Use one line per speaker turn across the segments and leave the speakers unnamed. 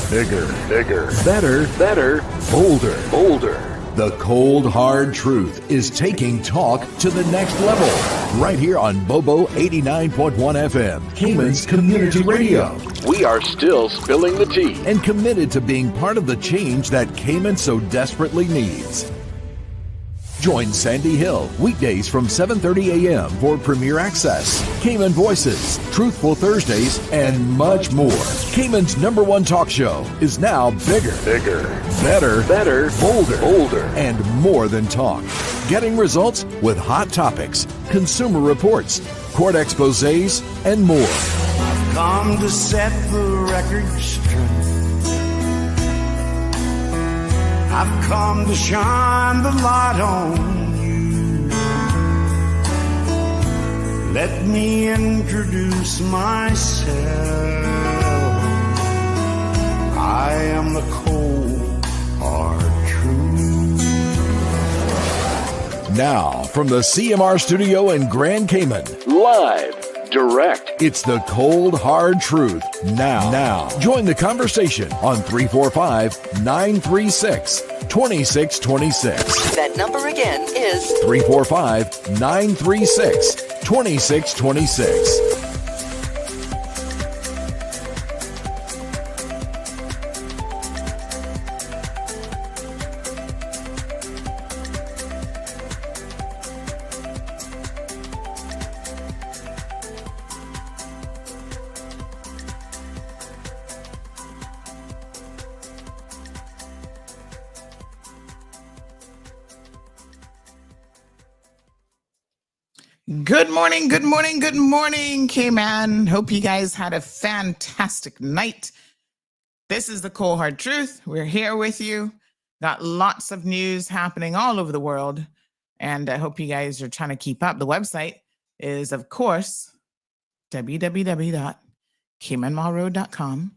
Bigger, better, bolder. The cold, hard truth is taking talk to the next level. Right here on Bobo 89.1 FM, Cayman's Community Radio.
We are still spilling the tea.
And committed to being part of the change that Cayman so desperately needs. Join Sandy Hill weekdays from 7:30 a.m. for Premier Access, Cayman Voices, Truthful Thursdays, and much more. Cayman's #1 talk show is now bigger, better, bolder, and more than talk. Getting results with hot topics, consumer reports, court exposés, and more.
I've come to set the record straight. I've come to shine the light on you. Let me introduce myself. I am the cold, hard truth.
Now, from the CMR studio in Grand Cayman,
Live, direct.
it's the cold, hard truth. Now, join the conversation on 345-936-2626.
That number again is
345-936-2626.
Good morning, Cayman. Hope you guys had a fantastic night. This is the Cold Hard Truth. We're here with you. Got lots of news happening all over the world, and I hope you guys are trying to keep up. The website is, of course, www.caymanmallroad.com,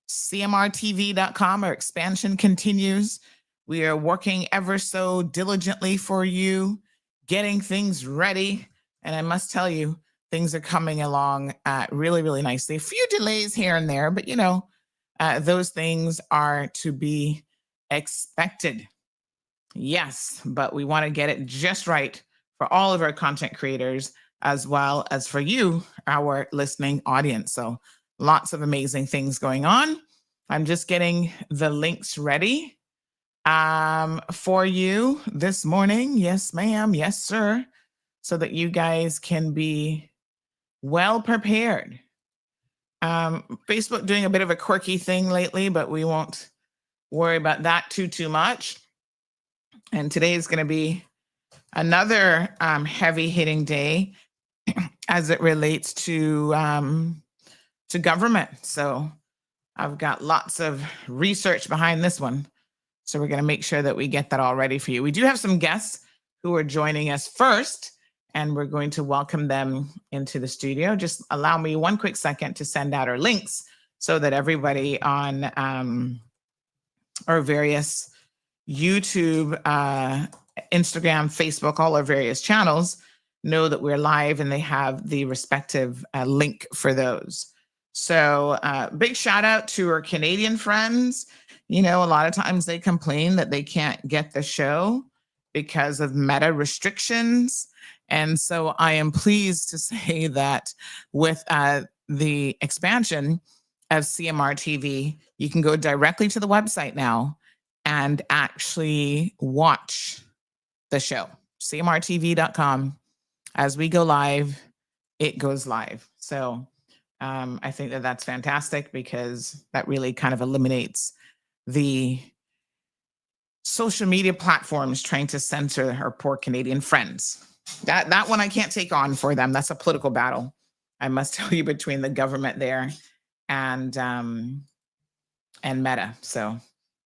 cmrtv.com. Our expansion continues. We are working ever so diligently for you, getting things ready. And I must tell you, things are coming along really, really nicely. A few delays here and there, but those things are to be expected. Yes, but we want to get it just right for all of our content creators, as well as for you, our listening audience. So lots of amazing things going on. I'm just getting the links ready for you this morning. Yes, ma'am. Yes, sir. So that you guys can be well prepared. Facebook doing a bit of a quirky thing lately, but we won't worry about that too much. And today is going to be another heavy hitting day as it relates to government. So I've got lots of research behind this one. So we're going to make sure that we get that all ready for you. We do have some guests who are joining us first, and we're going to welcome them into the studio. Just allow me one quick second to send out our links so that everybody on our various YouTube, Instagram, Facebook, all our various channels know that we're live and they have the respective link for those. So big shout out to our Canadian friends. A lot of times they complain that they can't get the show because of meta restrictions. And so I am pleased to say that with the expansion of CMR TV, you can go directly to the website now and actually watch the show. cmrtv.com. As we go live, it goes live. So I think that that's fantastic because that really kind of eliminates the social media platforms trying to censor our poor Canadian friends. That one I can't take on for them. That's a political battle, I must tell you, between the government there and Meta. So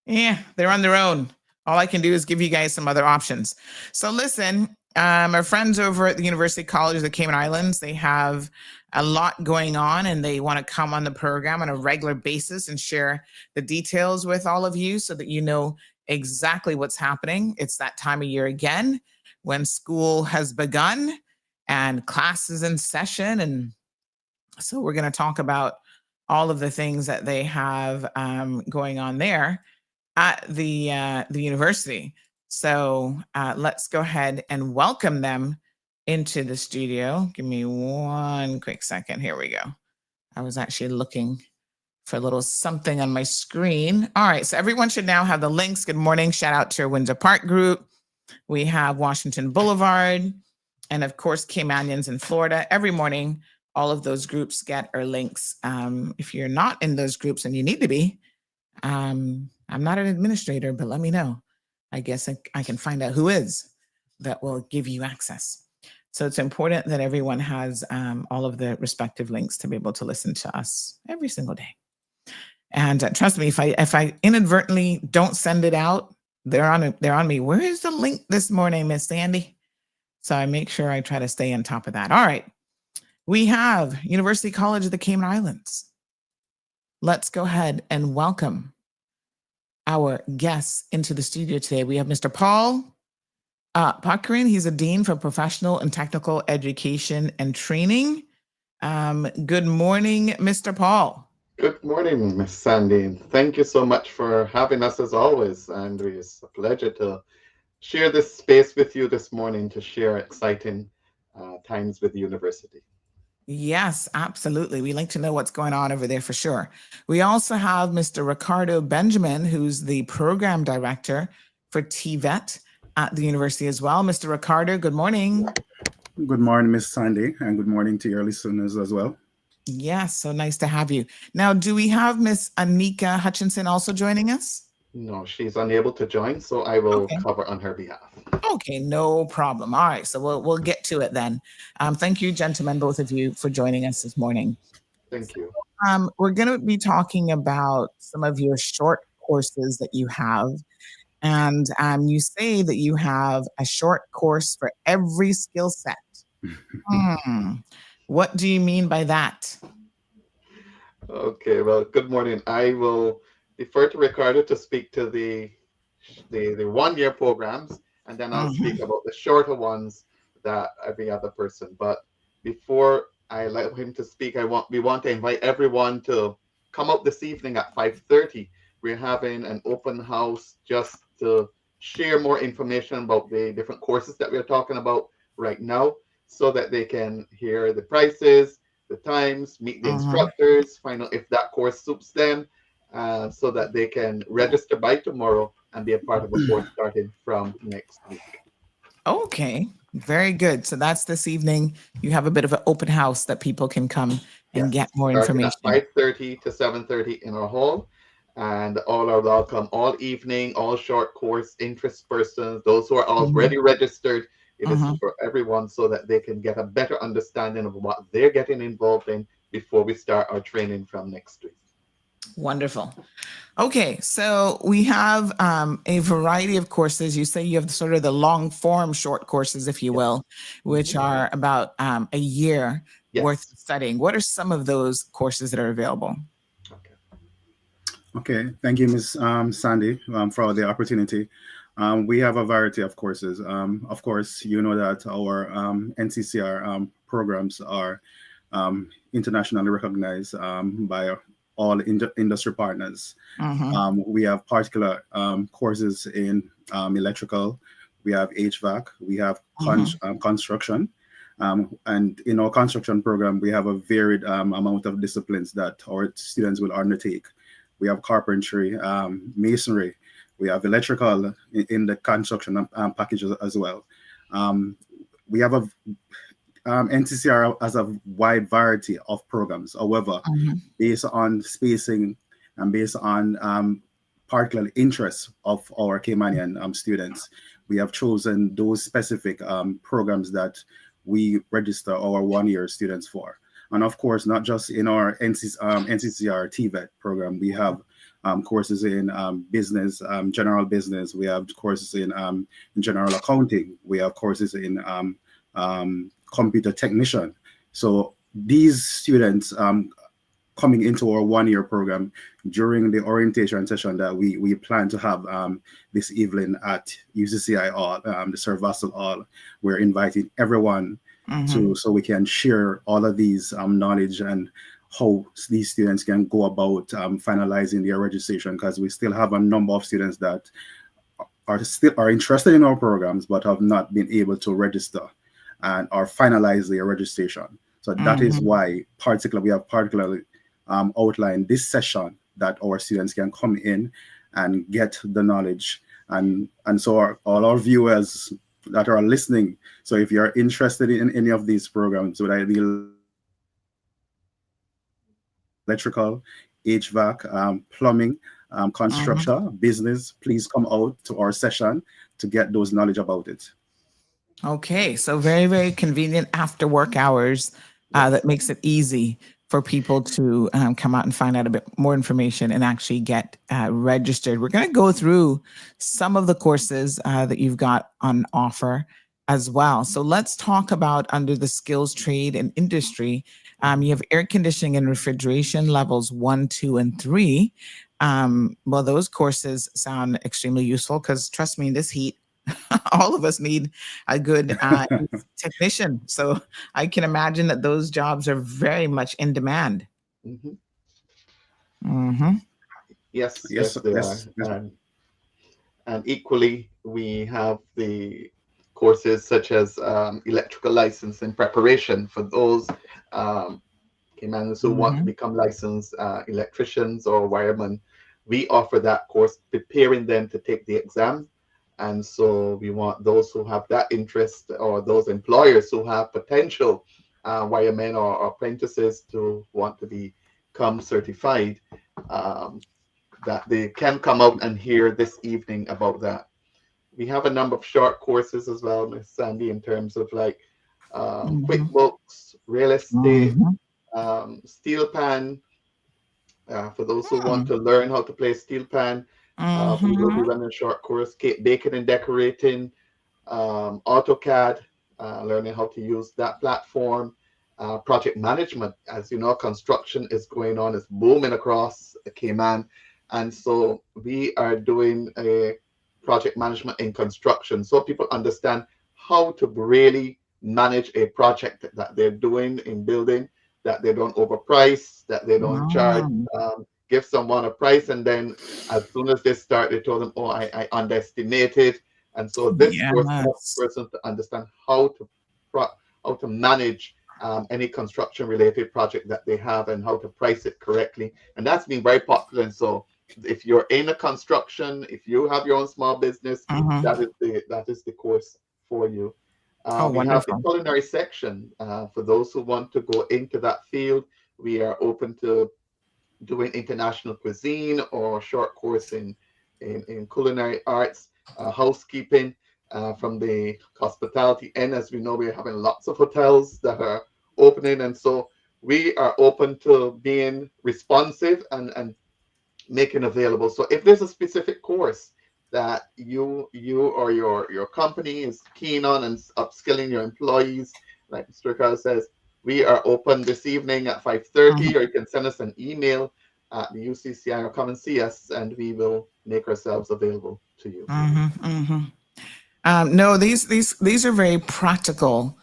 yeah, they're on their own. All I can do is give you guys some other options. So listen, our friends over at the University College of the Cayman Islands, they have a lot going on and they want to come on the program on a regular basis and share the details with all of you so that you know exactly what's happening. It's that time of year again when school has begun and classes in session. And so we're going to talk about all of the things that they have going on there at the university. So let's go ahead and welcome them into the studio. Give me one quick second. Here we go. I was actually looking for a little something on my screen. All right, so everyone should now have the links. Good morning. Shout out to Windsor Park Group. We have Washington Boulevard, and of course, Caymanians in Florida. Every morning, all of those groups get our links. If you're not in those groups and you need to be, I'm not an administrator, but let me know. I guess I can find out who is that will give you access. So it's important that everyone has all of the respective links to be able to listen to us every single day. And trust me, if I inadvertently don't send it out, they're on me. Where is the link this morning, Miss Sandy? So I make sure I try to stay on top of that. All right. We have University College of the Cayman Islands. Let's go ahead and welcome our guests into the studio today. We have Mr. Paul Pakarin. He's a Dean for Professional and Technical Education and Training. Good morning, Mr. Paul.
Good morning, Miss Sandy. Thank you so much for having us as always. And it's a pleasure to share this space with you this morning to share exciting times with the university.
Yes, absolutely. We like to know what's going on over there for sure. We also have Mr. Ricardo Benjamin, who's the program director for TVET at the university as well. Mr. Ricardo, good morning.
Good morning, Miss Sandy, and good morning to your listeners as well.
Yes, so nice to have you. Now, do we have Miss Anika Hutchinson also joining us?
No, she's unable to join, so I will cover on her behalf.
Okay, no problem. All right, so we'll get to it then. Thank you, gentlemen, both of you, for joining us this morning.
Thank you.
We're going to be talking about some of your short courses that you have. And you say that you have a short course for every skill set. What do you mean by that?
Okay, well, good morning. I will defer to Ricardo to speak to the 1 year programs, and then I'll speak about the shorter ones that every other person. But before I let him to speak, we want to invite everyone to come up this evening at 5:30. We're having an open house just to share more information about the different courses that we're talking about right now, so that they can hear the prices, the times, meet the instructors, find out if that course suits them, so that they can register by tomorrow and be a part of a course starting from next week.
Okay, very good. So that's this evening. You have a bit of an open house that people can come and get more information.
At 5:30 to 7:30 in our hall. And all are welcome all evening, all short course interest persons, those who are already registered. It is for everyone so that they can get a better understanding of what they're getting involved in before we start our training from next week.
Wonderful. Okay, so we have a variety of courses. You say you have sort of the long form short courses, if you will, which are about a year worth of studying. What are some of those courses that are available?
Okay, thank you, Ms. Sandy, for the opportunity. We have a variety of courses. Of course, you know that our NCCR programs are internationally recognized by all industry partners. We have particular courses in electrical, we have HVAC, we have construction. And in our construction program, we have a varied amount of disciplines that our students will undertake. We have carpentry, masonry. We have electrical in the construction packages as well. We have NCCR has a wide variety of programs. However, based on spacing and based on particular interests of our Caymanian students, we have chosen those specific programs that we register our 1 year students for. And of course, not just in our NCCR TVET program, we have courses in business, general business. We have courses in general accounting. We have courses in computer technician. So these students coming into our 1 year program during the orientation session that we plan to have this evening at UCCI Hall, the Sir Vassal Hall, we're inviting everyone so we can share all of these knowledge and how these students can go about finalizing their registration, because we still have a number of students that are interested in our programs but have not been able to register and or finalize their registration. So that is why we have particularly outlined this session that our students can come in and get the knowledge. And so all our viewers that are listening, so if you're interested in any of these programs, whether it be electrical, HVAC, plumbing, construction, business, please come out to our session to get those knowledge about it.
Okay, so very, very convenient after work hours that makes it easy for people to come out and find out a bit more information and actually get registered. We're going to go through some of the courses that you've got on offer as well. So let's talk about under the skills, trade, and industry. You have air conditioning and refrigeration levels 1, 2, and 3. Well, those courses sound extremely useful because trust me, in this heat, all of us need a good technician. So I can imagine that those jobs are very much in demand.
Yes,
Yes,
yes, they
yes,
are.
yes.
And equally, we have the courses such as electrical license in preparation for those Caymanians who want to become licensed electricians or wiremen. We offer that course, preparing them to take the exam. And so we want those who have that interest, or those employers who have potential wiremen or apprentices to want to become certified, that they can come out and hear this evening about that. We have a number of short courses as well, Miss Sandy, in terms of like QuickBooks, real estate, steel pan. For those who want to learn how to play steel pan, we will be running a short course, cake baking and decorating, AutoCAD, learning how to use that platform, project management. As you know, construction is going on, it's booming across Cayman. And so we are doing a project management in construction, so people understand how to really manage a project that they're doing in building, that they don't overprice, that they don't charge, give someone a price, and then as soon as they start, they told them, oh, I underestimated. And so this course helps person to understand how to manage any construction related project that they have and how to price it correctly. And that's been very popular. And so if you're in a construction, if you have your own small business, that is the course for you. We have the culinary section for those who want to go into that field. We are open to doing international cuisine or short course in culinary arts, housekeeping, from the hospitality end. As we know, we're having lots of hotels that are opening, and so we are open to being responsive and making available. So if there's a specific course that you or your company is keen on and upskilling your employees, like Mr. Ricardo says, we are open this evening at 5:30, or you can send us an email at the UCCI or come and see us, and we will make ourselves available to you.
No, these are very practical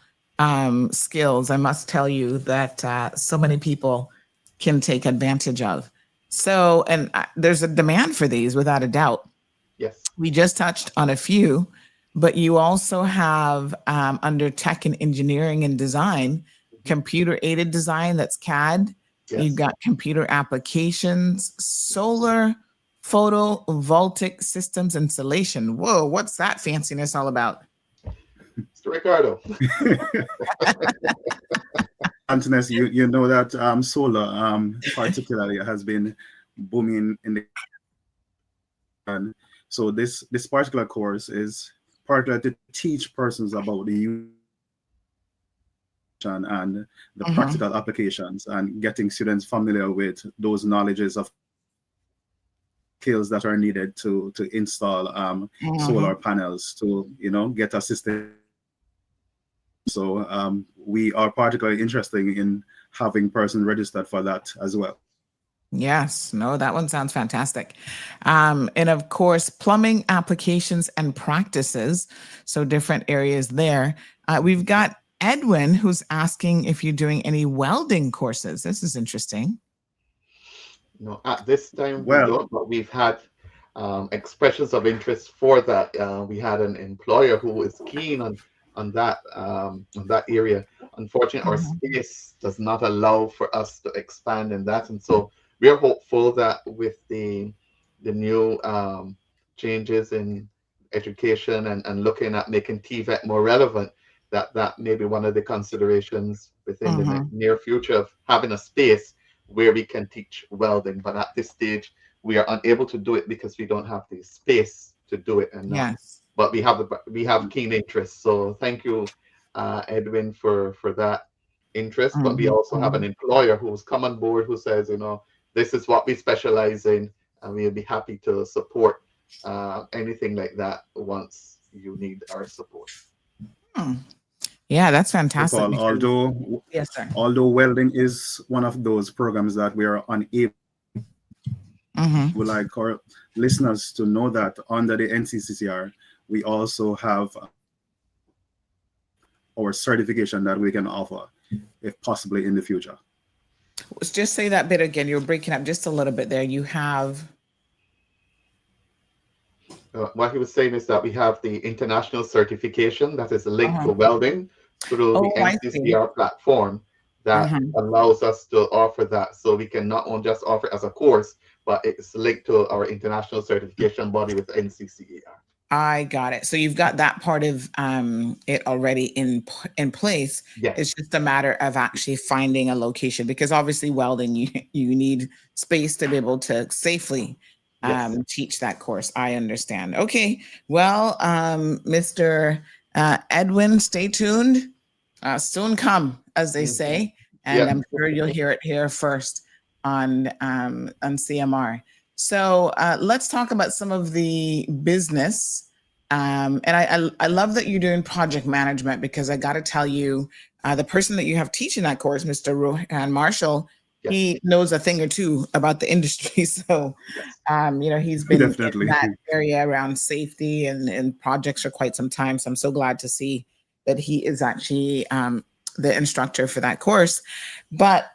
skills. I must tell you that so many people can take advantage of. So, and there's a demand for these without a doubt.
Yes.
We just touched on a few, but you also have under tech and engineering and design, computer aided design, that's CAD.
Yes.
You've got computer applications, solar photovoltaic systems installation. Whoa, what's that fanciness all about?
Mr. Ricardo.
Antonis, you know that solar particularly has been booming in the, and so this particular course is particular to teach persons about the use and the practical applications, and getting students familiar with those knowledges of skills that are needed to install solar panels to get assistance. So we are particularly interested in having persons registered for that as well.
Yes, no, that one sounds fantastic. And of course, plumbing applications and practices, so different areas there. We've got Edwin, who's asking if you're doing any welding courses. This is interesting.
No, at this time we
Well,
don't, but we've had expressions of interest for that. We had an employer who is keen on that area. Unfortunately, our
Mhm.
space does not allow for us to expand in that, and so we are hopeful that with the new changes in education and looking at making TVET more relevant, that may be one of the considerations within the
Mhm.
near future of having a space where we can teach welding. But at this stage, we are unable to do it because we don't have the space to do it, and not.
Yes.
But we have keen interest. So thank you, Edwin, for that interest. But we
Mhm.
also have an
Mhm.
employer who's come on board who says, this is what we specialize in, and we'll be happy to support anything like that once you need our support.
Hmm. Yeah, that's fantastic
recall,
because yes, sir.
although welding is one of those programs that we are unable,
Hmm.
would like our listeners to know that under the NCCCR, we also have our certification that we can offer, if possibly in the future.
Just say that bit again. You're breaking up just a little bit there. You have.
What he was saying is that we have the international certification that is linked
Uh-huh.
to welding through the
Oh, I see.
NCCR platform that
Hmm.
allows us to offer that. So we can not only just offer it as a course, but it's linked to our international certification body with NCCER.
I got it. So you've got that part of it already in place.
Yes,
It's just a matter of actually finding a location because obviously welding you need space to be able to safely
yes.
teach that course. I understand. Okay. Well, Mr. Edwin, stay tuned. Soon come, as they
Mhm.
say, and
Yep.
I'm sure you'll hear it here first on CMR. So let's talk about some of the business. And I love that you're doing project management because I got to tell you, the person that you have teaching that course, Mr. Rohan Marshall,
Yes.
he knows a thing or two about the industry. So,
Yes.
he's been in
Definitely.
that area around safety and projects for quite some time. So I'm so glad to see that he is actually the instructor for that course. But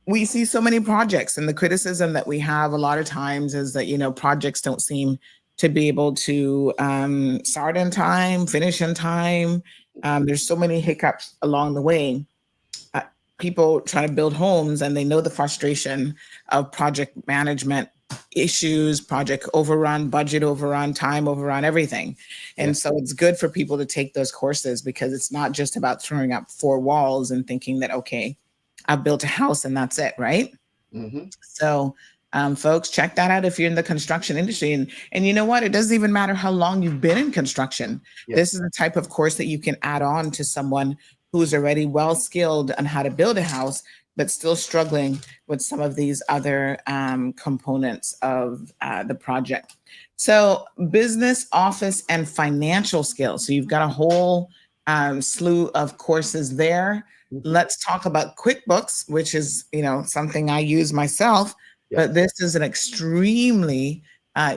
we see so many projects, and the criticism that we have a lot of times is that projects don't seem to be able to start in time, finish in time. There's so many hiccups along the way. uh, People try to build homes and they know the frustration of project management issues, project overrun, budget overrun, time overrun, everything. And
Yes.
so it's good for people to take those courses because it's not just about throwing up four walls and thinking that, okay, I've built a house and that's it, right?
Hmm.
So, folks, check that out if you're in the construction industry. And you know what? It doesn't even matter how long you've been in construction. This is
Yes.
the type of course that you can add on to someone who's already well skilled on how to build a house, but still struggling with some of these other components of the project. So, business, office, and financial skills. So, you've got a whole slew of courses there.
Hmm.
Let's talk about QuickBooks, which is, something I use myself, but
Yes.
this is an extremely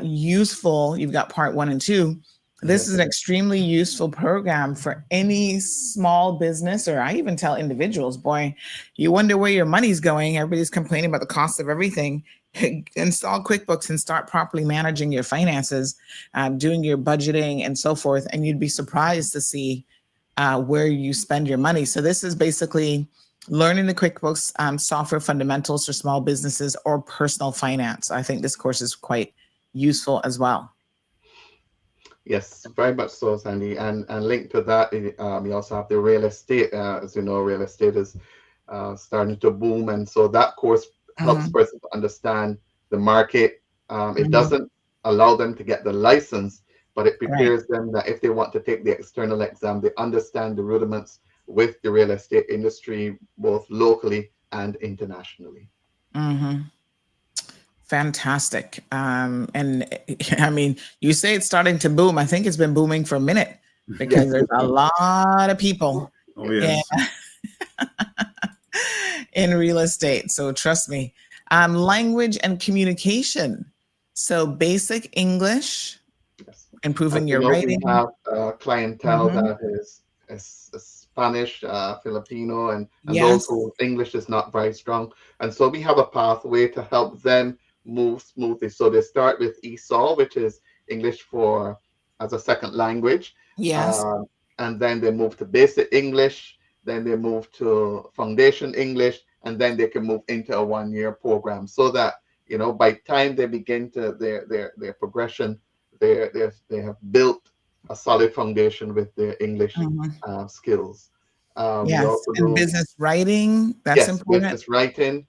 useful, you've got part 1 and 2. This is
Yes.
an extremely useful program for any small business, or I even tell individuals, boy, you wonder where your money's going. Everybody's complaining about the cost of everything. Install QuickBooks and start properly managing your finances, doing your budgeting and so forth. And you'd be surprised to see where you spend your money. So this is basically learning the QuickBooks software fundamentals for small businesses or personal finance. I think this course is quite useful as well.
Yes, very much so, Sandy. And linked to that, we also have the real estate. As you know, real estate is starting to boom, and so that course helps
Mhm,
person to understand the market. It
mhm.
doesn't allow them to get the license, but it
Right.
prepares them that if they want to take the external exam, they understand the rudiments with the real estate industry, both locally and internationally.
Mhm. Fantastic. And I mean, you say it's starting to boom. I think it's been booming for a minute because
Yes.
there's a lot of people
Oh,
in,
yes.
in real estate. So trust me. Language and communication. So basic English,
Yes. As
improving
you
your
know, we
writing.
have clientele
Mhm.
that is Spanish, Filipino, and those
Yes.
who English is not very strong. And so we have a pathway to help them move smoothly. So they start with ESOL, which is English for as a second language,
Yes.
uh, and then they move to basic English, then they move to foundation English, and then they can move into a 1 year program so that by the time they begin to their progression, they have built a solid foundation with their English
Mhm.
skills. We
Yes.
also
And
do,
business writing, that's
yes,
important.
business writing,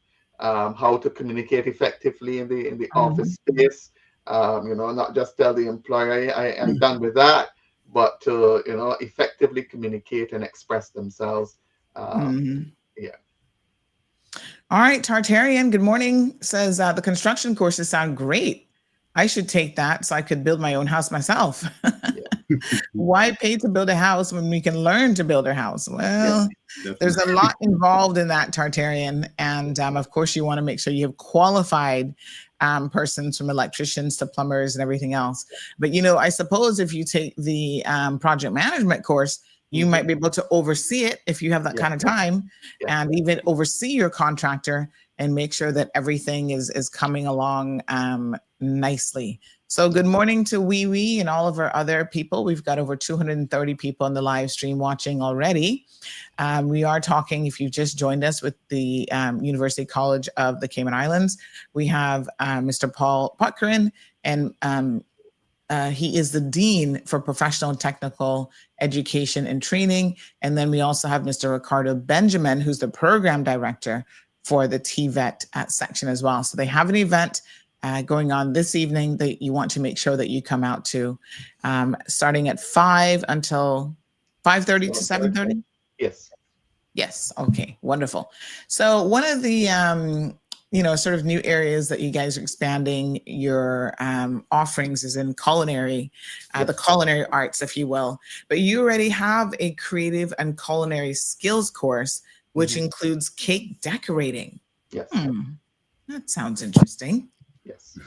how to communicate effectively in the office
Mhm.
space. Not just tell the employer I'm done with that, but to effectively communicate and express themselves.
Mhm.
Yeah.
All right, Tartarian, good morning. Says the construction courses sound great. I should take that so I could build my own house myself. Why pay to build a house when we can learn to build a house?
Yeah.
Well, there's a
Definitely.
lot involved in that, Tartarian. And of course, you want to make sure you have qualified persons, from electricians to plumbers and everything else. But, I suppose if you take the project management course, you might be able to oversee it if you have that
Yeah.
kind of time,
Yeah.
and even oversee your contractor and make sure that everything is coming along nicely. So good morning to Wee Wee and all of our other people. We've got over 230 people in the live stream watching already. We are talking, if you've just joined us, with the University College of the Cayman Islands. We have Mr. Paul Potkerin, and he is the Dean for Professional and Technical Education and Training. And then we also have Mr. Ricardo Benjamin, who's the Program Director for the TVET section as well. So they have an event going on this evening that you want to make sure that you come out to, starting at 5 until 5:30 to 7:30.
Yes.
Yes. Okay. Wonderful. So one of the sort of new areas that you guys are expanding your offerings is in culinary, the culinary arts, if you will. But you already have a creative and culinary skills course, which includes cake decorating.
Yes.
That sounds interesting.
Yes.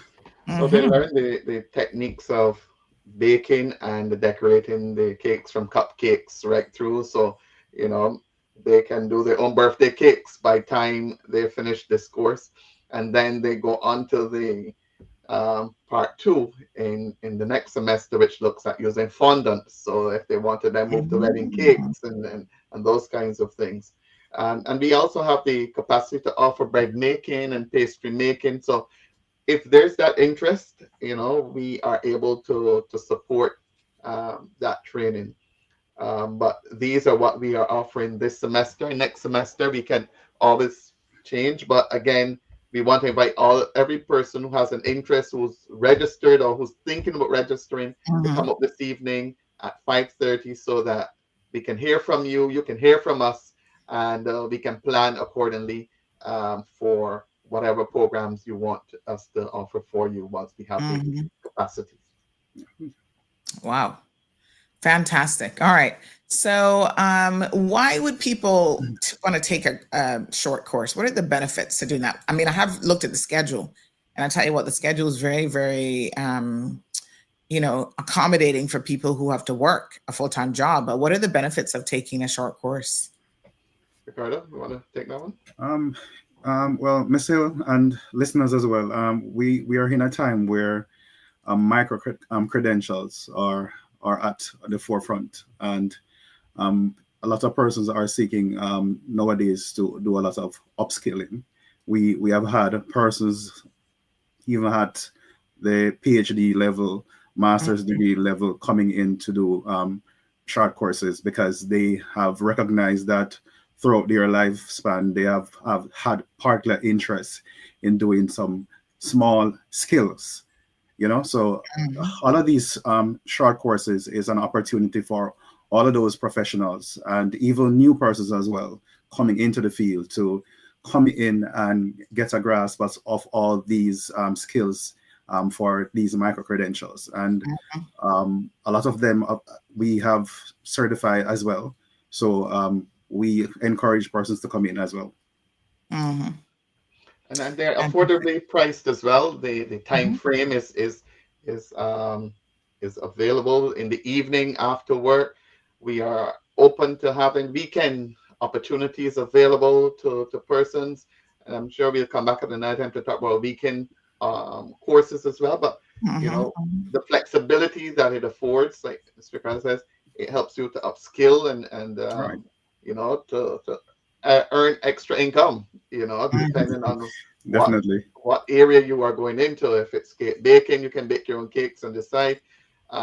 So they
Mhm.
learn the techniques of baking and the decorating the cakes, from cupcakes right through. So, they can do their own birthday cakes by time they finish this course. And then they go on to the part two in the next semester, which looks at using fondant. So if they want to then move to wedding
Mhm.
cakes and those kinds of things. And we also have the capacity to offer bread making and pastry making. So if there's that interest, we are able to support that training. But these are what we are offering this semester. Next semester, we can always change. But again, we want to invite every person who has an interest, who's registered or who's thinking about registering, to come
Mhm.
up this evening at 5:30 so that we can hear from you. You can hear from us, and we can plan accordingly for whatever programs you want us to offer for you once we have the
Mhm.
capacity.
Wow. Fantastic. All right. So, why would people want to take a short course? What are the benefits to doing that? I mean, I have looked at the schedule, and I tell you what, the schedule is very, very, accommodating for people who have to work a full-time job. But what are the benefits of taking a short course?
Ricardo, you want to take that one?
Well, Miss Hill and listeners as well, we are in a time where credentials are at the forefront, and a lot of persons are seeking nowadays to do a lot of upskilling. We have had persons even at the PhD level, master's degree level, coming in to do short courses because they have recognized that throughout their lifespan they have had particular interest in doing some small skills. So
Mhm.
all of these short courses is an opportunity for all of those professionals and even new persons as well coming into the field to come in and get a grasp of all these skills for these micro credentials. And a lot of them we have certified as well. So we encourage persons to come in as well.
Mhm.
And they're
Fantastic.
affordably priced as well. The time
Mhm.
frame is available in the evening after work. We are open to having weekend opportunities available to persons. And I'm sure we'll come back at the night time to talk about weekend courses as well. But you know, the flexibility that it affords, like Mr. Ricardo says, it helps you to upskill and
Right.
you know, to earn extra income, you know, depending on
Definitely.
what area you are going into. If it's cake baking, you can bake your own cakes on the side.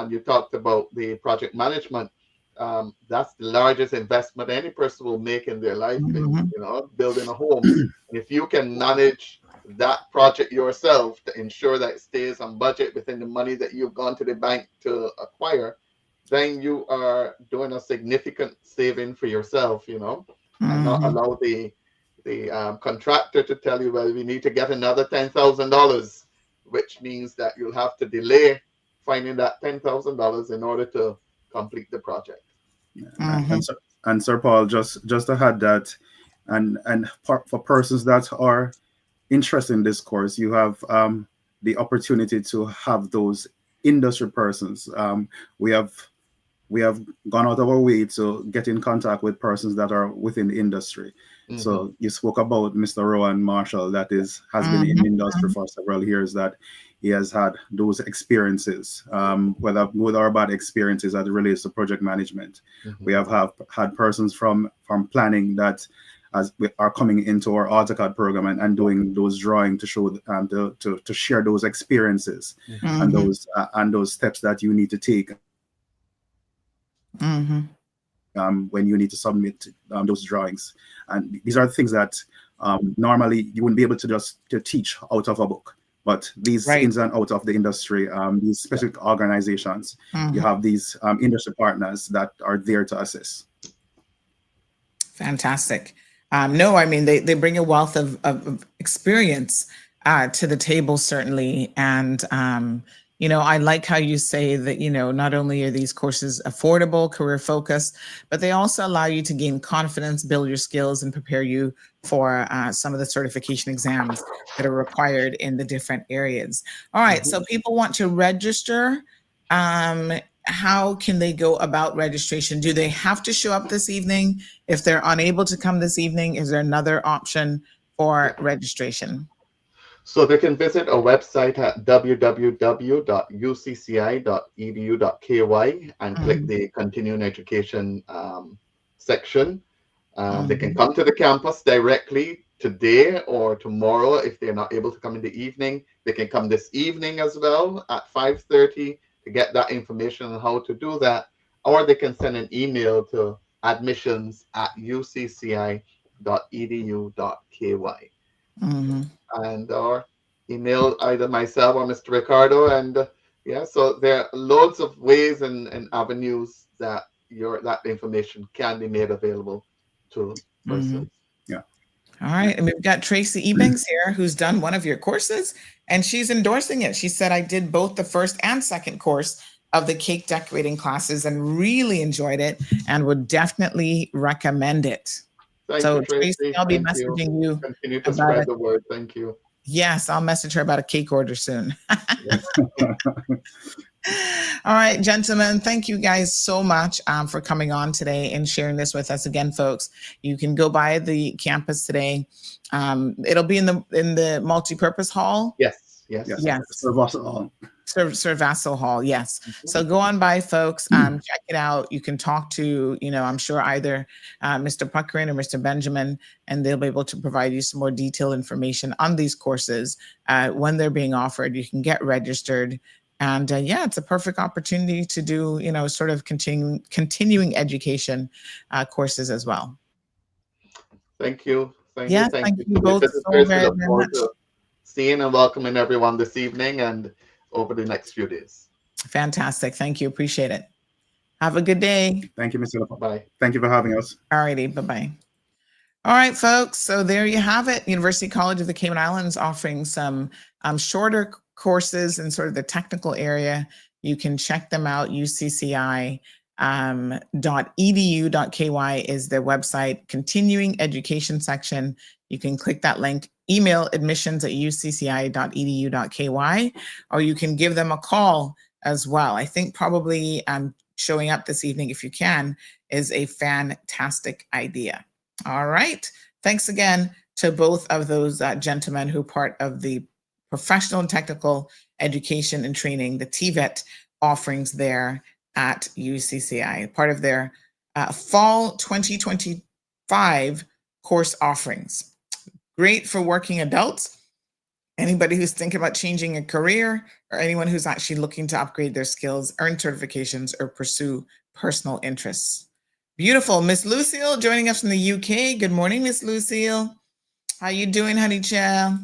You talked about the project management. That's the largest investment any person will make in their life, in, you know, building a home. And if you can manage that project yourself to ensure that it stays on budget within the money that you've gone to the bank to acquire, then you are doing a significant saving for yourself, you know, and not allow the contractor to tell you, well, we need to get another $10,000, which means that you'll have to delay finding that $10,000 in order to complete the project.
And Sir Paul, just to add that, and for persons that are interested in this course, you have the opportunity to have those industry persons. We have gone out of our way to get in contact with persons that are within the industry. So you spoke about Mr. Rowan Marshall, that has been in the industry for several years, that he has had those experiences, whether good or bad experiences as it relates to project management. We have had persons from planning that are coming into our AutoCAD program and doing those drawings to show to share those experiences and those steps that you need to take when you need to submit those drawings. And these are things that normally you wouldn't be able to teach out of a book. But these ins and outs of the industry, these specific organizations, you have these industry partners that are there to assist.
Fantastic. No, I mean, they bring a wealth of experience to the table, certainly. And, you know, I like how you say that, you know, not only are these courses affordable, career focused, but they also allow you to gain confidence, build your skills, and prepare you for some of the certification exams that are required in the different areas. All right, so people want to register. How can they go about registration? Do they have to show up this evening? If they're unable to come this evening, is there another option for registration?
So they can visit our website at www.ucci.edu.ky and click the continuing education section. They can come to the campus directly today or tomorrow. If they're not able to come in the evening, they can come this evening as well at 5:30 to get that information on how to do that. Or they can send an email to admissions@ucci.edu.ky. And or email either myself or Mr. Ricardo. And so there are loads of ways and avenues that that information can be made available to persons.
All right. And we've got Tracy Ebanks here, who's done one of your courses, and she's endorsing it. She said, I did both the first and second course of the cake decorating classes and really enjoyed it and would definitely recommend it.
Thank
so
you, Tracy.
I'll be messaging you.
Continue to spread the word. Thank you.
Yes, I'll message her about a cake order soon. All right, gentlemen, thank you guys so much for coming on today and sharing this with us. Again, folks, you can go by the campus today. It'll be in the multi-purpose hall.
Yes.
Sir Vassal Hall.
Sir Vassal Hall, yes. So go on by, folks. Check it out. You can talk to, I'm sure either Mr. Puckrin or Mr. Benjamin, and they'll be able to provide you some more detailed information on these courses when they're being offered. You can get registered. And it's a perfect opportunity to do, sort of continuing education courses as well.
Thank you.
Thank you both so very much.
Seeing and welcoming everyone this evening and over the next few days.
Fantastic. Thank you. Appreciate it. Have a good day.
Thank you, Mr.
Bye.
Thank you for having us.
All righty. Bye-bye. All right, folks. So there you have it. University College of the Cayman Islands offering some shorter courses in sort of the technical area. You can check them out. UCCI.edu.ky is their website, continuing education section. You can click that link, email admissions@ucci.edu.ky, or you can give them a call as well. I think probably showing up this evening if you can is a fantastic idea. All right. Thanks again to both of those gentlemen who are part of the professional and technical education and training, the TVET offerings there at UCCI, part of their fall 2025 course offerings. Great for working adults, anybody who's thinking about changing a career, or anyone who's actually looking to upgrade their skills, earn certifications, or pursue personal interests. Beautiful. Miss Lucille joining us from the UK. Good morning, Miss Lucille. How you doing, honey child?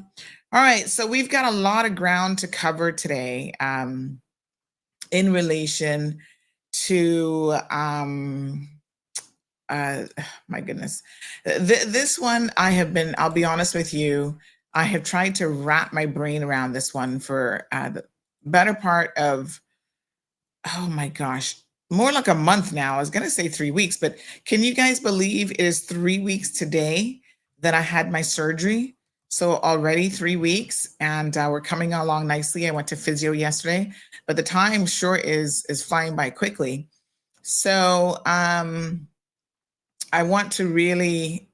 All right, so we've got a lot of ground to cover today in relation to, my goodness. This one I'll be honest with you, I have tried to wrap my brain around this one for the better part of, oh my gosh, more like a month now. I was going to say 3 weeks, but can you guys believe it is 3 weeks today that I had my surgery? So already 3 weeks, and we're coming along nicely. I went to physio yesterday, but the time sure is flying by quickly. So I want to really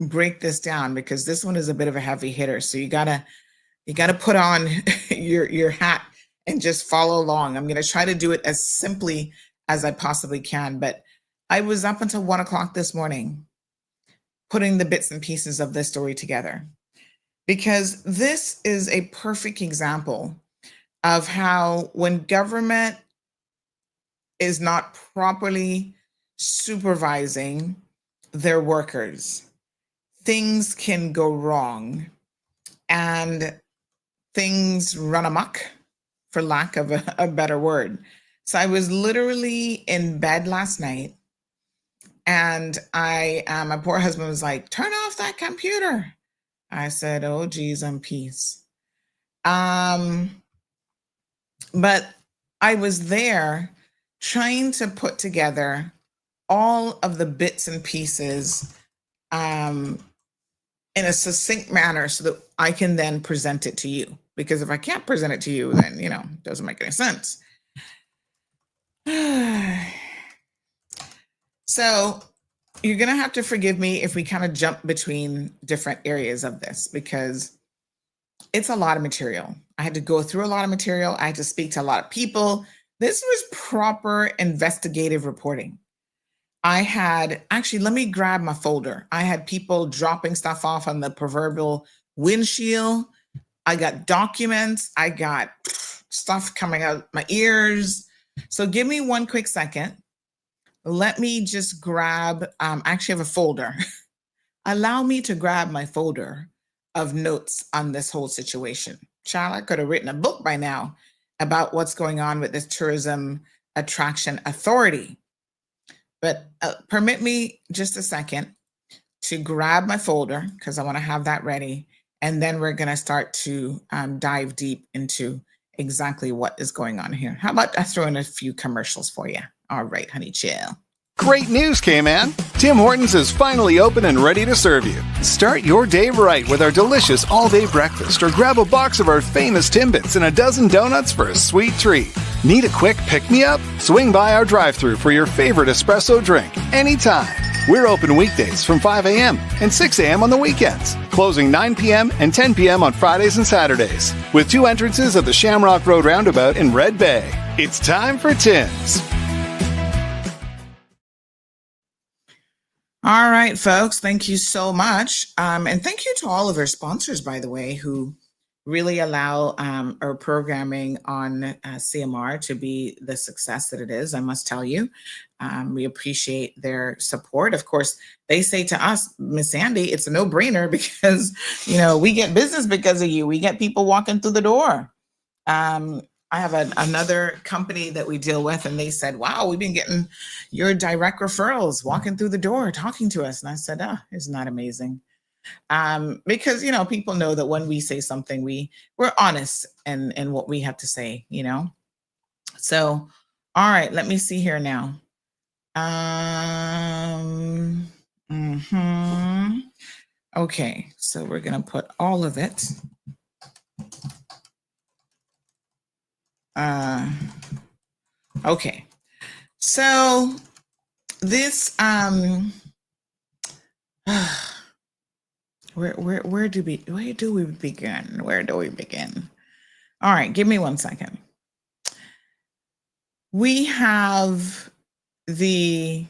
break this down because this one is a bit of a heavy hitter. So you gotta put on your hat and just follow along. I'm gonna try to do it as simply as I possibly can. But I was up until 1 o'clock this morning putting the bits and pieces of this story together, because this is a perfect example of how when government is not properly supervising their workers, things can go wrong and things run amok, for lack of a better word. So I was literally in bed last night, and my poor husband was like, turn off that computer. I said, oh, geez, I'm peace. But I was there trying to put together all of the bits and pieces in a succinct manner so that I can then present it to you. Because if I can't present it to you, then, it doesn't make any sense. So you're going to have to forgive me if we kind of jump between different areas of this, because it's a lot of material. I had to go through a lot of material. I had to speak to a lot of people. This was proper investigative reporting. Let me grab my folder. I had people dropping stuff off on the proverbial windshield. I got documents. I got stuff coming out my ears. So give me one quick second. Let me just grab, I actually have a folder. Allow me to grab my folder of notes on this whole situation. Child, I could have written a book by now about what's going on with this Tourism Attraction Authority. But permit me just a second to grab my folder, because I want to have that ready. And then we're going to start to dive deep into exactly what is going on here. How about I throw in a few commercials for you? All right, honey, chill.
Great news, K-Man! Tim Hortons is finally open and ready to serve you. Start your day right with our delicious all-day breakfast, or grab a box of our famous Timbits and a dozen donuts for a sweet treat. Need a quick pick-me-up? Swing by our drive-thru for your favorite espresso drink anytime. We're open weekdays from 5 a.m. and 6 a.m. on the weekends, closing 9 p.m. and 10 p.m. on Fridays and Saturdays, with 2 entrances at the Shamrock Road Roundabout in Red Bay. It's time for Tim's.
All right, folks, thank you so much. And thank you to all of our sponsors, by the way, who really allow our programming on CMR to be the success that it is. I must tell you, we appreciate their support. Of course, they say to us, Miss Sandy, it's a no-brainer because, we get business because of you. We get people walking through the door. I have another company that we deal with, and they said, wow, we've been getting your direct referrals walking through the door, talking to us. And I said, isn't that amazing? Because, people know that when we say something, we're honest in what we have to say, So, all right, let me see here now. Okay, so we're going to put all of it. Okay. So this where do we begin? Where do we begin? All right, give me 1 second. We have the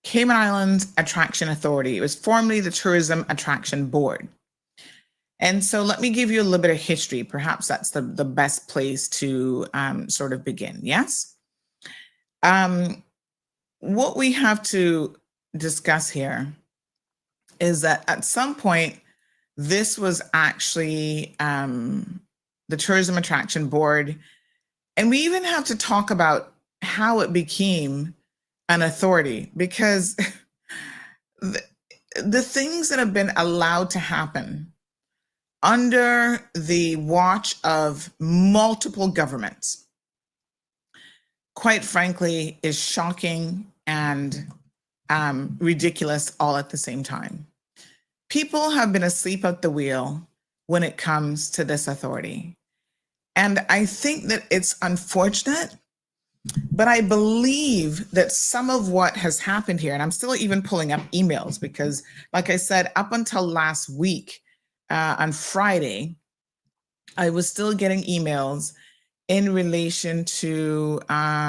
Cayman Islands Attraction Authority. It was formerly the Tourism Attraction Board. And so let me give you a little bit of history. Perhaps that's the best place to sort of begin. Yes? What we have to discuss here is that at some point, this was actually the Tourism Attraction Board. And we even have to talk about how it became an authority, because the things that have been allowed to happen under the watch of multiple governments, quite frankly, is shocking and ridiculous all at the same time. People have been asleep at the wheel when it comes to this authority. And I think that it's unfortunate, but I believe that some of what has happened here, and I'm still even pulling up emails because, like I said, up until last week, on Friday, I was still getting emails in relation to, let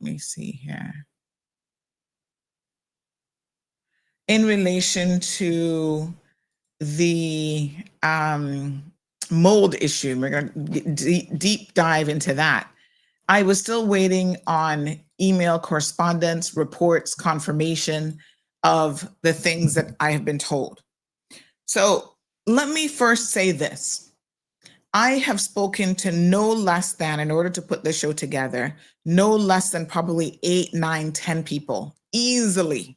me see here. In relation to the mold issue, we're going to deep dive into that. I was still waiting on email correspondence, reports, confirmation of the things that I have been told. So let me first say this. I have spoken to no less than, in order to put this show together, no less than probably 8, 9, 10 people, easily,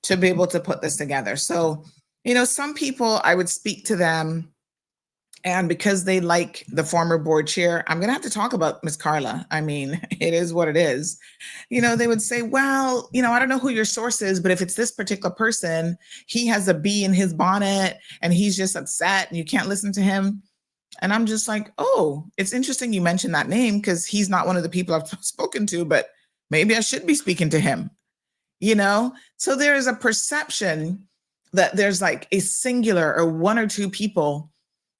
to be able to put this together. So, you know, some people, I would speak to them, and because they like the former board chair, I'm going to have to talk about Miss Carla. I mean, it is what it is. You know, they would say, well, you know, I don't know who your source is, but if it's this particular person, he has a bee in his bonnet and he's just upset and you can't listen to him. And I'm just like, oh, it's interesting you mentioned that name because he's not one of the people I've spoken to, but maybe I should be speaking to him. You know, so there is a perception that there's like a singular or one or two people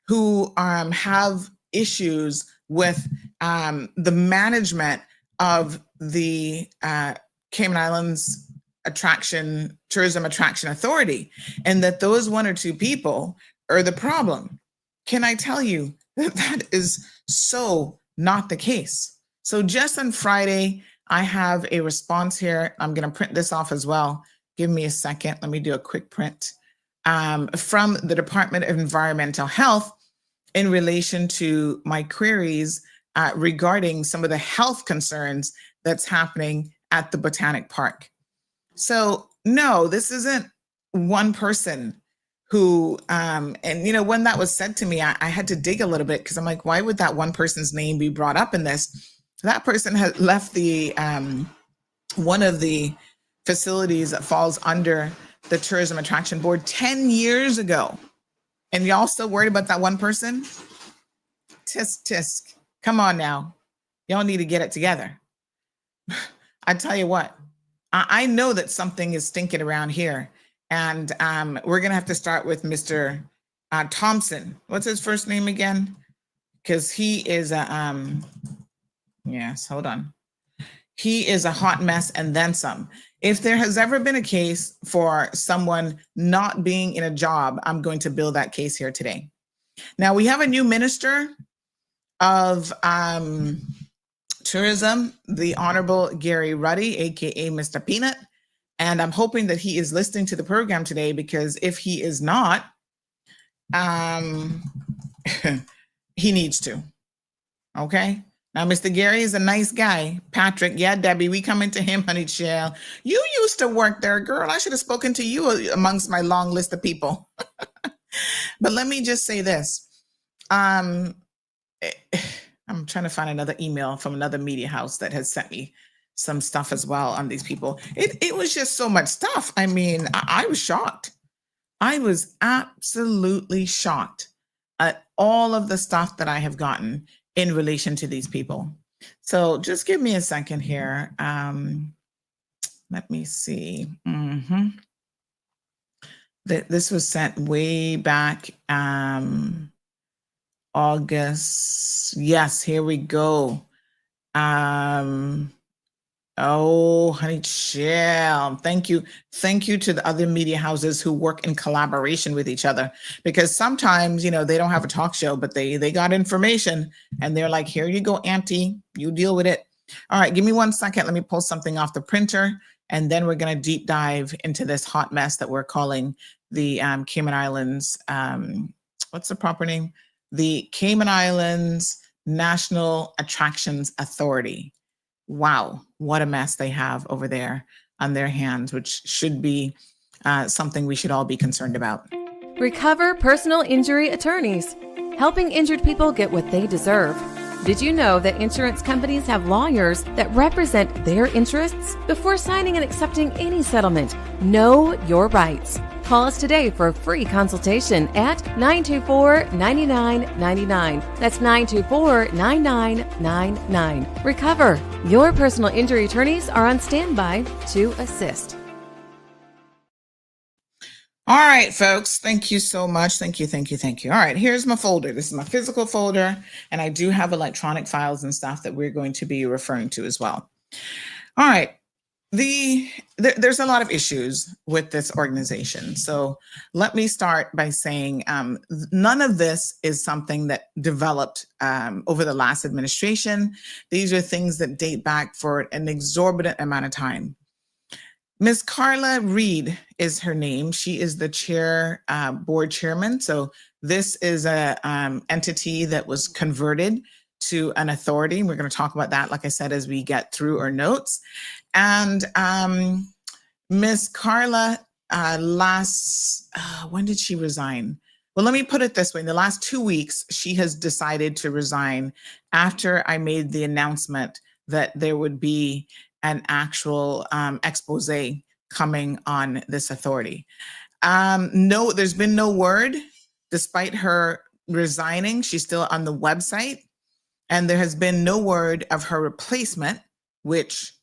who have issues with the management of the Cayman Islands Tourism Attraction Authority, and that those one or two people are the problem. Can I tell you that that is so not the case? So just on Friday, I have a response here. I'm going to print this off as well. Give me a second. Let me do a quick print from the Department of Environmental Health in relation to my queries regarding some of the health concerns that's happening at the Botanic Park. So no, this isn't one person who, and you know, when that was said to me, I had to dig a little bit because I'm like, why would that one person's name be brought up in this? That person had left the one of the facilities that falls under the Tourism Attraction Board 10 years ago. And y'all still worried about that one person? Tisk, tisk. Come on now. Y'all need to get it together. I tell you what, I know that something is stinking around here. And we're going to have to start with Mr. Thompson. What's his first name again? Because he is a, yes, hold on. He is a hot mess and then some. If there has ever been a case for someone not being in a job, I'm going to build that case here today. Now, we have a new minister of tourism, the Honorable Gary Ruddy, aka Mr. Peanut. And I'm hoping that he is listening to the program today, because if he is not, he needs to. Okay. Now, Mr. Gary is a nice guy. Patrick, yeah, Debbie, we coming to him, honey child. You used to work there, girl. I should have spoken to you amongst my long list of people. But let me just say this. I'm trying to find another email from another media house that has sent me some stuff as well on these people. It was just so much stuff. I mean, I was shocked. I was absolutely shocked at all of the stuff that I have gotten in relation to these people. So just give me a second here. Let me see. This was sent way back August. Yes, here we go. Oh, honey chill. Thank you. Thank you to the other media houses who work in collaboration with each other. Because sometimes, you know, they don't have a talk show, but they got information and they're like, here you go, Auntie, you deal with it. All right, give me 1 second. Let me pull something off the printer. And then we're going to deep dive into this hot mess that we're calling the Cayman Islands. What's the proper name? The Cayman Islands National Attractions Authority. Wow, what a mess they have over there on their hands, which should be something we should all be concerned about.
Recover personal injury attorneys, helping injured people get what they deserve. Did you know that insurance companies have lawyers that represent their interests? Before signing and accepting any settlement, know your rights. Call us today for a free consultation at 924-9999. That's 924-9999. Recover. Your personal injury attorneys are on standby to assist.
All right, folks. Thank you so much. Thank you. All right, here's my folder. This is my physical folder, and I do have electronic files and stuff that we're going to be referring to as well. All right. There's a lot of issues with this organization. So let me start by saying none of this is something that developed over the last administration. These are things that date back for an exorbitant amount of time. Ms. Carla Reed is her name. She is the board chairman. So this is a entity that was converted to an authority. We're going to talk about that, like I said, as we get through our notes. And Ms. Carla, when did she resign? Well, let me put it this way. In the last 2 weeks, she has decided to resign after I made the announcement that there would be an actual expose coming on this authority. No, there's been no word. Despite her resigning, she's still on the website. And there has been no word of her replacement, which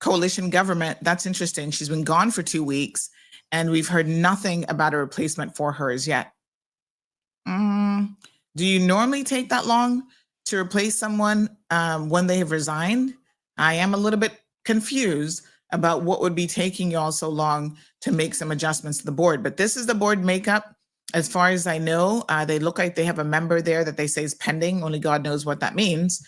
coalition government, that's interesting. She's been gone for 2 weeks and we've heard nothing about a replacement for her as yet. Do you normally take that long to replace someone when they have resigned? I am a little bit confused about what would be taking y'all so long to make some adjustments to the board, but this is the board makeup. As far as I know, they look like they have a member there that they say is pending. Only God knows what that means.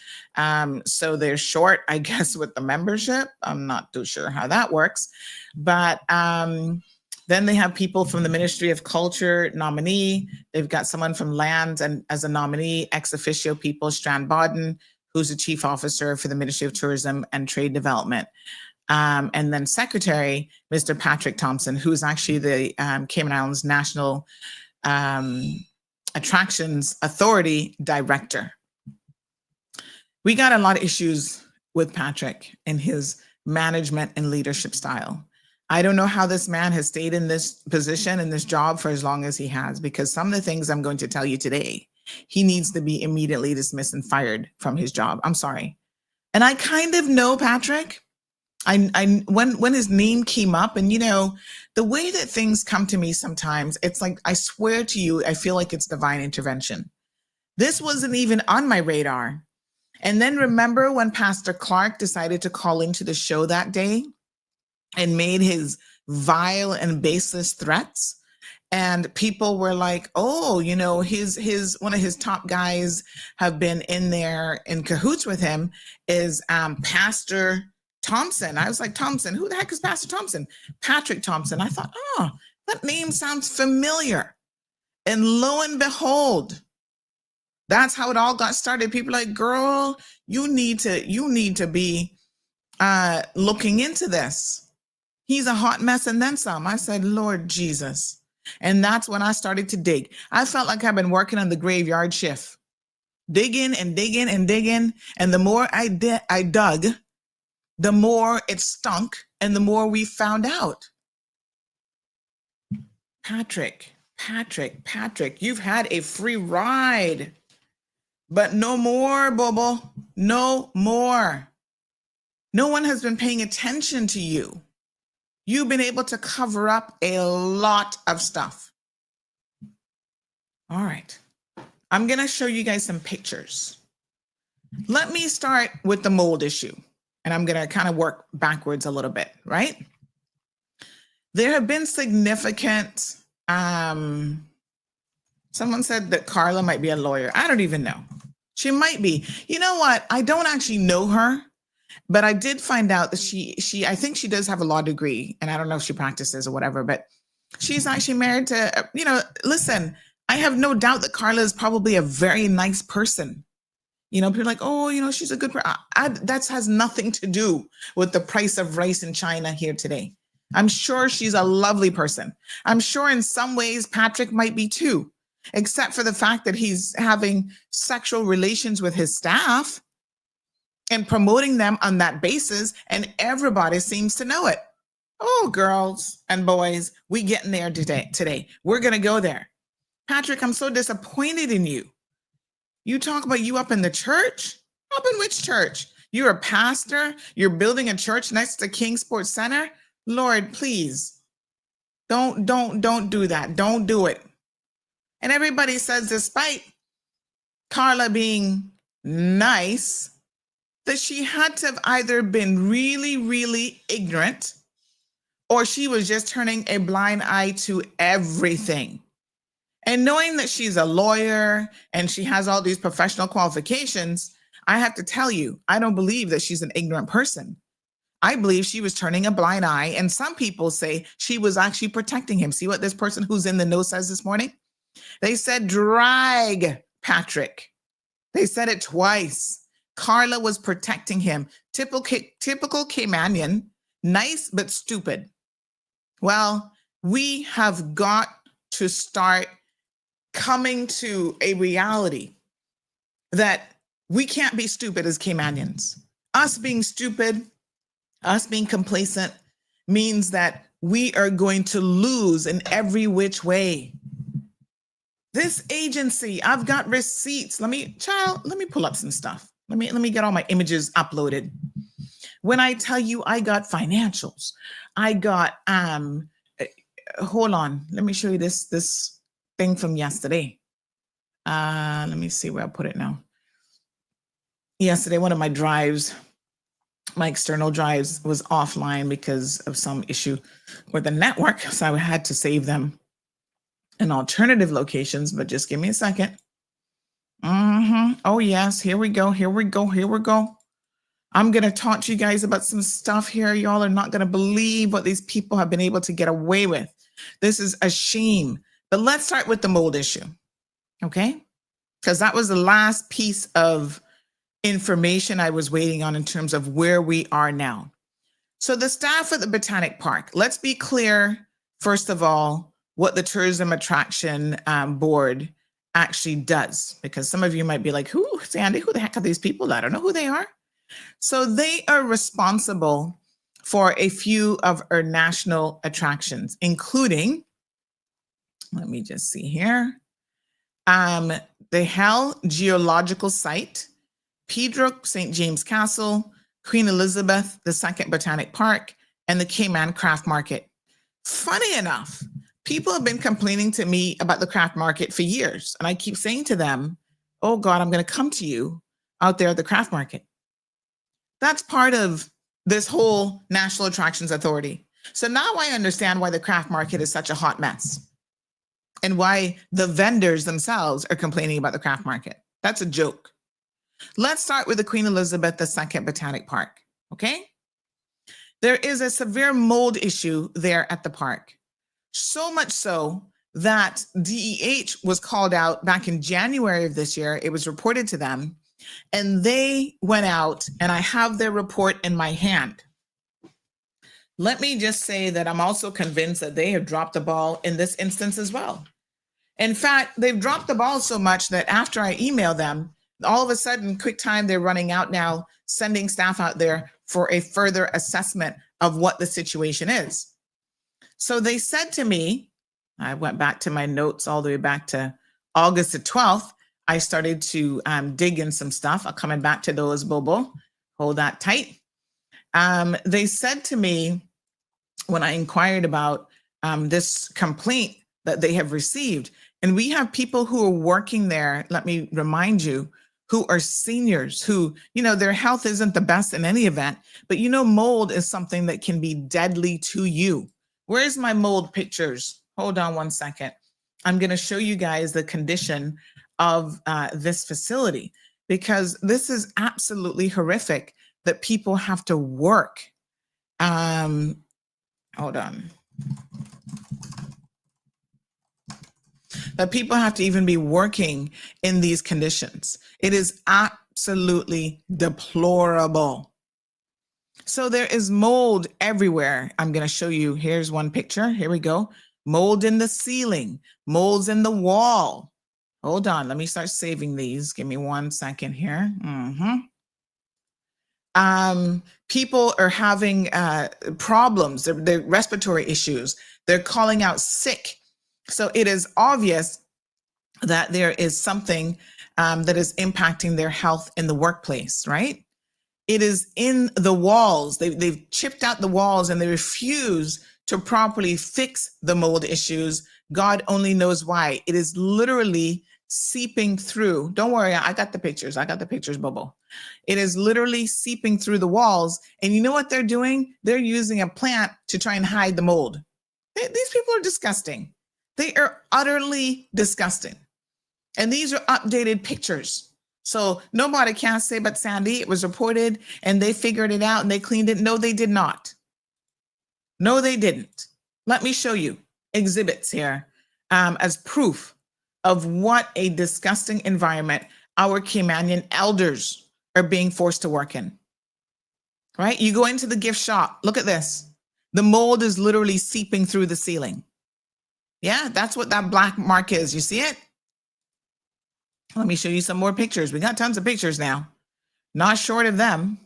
So they're short, I guess, with the membership. I'm not too sure how that works. But then they have people from the Ministry of Culture nominee. They've got someone from Lands and as a nominee, ex officio people, Strand Bodden, who's the chief officer for the Ministry of Tourism and Trade Development. And then secretary, Mr. Patrick Thompson, who's actually the Cayman Islands National Attractions Authority Director. We got a lot of issues with Patrick and his management and leadership style. I don't know how this man has stayed in this position, in this job for as long as he has, because some of the things I'm going to tell you today, he needs to be immediately dismissed and fired from his job. I'm sorry. And I kind of know Patrick. When his name came up, and you know, the way that things come to me sometimes, it's like, I swear to you, I feel like it's divine intervention. This wasn't even on my radar. And then remember when Pastor Clark decided to call into the show that day and made his vile and baseless threats? And people were like, oh, you know, his one of his top guys have been in there in cahoots with him is Pastor Thompson. I was like, Thompson, who the heck is Pastor Thompson? Patrick Thompson. I thought, oh, that name sounds familiar. And lo and behold, that's how it all got started. People are like, girl, you need to be looking into this. He's a hot mess and then some. I said, Lord Jesus. And that's when I started to dig. I felt like I've been working on the graveyard shift, digging and digging and digging. And the more I dug, the more it stunk and the more we found out. Patrick, you've had a free ride, but no more, Bobo. No more. No one has been paying attention to you. You've been able to cover up a lot of stuff. All right. I'm going to show you guys some pictures. Let me start with the mold issue, and I'm going to kind of work backwards a little bit, right? There have been significant, someone said that Carla might be a lawyer. I don't even know. She might be. You know what? I don't actually know her, but I did find out that I think she does have a law degree, and I don't know if she practices or whatever, but she's actually married to, listen, I have no doubt that Carla is probably a very nice person. People are like, oh, she's a good person. That has nothing to do with the price of rice in China here today. I'm sure she's a lovely person. I'm sure in some ways Patrick might be too, except for the fact that he's having sexual relations with his staff and promoting them on that basis, and everybody seems to know it. Oh, girls and boys, we getting there today. We're going to go there. Patrick, I'm so disappointed in you. You talk about you up in the church? Up in which church? You're a pastor? You're building a church next to King Sports Center? Lord, please, don't do that. Don't do it. And everybody says, despite Carla being nice, that she had to have either been really, really ignorant, or she was just turning a blind eye to everything. And knowing that she's a lawyer and she has all these professional qualifications, I have to tell you, I don't believe that she's an ignorant person. I believe she was turning a blind eye, and some people say she was actually protecting him. See what this person who's in the know says this morning? They said, drag Patrick. They said it twice. Carla was protecting him. Typical Caymanian, nice but stupid. Well, we have got to start coming to a reality that we can't be stupid as Caymanians. Us being stupid, us being complacent means that we are going to lose in every which way. This agency, I've got receipts. Let me pull up some stuff. Let me get all my images uploaded. When I tell you I got financials, I got, hold on. Let me show you this thing from yesterday. Let me see where I put it now. Yesterday, one of my drives, my external drives was offline because of some issue with the network. So I had to save them in alternative locations, but just give me a second. Oh yes, here we go. I'm going to talk to you guys about some stuff here. Y'all are not going to believe what these people have been able to get away with. This is a shame. But let's start with the mold issue, okay? Because that was the last piece of information I was waiting on in terms of where we are now. So the staff at the Botanic Park, let's be clear, first of all, what the Tourism Attraction Board actually does, because some of you might be like, Sandy, who the heck are these people? I don't know who they are. So they are responsible for a few of our national attractions, including, let me just see here, the Hell Geological Site, Pedro St. James Castle, Queen Elizabeth II Botanic Park, and the Cayman Craft Market. Funny enough, people have been complaining to me about the craft market for years, and I keep saying to them, oh God, I'm going to come to you out there at the craft market. That's part of this whole National Attractions Authority. So now I understand why the craft market is such a hot mess and why the vendors themselves are complaining about the craft market. That's a joke. Let's start with the Queen Elizabeth II Botanic Park, okay? There is a severe mold issue there at the park. So much so that DEH was called out back in January of this year. It was reported to them, and they went out, and I have their report in my hand. Let me just say that I'm also convinced that they have dropped the ball in this instance as well. In fact, they've dropped the ball so much that after I email them, all of a sudden, quick time, they're running out now, sending staff out there for a further assessment of what the situation is. So they said to me, I went back to my notes all the way back to August the 12th. I started to dig in some stuff. I'm coming back to those, Bobo. Hold that tight. They said to me when I inquired about this complaint that they have received, and we have people who are working there, let me remind you, who are seniors, who, their health isn't the best in any event, but mold is something that can be deadly to you. Where's my mold pictures? Hold on one second. I'm going to show you guys the condition of this facility, because this is absolutely horrific that people have to work. Hold on. That people have to even be working in these conditions. It is absolutely deplorable. So there is mold everywhere. I'm going to show you. Here's one picture. Here we go. Mold in the ceiling, molds in the wall. Hold on. Let me start saving these. Give me 1 second here. People are having problems, their respiratory issues. They're calling out sick. So it is obvious that there is something that is impacting their health in the workplace, right? It is in the walls. They've chipped out the walls and they refuse to properly fix the mold issues. God only knows why. It is literally seeping through. Don't worry, I got the pictures. Bobo. It is literally seeping through the walls. And you know what they're doing? They're using a plant to try and hide the mold. These people are disgusting. They are utterly disgusting. And these are updated pictures. So nobody can say, but Sandy, it was reported and they figured it out and they cleaned it. No, they did not. No, they didn't. Let me show you exhibits here as proof of what a disgusting environment our Caymanian elders are being forced to work in. Right? You go into the gift shop. Look at this. The mold is literally seeping through the ceiling. Yeah, that's what that black mark is. You see it? Let me show you some more pictures. We got tons of pictures now. Not short of them.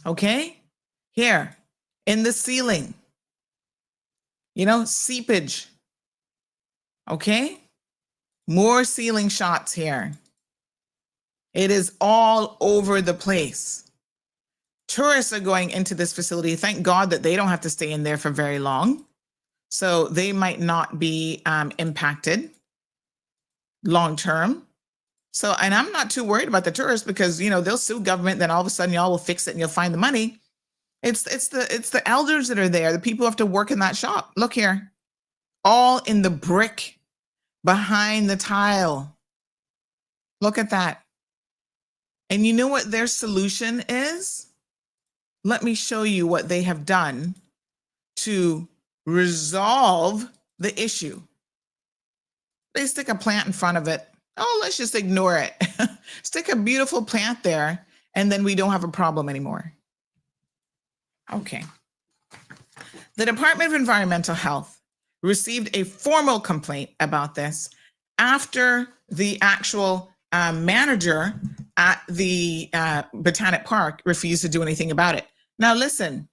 Okay? Here, in the ceiling. Seepage. Okay? More ceiling shots here. It is all over the place. Tourists are going into this facility. Thank God that they don't have to stay in there for very long. So they might not be impacted long term. So, and I'm not too worried about the tourists because, they'll sue government. Then all of a sudden y'all will fix it and you'll find the money. It's the elders that are there. The people who have to work in that shop. Look here, all in the brick behind the tile. Look at that. And you know what their solution is? Let me show you what they have done to resolve the issue. They stick a plant in front of it. Oh, let's just ignore it. Stick a beautiful plant there, and then we don't have a problem anymore. Okay. The Department of Environmental Health received a formal complaint about this after the actual manager at the Botanic Park refused to do anything about it. Now, listen,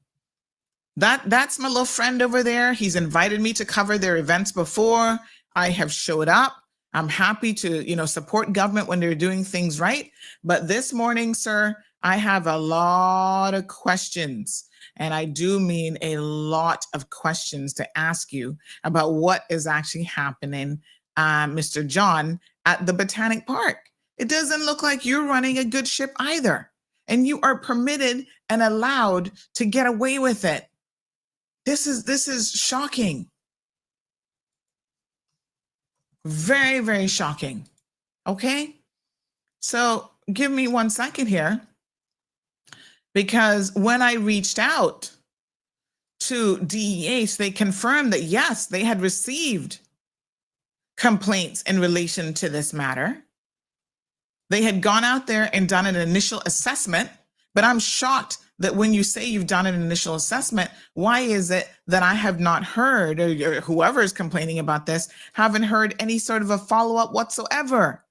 that's my little friend over there. He's invited me to cover their events before. I have showed up. I'm happy to, support government when they're doing things right. But this morning, sir, I have a lot of questions. And I do mean a lot of questions to ask you about what is actually happening, Mr. John, at the Botanic Park. It doesn't look like you're running a good ship either. And you are permitted and allowed to get away with it. This is shocking. Very, very shocking. Okay? So give me 1 second here. Because when I reached out to DEH, they confirmed that, yes, they had received complaints in relation to this matter. They had gone out there and done an initial assessment, but I'm shocked that when you say you've done an initial assessment, why is it that I have not heard, or whoever is complaining about this, haven't heard any sort of a follow-up whatsoever?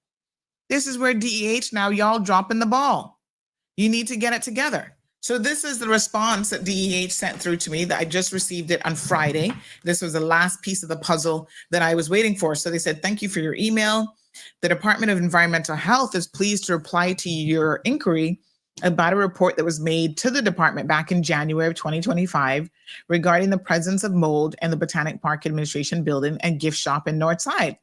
This is where DEH now, y'all dropping the ball. You need to get it together. So this is the response that DEH sent through to me that I just received it on Friday. This was the last piece of the puzzle that I was waiting for. So they said, thank you for your email. The Department of Environmental Health is pleased to reply to your inquiry about a report that was made to the department back in January of 2025 regarding the presence of mold in the Botanic Park Administration building and gift shop in Northside.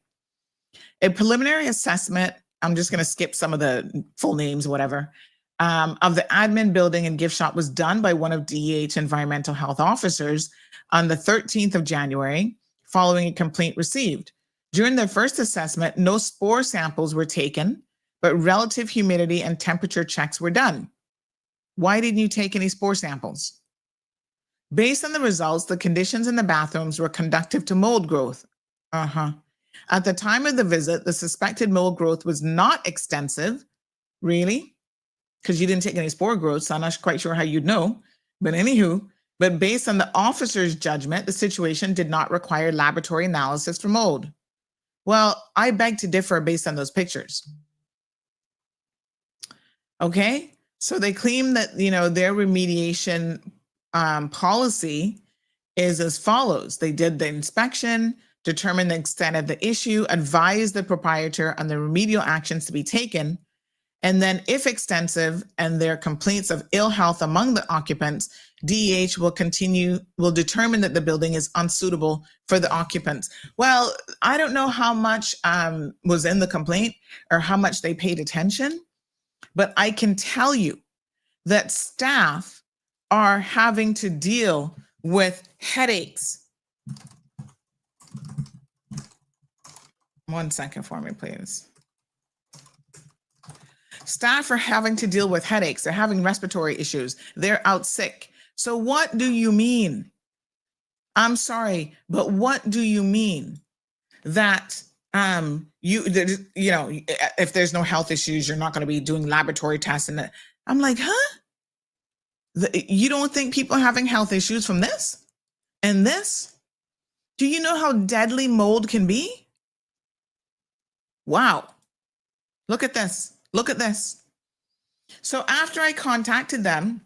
A preliminary assessment, I'm just going to skip some of the full names, whatever, of the admin building and gift shop was done by one of DEH environmental health officers on the 13th of January, following a complaint received. During the first assessment, no spore samples were taken, but relative humidity and temperature checks were done. Why didn't you take any spore samples? Based on the results, the conditions in the bathrooms were conducive to mold growth. At the time of the visit, the suspected mold growth was not extensive. Really? Because you didn't take any spore growth, so I'm not quite sure how you'd know. But anywho, based on the officer's judgment, the situation did not require laboratory analysis for mold. Well, I beg to differ based on those pictures. Okay, so they claim that, their remediation policy is as follows. They did the inspection, determined the extent of the issue, advised the proprietor on the remedial actions to be taken, and then if extensive and there are complaints of ill health among the occupants, DEH will determine that the building is unsuitable for the occupants. Well, I don't know how much was in the complaint or how much they paid attention, but I can tell you that staff are having to deal with headaches. 1 second for me, please. Staff are having to deal with headaches. They're having respiratory issues. They're out sick. So what do you mean? I'm sorry, but what do you mean that if there's no health issues, you're not going to be doing laboratory tests? And I'm like, you don't think people are having health issues from this and this? Do you know how deadly mold can be? Wow. Look at this. Look at this. So after I contacted them,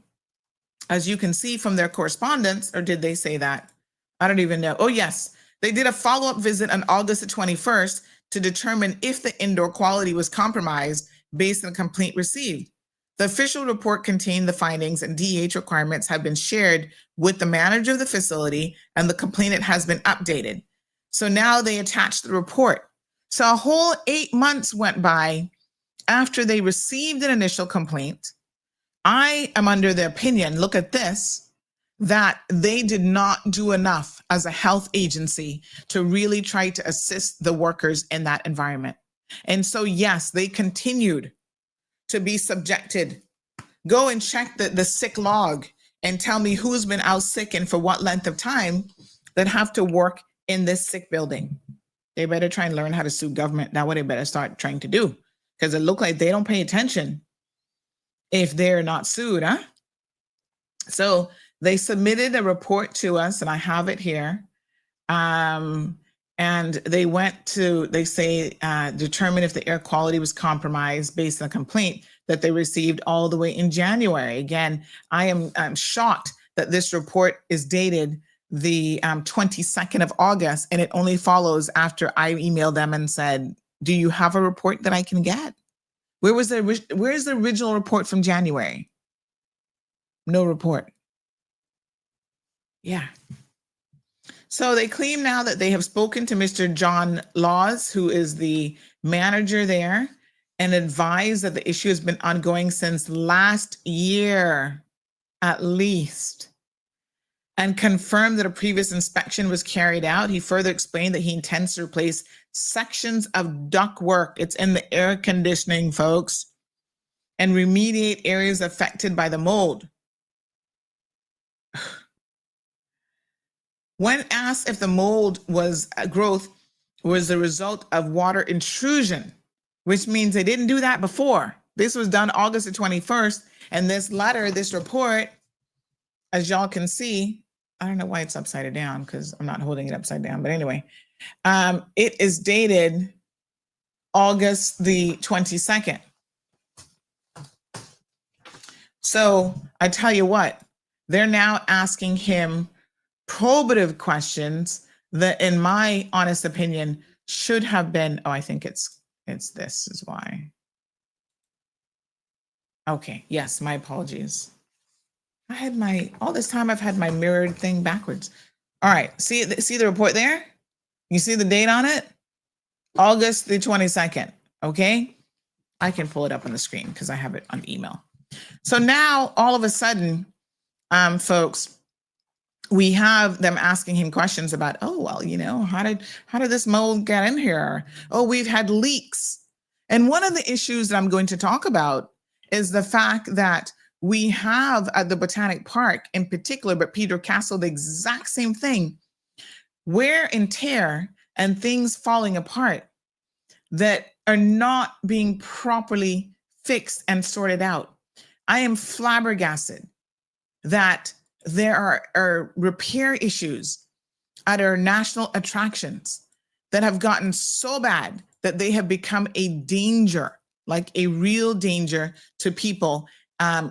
as you can see from their correspondence, or did they say that? I don't even know. Oh, yes. They did a follow-up visit on August the 21st to determine if the indoor quality was compromised based on the complaint received. The official report contained the findings, and DEH requirements have been shared with the manager of the facility, and the complainant has been updated. So now they attached the report. So a whole 8 months went by after they received an initial complaint. I am under the opinion, look at this, that they did not do enough as a health agency to really try to assist the workers in that environment. And so, yes, they continued to be subjected. Go and check the sick log and tell me who's been out sick and for what length of time that have to work in this sick building. They better try and learn how to sue government. That's what they better start trying to do, because it looks like they don't pay attention if they're not sued, huh? So they submitted a report to us, and I have it here. And they went to, they say, determine if the air quality was compromised based on a complaint that they received all the way in January. Again, I'm shocked that this report is dated the 22nd of August, and it only follows after I emailed them and said, do you have a report that I can get? Where's the original report from January? No report. Yeah. So they claim now that they have spoken to Mr. John Laws, who is the manager there, and advised that the issue has been ongoing since last year, at least, and confirmed that a previous inspection was carried out. He further explained that he intends to replace sections of ductwork, it's in the air conditioning, folks, and remediate areas affected by the mold. When asked if the mold growth was the result of water intrusion, which means they didn't do that before. This was done August the 21st, and this letter, this report, as y'all can see, I don't know why it's upside down because I'm not holding it upside down, but anyway, it is dated August the 22nd. So I tell you what, they're now asking him probative questions that, in my honest opinion, should have been, I think it's It's this is why. Okay, yes, my apologies. I had all this time I've had my mirrored thing backwards. All right, see the report there? You see the date on it? August the 22nd, okay? I can pull it up on the screen because I have it on email. So now all of a sudden, folks, we have them asking him questions about, oh, well, how did this mold get in here? Oh, we've had leaks. And one of the issues that I'm going to talk about is the fact that we have at the Botanic Park in particular, but Pedro Castle, the exact same thing, wear and tear and things falling apart that are not being properly fixed and sorted out. I am flabbergasted that there are repair issues at our national attractions that have gotten so bad that they have become a danger, like a real danger to people,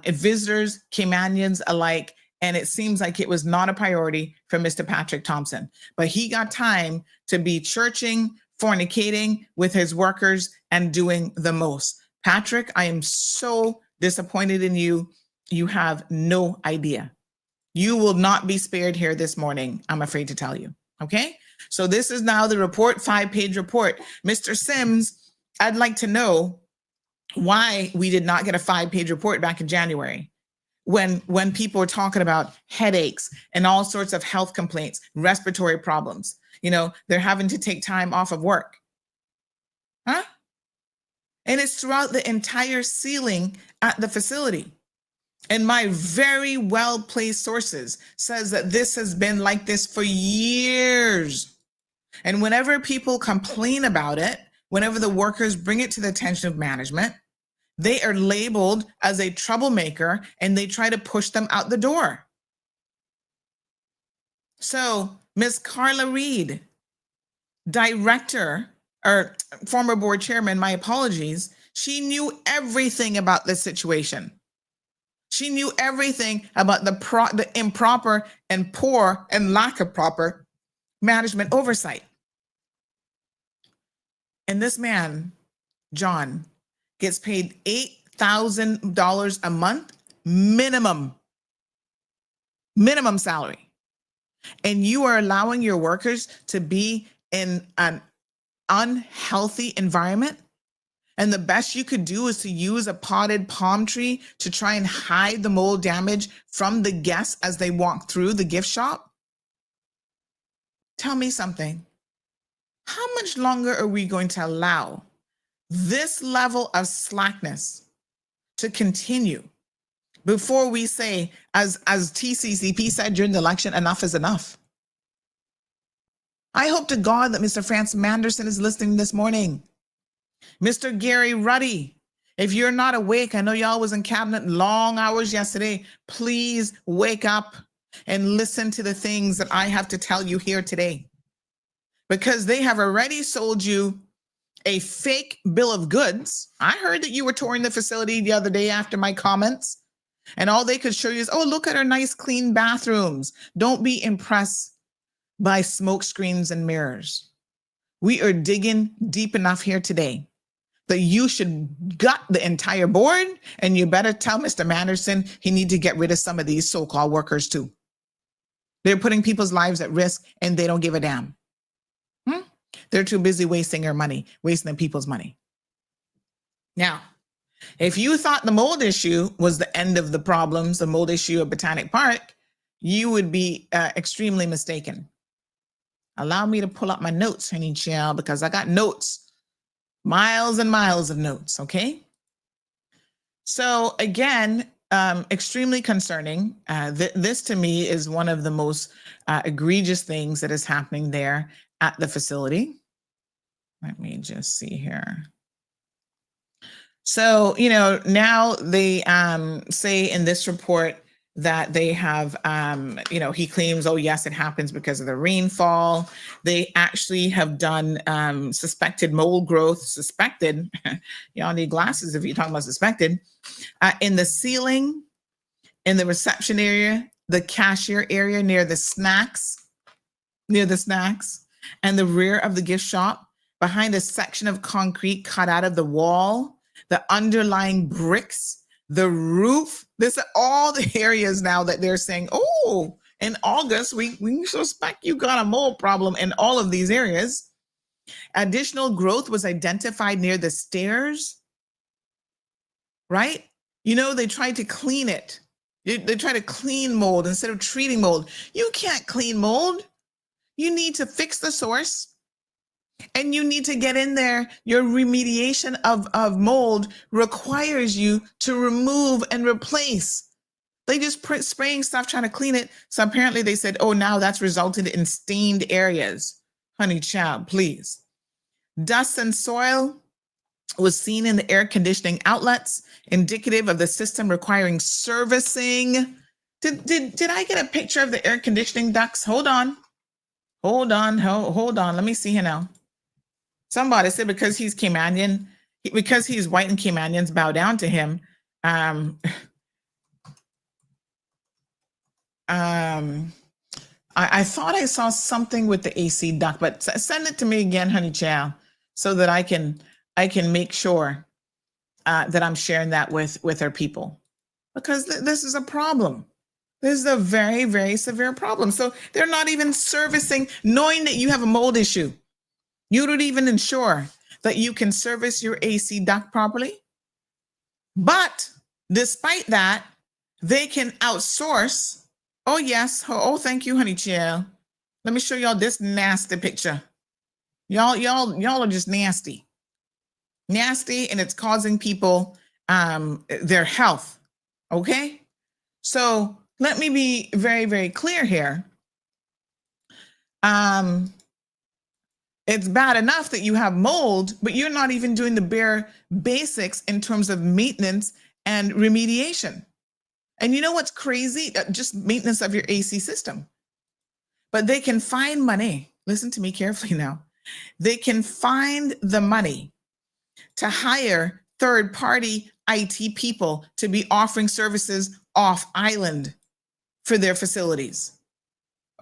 visitors, Caymanians alike. And it seems like it was not a priority for Mr. Patrick Thompson, but he got time to be churching, fornicating with his workers and doing the most. Patrick, I am so disappointed in you. You have no idea. You will not be spared here this morning, I'm afraid to tell you. Okay? So this is now the report, 5-page report. Mr. Sims, I'd like to know why we did not get a 5-page report back in January when people were talking about headaches and all sorts of health complaints, respiratory problems. They're having to take time off of work. Huh? And it's throughout the entire ceiling at the facility. And my very well-placed sources says that this has been like this for years. And whenever people complain about it, whenever the workers bring it to the attention of management, they are labeled as a troublemaker and they try to push them out the door. So Ms. Carla Reed, director or former board chairman, my apologies, she knew everything about this situation. She knew everything about the improper and poor and lack of proper management oversight. And this man, John, gets paid $8,000 a month minimum salary. And you are allowing your workers to be in an unhealthy environment. And the best you could do is to use a potted palm tree to try and hide the mold damage from the guests as they walk through the gift shop. Tell me something. How much longer are we going to allow this level of slackness to continue before we say, as TCCP said during the election, enough is enough? I hope to God that Mr. Francis Manderson is listening this morning. Mr. Gary Ruddy, if you're not awake, I know y'all was in cabinet long hours yesterday. Please wake up and listen to the things that I have to tell you here today. Because they have already sold you a fake bill of goods. I heard that you were touring the facility the other day after my comments, and all they could show you is, oh, look at our nice clean bathrooms. Don't be impressed by smoke screens and mirrors. We are digging deep enough here today that you should gut the entire board, and you better tell Mr. Manderson he need to get rid of some of these so-called workers too. They're putting people's lives at risk and they don't give a damn. They're too busy wasting their money, wasting people's money. Now, if you thought the mold issue was the end of the problems, the mold issue at Botanic Park, you would be extremely mistaken. Allow me to pull up my notes, honey child, because I got notes, miles and miles of notes, okay? So again, extremely concerning. This to me is one of the most egregious things that is happening there at the facility. Let me just see here. So, now they say in this report that they have, he claims, oh, yes, it happens because of the rainfall. They actually have done suspected mold growth, y'all need glasses if you're talking about suspected, in the ceiling, in the reception area, the cashier area near the snacks, and the rear of the gift shop. behind a section of concrete cut out of the wall, the underlying bricks, the roof. This are all the areas now that they're saying, oh, in August, we suspect you got a mold problem in all of these areas. Additional growth was identified near the stairs, right? You know, they tried to clean it. They try to clean mold instead of treating mold. You can't clean mold. You need to fix the source. And you need to get in there. Your remediation of mold requires you to remove and replace. They just spraying stuff trying to clean it. So apparently they said, oh, now that's resulted in stained areas. Honey child, please. Dust and soil was seen in the air conditioning outlets, indicative of the system requiring servicing. Did I get a picture of the air conditioning ducts? Hold on. Let me see here now. Somebody said because he's Caymanian, because he's white and Caymanians bow down to him. I thought I saw something with the AC duct, but send it to me again, honey chow, so that I can make sure that I'm sharing that with our people, because this is a problem. This is a very, very severe problem. So they're not even servicing, knowing that you have a mold issue. You don't even ensure that you can service your AC duct properly. But despite that, they can outsource. Oh, yes. Oh, thank you, honey chill. Let me show y'all this nasty picture. Y'all are just nasty. Nasty, and it's causing people their health. Okay? So let me be very, very clear here. It's bad enough that you have mold, but you're not even doing the bare basics in terms of maintenance and remediation. And you know what's crazy? Just maintenance of your AC system. But they can find money. Listen to me carefully now. They can find the money to hire third-party IT people to be offering services off island for their facilities.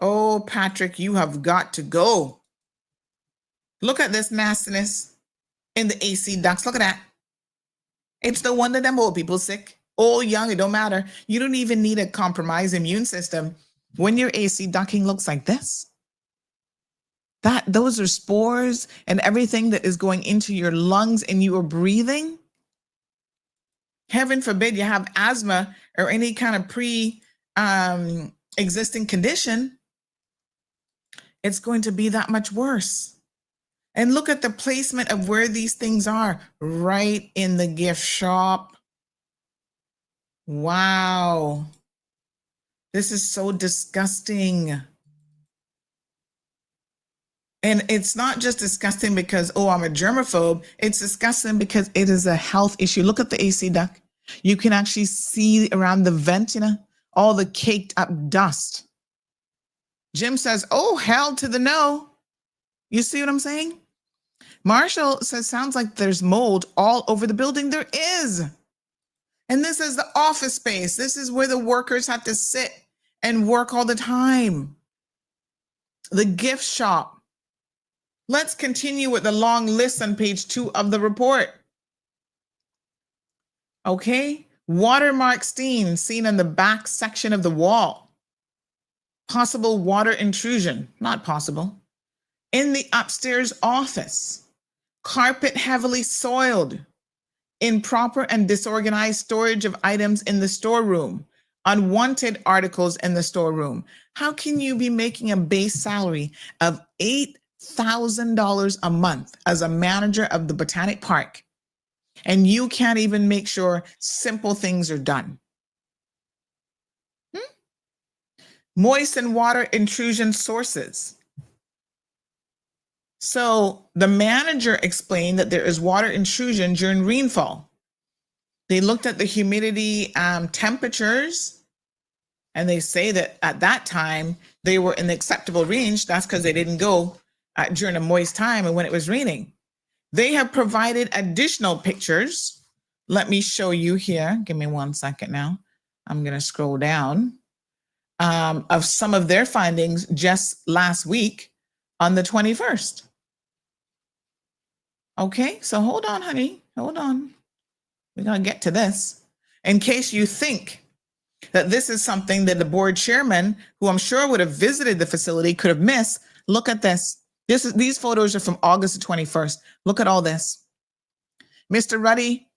Oh, Patrick, you have got to go. Look at this nastiness in the AC ducts. Look at that. It's no wonder them old people sick. Old, young, it don't matter. You don't even need a compromised immune system when your AC ducting looks like this. Those are spores and everything that is going into your lungs and you are breathing. Heaven forbid you have asthma or any kind of pre-existing condition. It's going to be that much worse. And look at the placement of where these things are, right in the gift shop. Wow. This is so disgusting. And it's not just disgusting because, oh, I'm a germaphobe. It's disgusting because it is a health issue. Look at the AC duct. You can actually see around the vent, all the caked up dust. Jim says, oh, hell to the no. You see what I'm saying? Marshall says, sounds like there's mold all over the building. There is. And this is the office space. This is where the workers have to sit and work all the time. The gift shop. Let's continue with the long list on page 2 of the report. Okay. Watermark stain seen on the back section of the wall. Possible water intrusion. Not possible. In the upstairs office. Carpet heavily soiled. Improper and disorganized storage of items in the storeroom. Unwanted articles in the storeroom. How can you be making a base salary of $8,000 a month as a manager of the Botanic Park, and you can't even make sure simple things are done? Moist and water intrusion sources. So the manager explained that there is water intrusion during rainfall. They looked at the humidity temperatures, and they say that at that time they were in the acceptable range. That's because they didn't go during a moist time and when it was raining. They have provided additional pictures. Let me show you here. Give me 1 second now. I'm going to scroll down of some of their findings just last week on the 21st. Okay, so hold on, honey. Hold on. We're going to get to this. In case you think that this is something that the board chairman, who I'm sure would have visited the facility, could have missed, look at this. These photos are from August the 21st. Look at all this. Mr. Ruddy,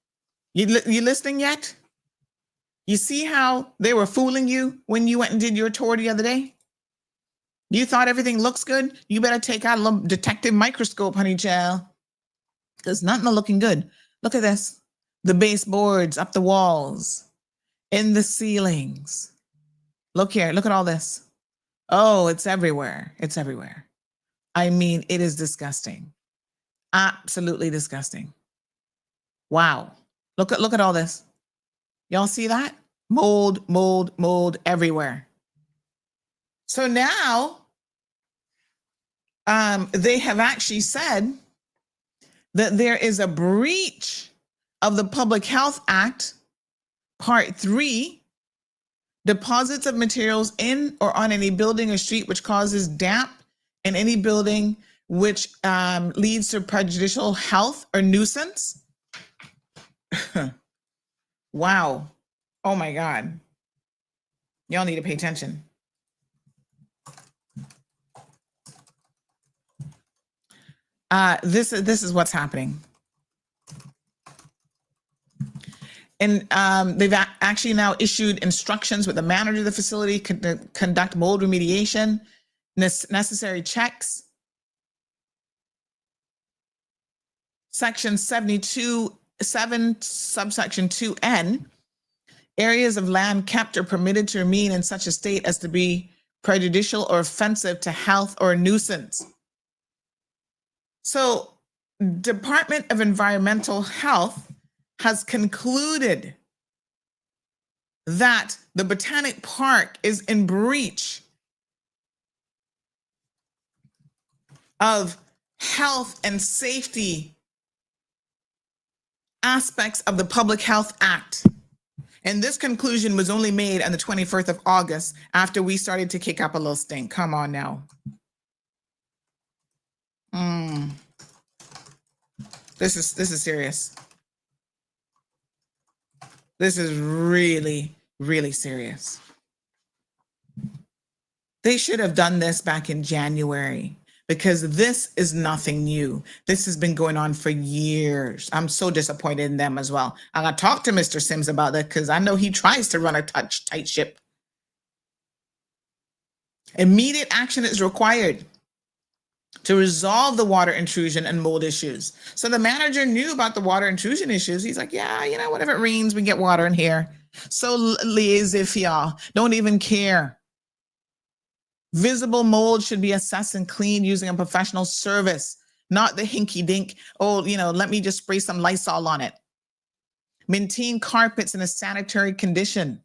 you listening yet? You see how they were fooling you when you went and did your tour the other day? You thought everything looks good? You better take out a little detective microscope, honey child, because nothing looking good. Look at this. The baseboards up the walls, in the ceilings. Look here. Look at all this. Oh, it's everywhere. It's everywhere. I mean, it is disgusting. Absolutely disgusting. Wow. Look at all this. Y'all see that? Mold, mold, mold everywhere. So now they have actually said that there is a breach of the Public Health Act, Part 3, deposits of materials in or on any building or street which causes damp in any building which leads to prejudicial health or nuisance. Wow. Oh my God. Y'all need to pay attention. This is what's happening. And they've actually now issued instructions with the manager of the facility to conduct mold remediation, necessary checks. Section 72(7), subsection 2N, areas of land kept are permitted to remain in such a state as to be prejudicial or offensive to health or nuisance. So, Department of Environmental Health has concluded that the Botanic Park is in breach of health and safety aspects of the Public Health Act. And this conclusion was only made on the 21st of August after we started to kick up a little stink. Come on now. This is serious. This is really, really serious. They should have done this back in January because this is nothing new. This has been going on for years. I'm so disappointed in them as well. I'm going to talk to Mr. Sims about that because I know he tries to run a tight ship. Immediate action is required to resolve the water intrusion and mold issues. So the manager knew about the water intrusion issues. He's like, yeah, you know, whenever it rains, we get water in here. So lazy for y'all. Don't even care. Visible mold should be assessed and cleaned using a professional service, not the hinky dink. Oh, you know, let me just spray some Lysol on it. Maintain carpets in a sanitary condition.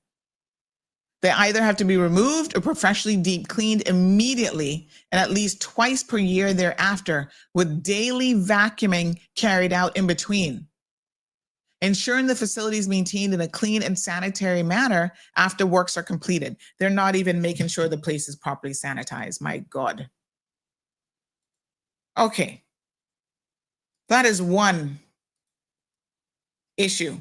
They either have to be removed or professionally deep cleaned immediately and at least twice per year thereafter, with daily vacuuming carried out in between. Ensuring the facility is maintained in a clean and sanitary manner after works are completed. They're not even making sure the place is properly sanitized. My God. Okay. That is one issue.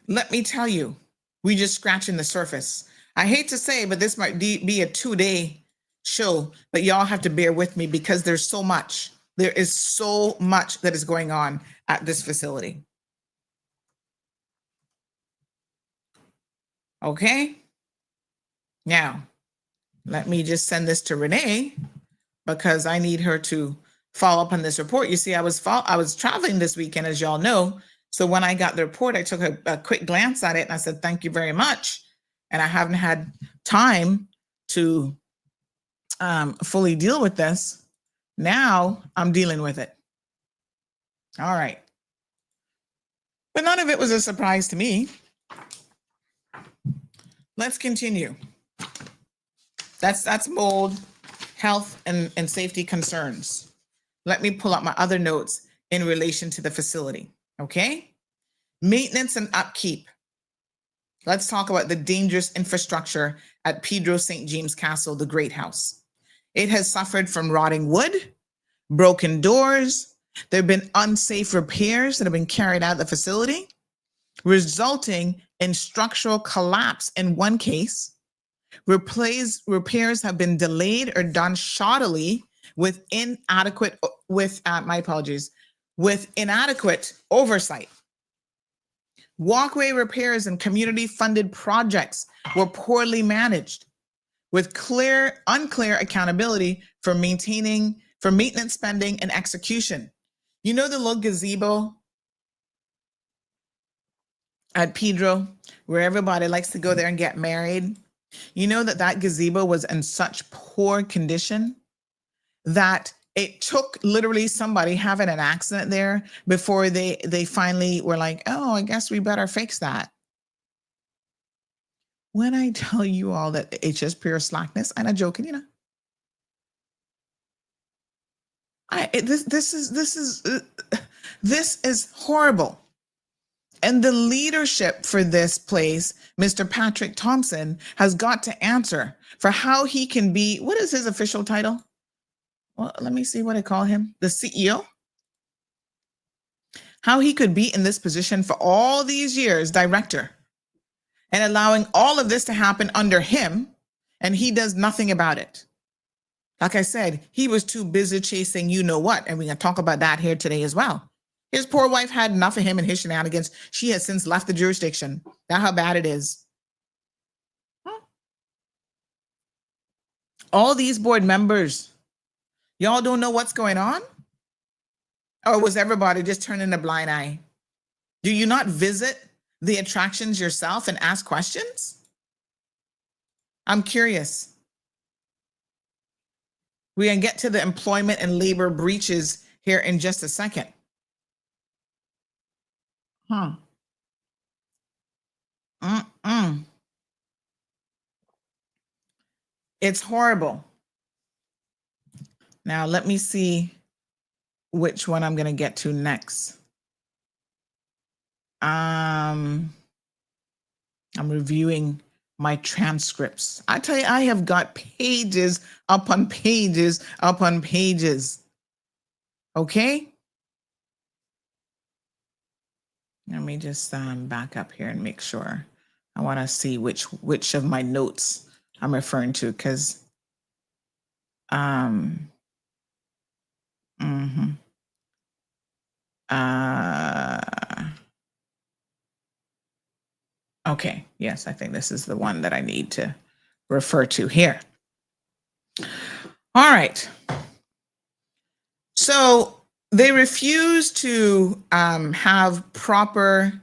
Let me tell you, we just scratching the surface. I hate to say, but this might be a 2-day show, but y'all have to bear with me because there's so much. There is so much that is going on at this facility. Okay. Now, let me just send this to Renee because I need her to follow up on this report. You see, I was traveling this weekend, as y'all know. So when I got the report, I took a quick glance at it and I said, thank you very much. And I haven't had time to fully deal with this. Now I'm dealing with it. All right. But none of it was a surprise to me. Let's continue. That's mold, health, and safety concerns. Let me pull up my other notes in relation to the facility, okay? Maintenance and upkeep. Let's talk about the dangerous infrastructure at Pedro St. James Castle, the Great House. It has suffered from rotting wood, broken doors, There have been unsafe repairs that have been carried out of the facility, resulting in structural collapse in one case. Repairs have been delayed or done shoddily with inadequate oversight. Walkway repairs and community-funded projects were poorly managed, with unclear accountability for maintenance spending and execution. You know the little gazebo at Pedro, where everybody likes to go there and get married? You know that gazebo was in such poor condition that it took literally somebody having an accident there before they finally were like, oh, I guess we better fix that. When I tell you all that it's just pure slackness, I'm not joking, you know. This is horrible. And the leadership for this place, Mr. Patrick Thompson, has got to answer for how he can be, what is his official title? Well, let me see what I call him. The CEO? How he could be in this position for all these years, director, and allowing all of this to happen under him, and he does nothing about it. Like I said, he was too busy chasing you know what, and we're going to talk about that here today as well. His poor wife had enough of him and his shenanigans. She has since left the jurisdiction. That's how bad it is. All these board members, y'all don't know what's going on? Or was everybody just turning a blind eye? Do you not visit the attractions yourself and ask questions? I'm curious. We're going to get to the employment and labor breaches here in just a second. It's horrible. Now, let me see which one I'm going to get to next. I'm reviewing my transcripts. I tell you, I have got pages upon pages upon pages. Okay? Let me just back up here and make sure. I want to see which of my notes I'm referring to, because okay, yes, I think this is the one that I need to refer to here. All right. So they refuse to have proper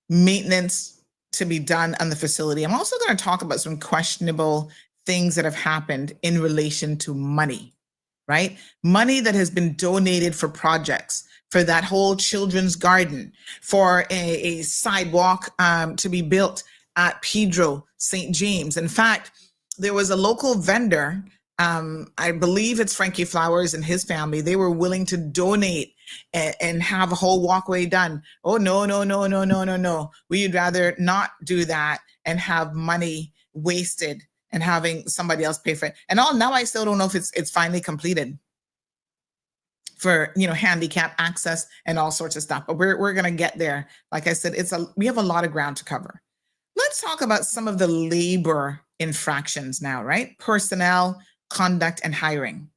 maintenance to be done on the facility. I'm also going to talk about some questionable things that have happened in relation to money, right? Money that has been donated for projects, for that whole children's garden, for a sidewalk to be built at Pedro St. James. In fact, there was a local vendor, I believe it's Frankie Flowers and his family. They were willing to donate and have a whole walkway done. Oh, no. We'd rather not do that and have money wasted and having somebody else pay for it. And now I still don't know if it's finally completed for, handicap access and all sorts of stuff. But we're going to get there. Like I said, we have a lot of ground to cover. Let's talk about some of the labor infractions now, right? Personnel, conduct, and hiring.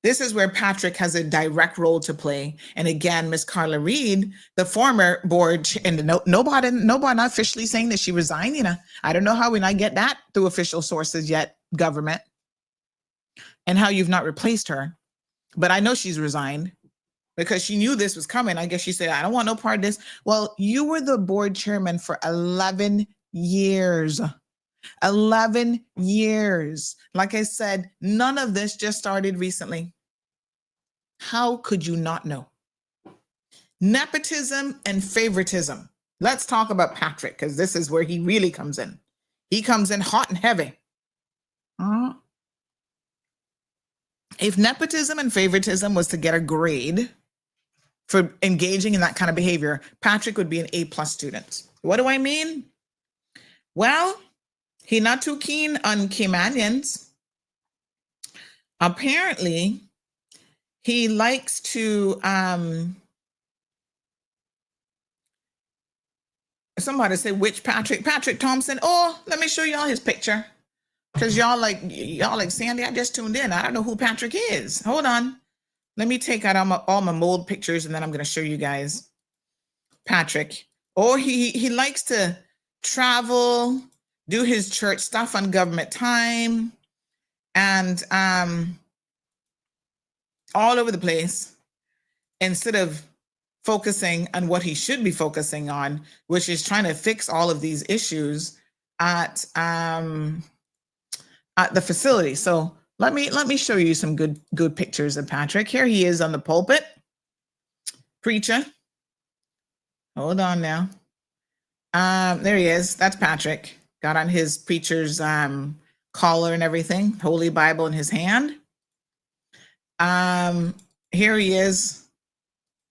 This is where Patrick has a direct role to play. And again, Miss Carla Reed, the former board, and nobody not officially saying that she resigned. I don't know how we not get that through official sources yet, government, and how you've not replaced her. But I know she's resigned because she knew this was coming. I guess she said, I don't want no part of this. Well, you were the board chairman for 11 years. 11 years. Like I said, none of this just started recently. How could you not know? Nepotism and favoritism. Let's talk about Patrick, because this is where he really comes in. He comes in hot and heavy. If nepotism and favoritism was to get a grade for engaging in that kind of behavior, Patrick would be an A+ student. What do I mean? Well, he's not too keen on Caymanians. Apparently, He likes to, somebody say which Patrick? Patrick Thompson. Oh, let me show y'all his picture. Because y'all like Sandy, I just tuned in. I don't know who Patrick is. Hold on. Let me take out all my mold pictures and then I'm going to show you guys Patrick. Oh, he likes to travel, do his church stuff on government time, and all over the place instead of focusing on what he should be focusing on, which is trying to fix all of these issues at the facility. So let me show you some good pictures of Patrick. Here he is on the pulpit, preacher. Hold on now. There he is. That's Patrick. Got on his preacher's collar and everything. Holy Bible in his hand. Here he is.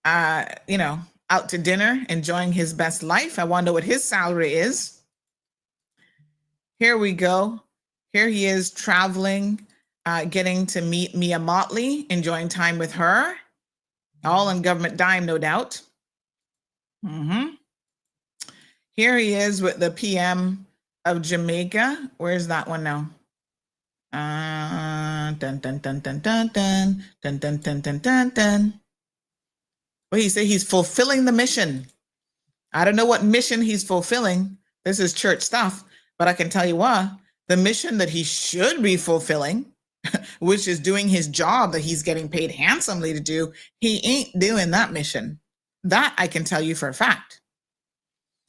Out to dinner, enjoying his best life. I wonder what his salary is. Here we go. Here he is traveling, getting to meet Mia Motley, enjoying time with her, all on government dime, no doubt. Here he is with the PM of Jamaica. Where's that one now? Dun, dun, dun, dun, dun, dun, dun, dun, dun, dun, dun, dun. Well, he said he's fulfilling the mission. I don't know what mission he's fulfilling. This is church stuff, but I can tell you what, the mission that he should be fulfilling, which is doing his job that he's getting paid handsomely to do, he ain't doing that mission. That I can tell you for a fact.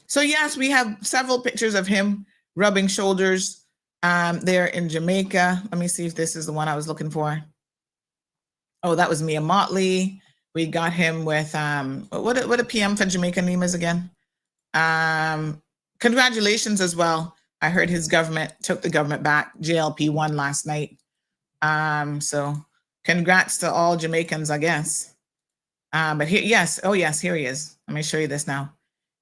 So yes, we have several pictures of him rubbing shoulders there in Jamaica. Let me see if this is the one I was looking for. Oh, that was Mia Motley. We got him with what a PM for Jamaica name is again. Congratulations as well. I heard his government took the government back. JLP won last night. So congrats to all Jamaicans, I guess. But here, yes, oh yes, here he is. Let me show you this now.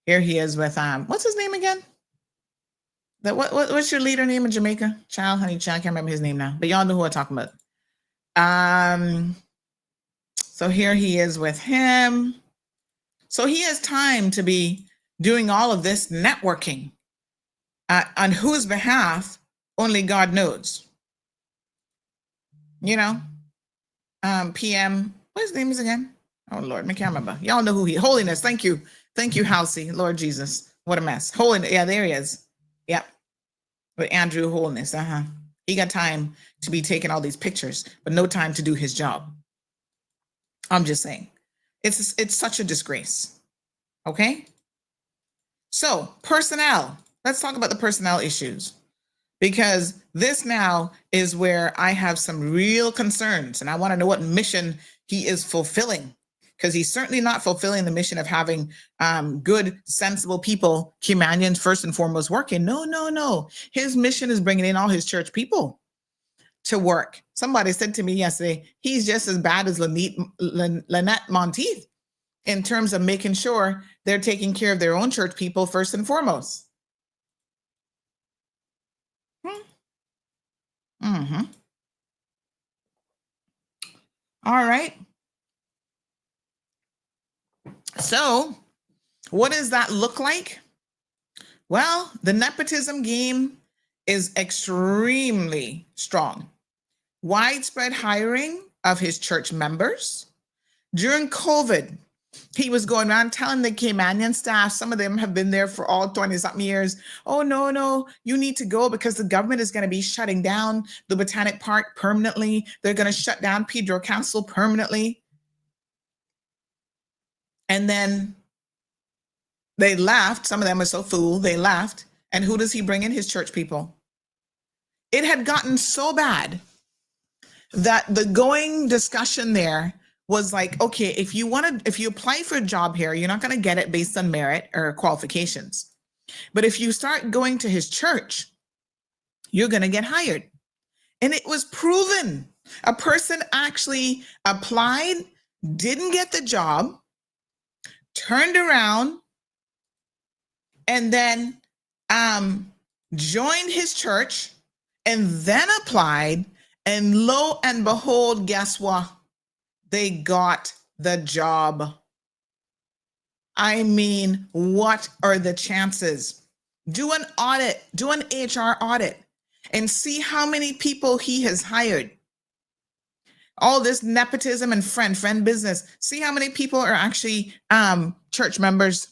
Here he is with what's his name again? What's your leader name in Jamaica? Child, honey, child. I can't remember his name now, but y'all know who I'm talking about. So here he is with him. So he has time to be doing all of this networking. On whose behalf, only God knows. PM, what his name is again? Oh, Lord, I can't remember. Y'all know who he is. Holiness, thank you. Thank you, Halsey. Lord Jesus, what a mess. Holiness, yeah, there he is. Yep, with Andrew Holiness, He got time to be taking all these pictures, but no time to do his job. I'm just saying, it's such a disgrace, okay? So personnel, let's talk about the personnel issues, because this now is where I have some real concerns, and I want to know what mission he is fulfilling, because he's certainly not fulfilling the mission of having good, sensible people, Humanians first and foremost, working. No. His mission is bringing in all his church people to work. Somebody said to me yesterday, he's just as bad as Lynette Monteith in terms of making sure they're taking care of their own church people first and foremost. All right. So what does that look like? Well, the nepotism game is extremely strong. Widespread hiring of his church members. During COVID, he was going around telling the Caymanian staff, some of them have been there for all 20-something years, oh, no, you need to go because the government is going to be shutting down the Botanic Park permanently. They're going to shut down Pedro Castle permanently. And then they left. Some of them are so fooled, they left. And who does he bring in? His church people. It had gotten so bad that the going discussion there was like, okay, if you apply for a job here, you're not going to get it based on merit or qualifications. But if you start going to his church, you're going to get hired. And it was proven. A person actually applied, didn't get the job, turned around, and then joined his church, and then applied, and lo and behold, guess what? they got the job. I mean, what are the chances? Do an audit, do an HR audit, and see how many people he has hired. All this nepotism and friend business. See how many people are actually church members.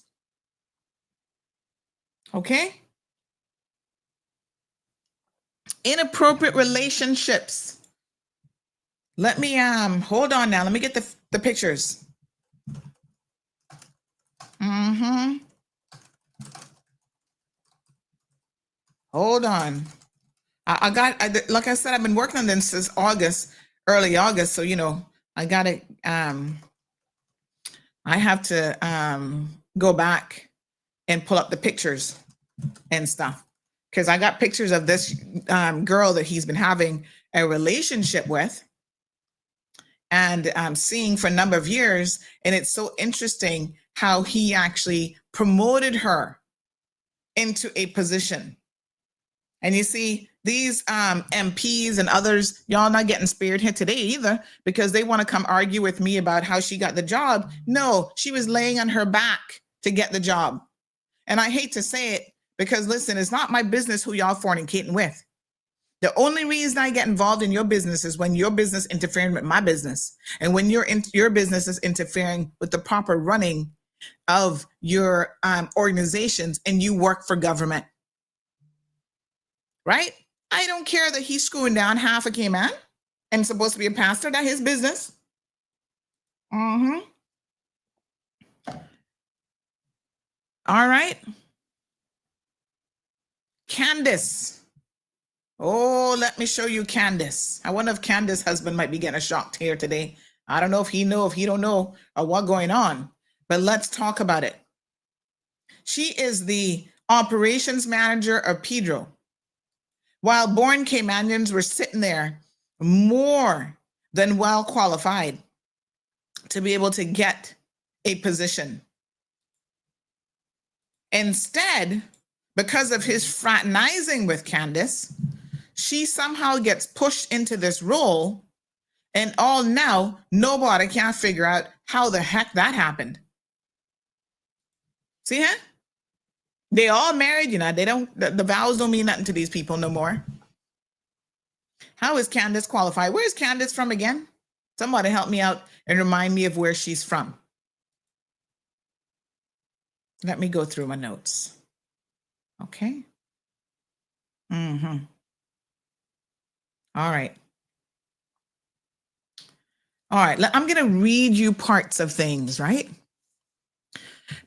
Okay? Inappropriate relationships. Let me hold on now. Let me get the pictures. Hold on. I like I said, I've been working on this since August, early August. So, I got to, I have to go back and pull up the pictures and stuff. Because I got pictures of this girl that he's been having a relationship with and seeing for a number of years. And it's so interesting how he actually promoted her into a position. And you see, these MPs and others, y'all not getting spared here today either, because they want to come argue with me about how she got the job. No, she was laying on her back to get the job. And I hate to say it, because listen, it's not my business who y'all fornicating with. The only reason I get involved in your business is when your business interfering with my business. And when your business is interfering with the proper running of your organizations and you work for government. Right? I don't care that he's screwing down half a K-man and supposed to be a pastor. That's his business. All right. Candace. Oh, let me show you Candace. I wonder if Candace's husband might be getting shocked here today. I don't know if he know, if he don't know, or what's going on. But let's talk about it. She is the operations manager of Pedro. While born Caymanians were sitting there more than well qualified to be able to get a position. Instead, because of his fraternizing with Candace, she somehow gets pushed into this role, and all now, nobody can figure out how the heck that happened. See, huh? They all married, they don't, the vows don't mean nothing to these people no more. How is Candace qualified? Where's Candace from again? Somebody help me out and remind me of where she's from. Let me go through my notes. Okay. All right. All right. I'm going to read you parts of things, right?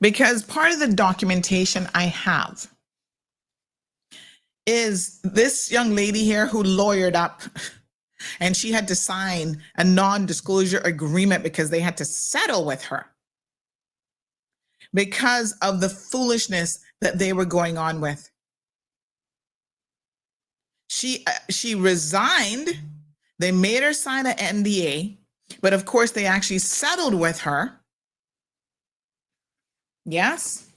Because part of the documentation I have is this young lady here who lawyered up, and she had to sign a non-disclosure agreement because they had to settle with her because of the foolishness that they were going on with. She resigned. They made her sign an NDA, but of course they actually settled with her. Yes.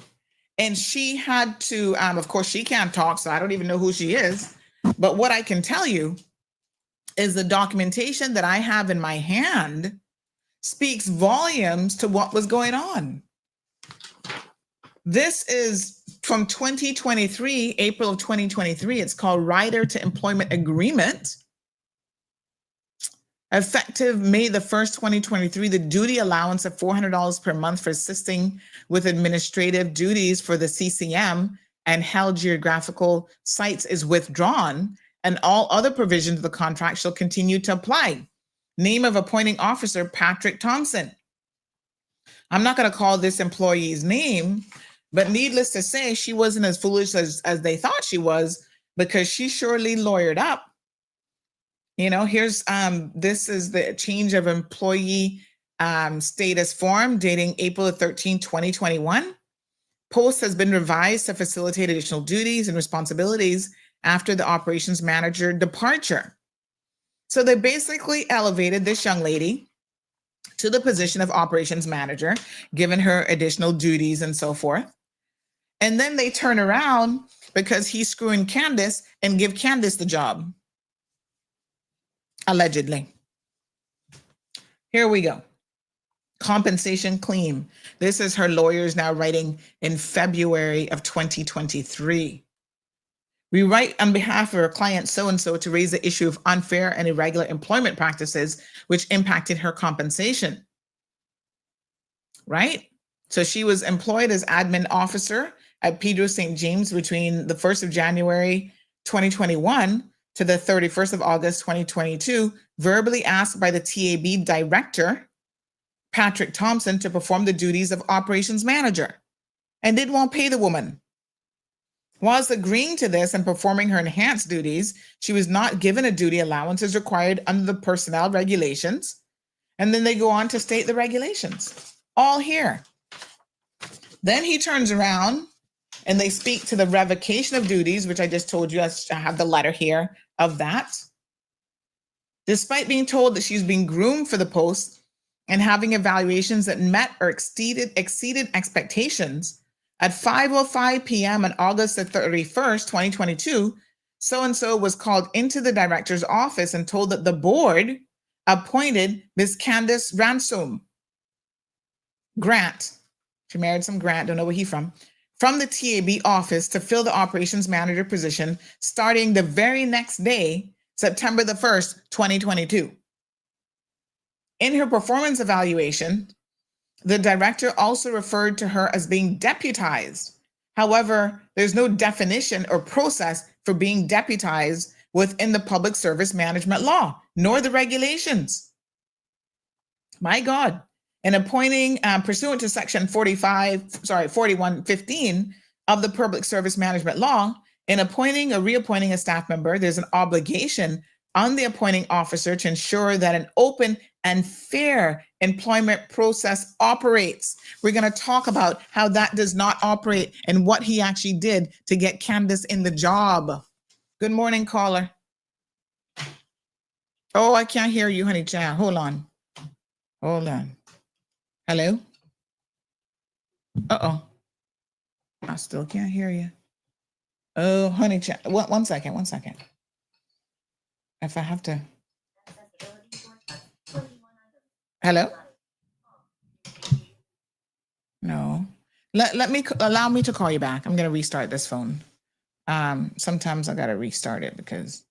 And she had to, of course, she can't talk, so I don't even know who she is. But what I can tell you is the documentation that I have in my hand speaks volumes to what was going on. This is from 2023, April of 2023. It's called Rider to Employment Agreement. Effective May the 1st, 2023, the duty allowance of $400 per month for assisting with administrative duties for the CCM and held geographical sites is withdrawn, and all other provisions of the contract shall continue to apply. Name of appointing officer, Patrick Thompson. I'm not going to call this employee's name, but needless to say, she wasn't as foolish as they thought she was, because she surely lawyered up. Here's this is the change of employee status form dating April 13, 2021. Post has been revised to facilitate additional duties and responsibilities after the operations manager departure. So they basically elevated this young lady to the position of operations manager, given her additional duties and so forth. And then they turn around because he's screwing Candace and give Candace the job. Allegedly. Here we go. Compensation claim. This is her lawyers now writing in February of 2023. We write on behalf of our client so-and-so to raise the issue of unfair and irregular employment practices which impacted her compensation. Right? So she was employed as admin officer at Pedro St. James between the 1st of January 2021 to the 31st of August 2022, verbally asked by the TAB director, Patrick Thompson, to perform the duties of operations manager, and didn't want to pay the woman. Whilst agreeing to this and performing her enhanced duties, she was not given a duty allowance as required under the personnel regulations. And then they go on to state the regulations, all here. Then he turns around and they speak to the revocation of duties, which I just told you, I have the letter here of that. Despite being told that she's being groomed for the post and having evaluations that met or exceeded expectations, at 5:05 p.m. on August the 31st, 2022, so-and-so was called into the director's office and told that the board appointed Ms. Candace Grant. She married some Grant, don't know where he's from the TAB office to fill the operations manager position starting the very next day, September the 1st, 2022. In her performance evaluation, the director also referred to her as being deputized. However, there's no definition or process for being deputized within the public service management law, nor the regulations. My God. In appointing, pursuant to section 4115 of the public service management law, in appointing or reappointing a staff member, there's an obligation on the appointing officer to ensure that an open and fair employment process operates. We're going to talk about how that does not operate and what he actually did to get Candace in the job. Good morning, caller. Oh, I can't hear you, honey child. Hold on. Hello? Uh-oh. I still can't hear you. Oh, honey child. One second. If I have to. Hello? No. Allow me to call you back. I'm going to restart this phone. Sometimes I got to restart it because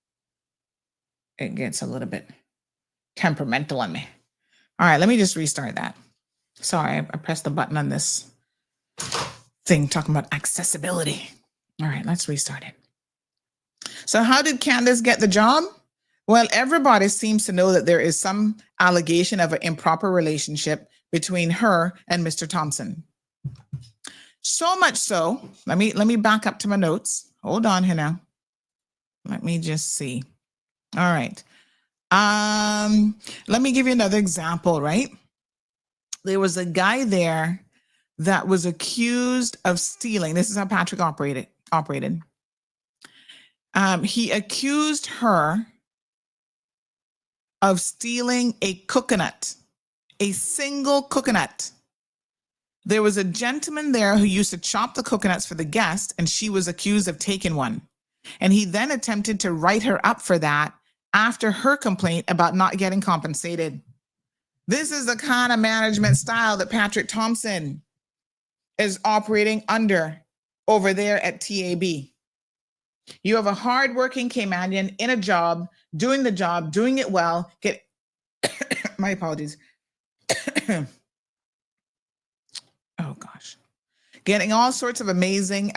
it gets a little bit temperamental on me. All right, let me just restart that. Sorry, I pressed the button on this thing talking about accessibility. All right, let's restart it. So how did Candace get the job? Well, everybody seems to know that there is some allegation of an improper relationship between her and Mr. Thompson. So much so, let me back up to my notes. Hold on here now. Let me just see. All right. Let me give you another example, right? There was a guy there that was accused of stealing. This is how Patrick operated. He accused her of stealing a coconut, a single coconut. There was a gentleman there who used to chop the coconuts for the guest, and she was accused of taking one. And he then attempted to write her up for that after her complaint about not getting compensated. This is the kind of management style that Patrick Thompson is operating under over there at TAB. You have a hardworking Caymanian in a job, doing the job, doing it well. My apologies. Oh gosh. Getting all sorts of amazing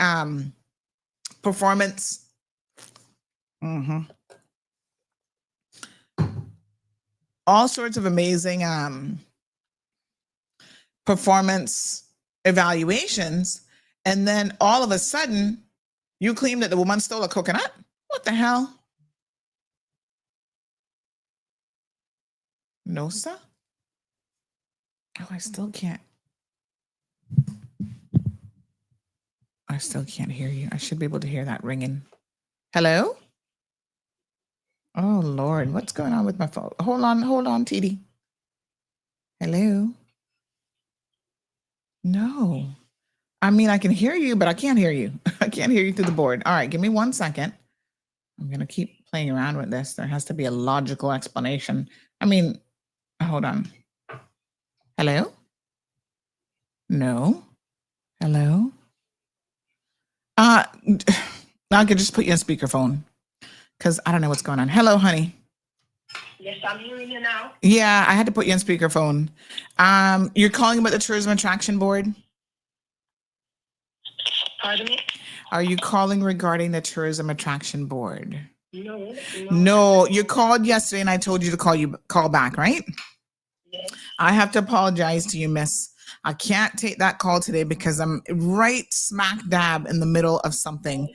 performance. All sorts of amazing performance evaluations. And then all of a sudden, you claim that the woman stole a coconut? What the hell? No, sir. Oh, I still can't hear you. I should be able to hear that ringing. Hello? Oh, Lord. What's going on with my phone? Hold on, TD. Hello? No. I mean, I can hear you, but I can't hear you. I can't hear you through the board. All right, give me 1 second. I'm going to keep playing around with this. There has to be a logical explanation. I mean, hold on. Hello? No. Hello? I could just put you on speakerphone because I don't know what's going on. Hello, honey.
Yes, I'm hearing you now.
Yeah, I had to put you on speakerphone. You're calling about the Tourism Attraction Board?
Pardon me?
Are you calling regarding the Tourism Attraction Board?
No.
No, you called yesterday and I told you to call back, right?
Yes.
I have to apologize to you, miss. I can't take that call today because I'm right smack dab in the middle of something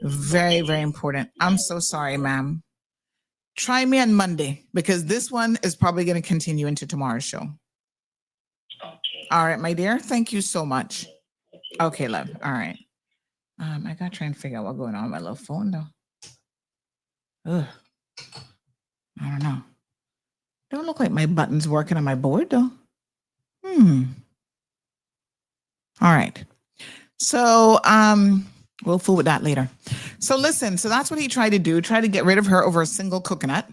very, very important. I'm so sorry, ma'am. Try me on Monday because this one is probably going to continue into tomorrow's show.
Okay.
All right, my dear. Thank you so much. Okay, love. All right. I got to try and figure out what's going on with my little phone, though. Ugh. I don't know. Don't look like my button's working on my board, though. All right. So, we'll fool with that later. So listen, so that's what he tried to do, try to get rid of her over a single coconut.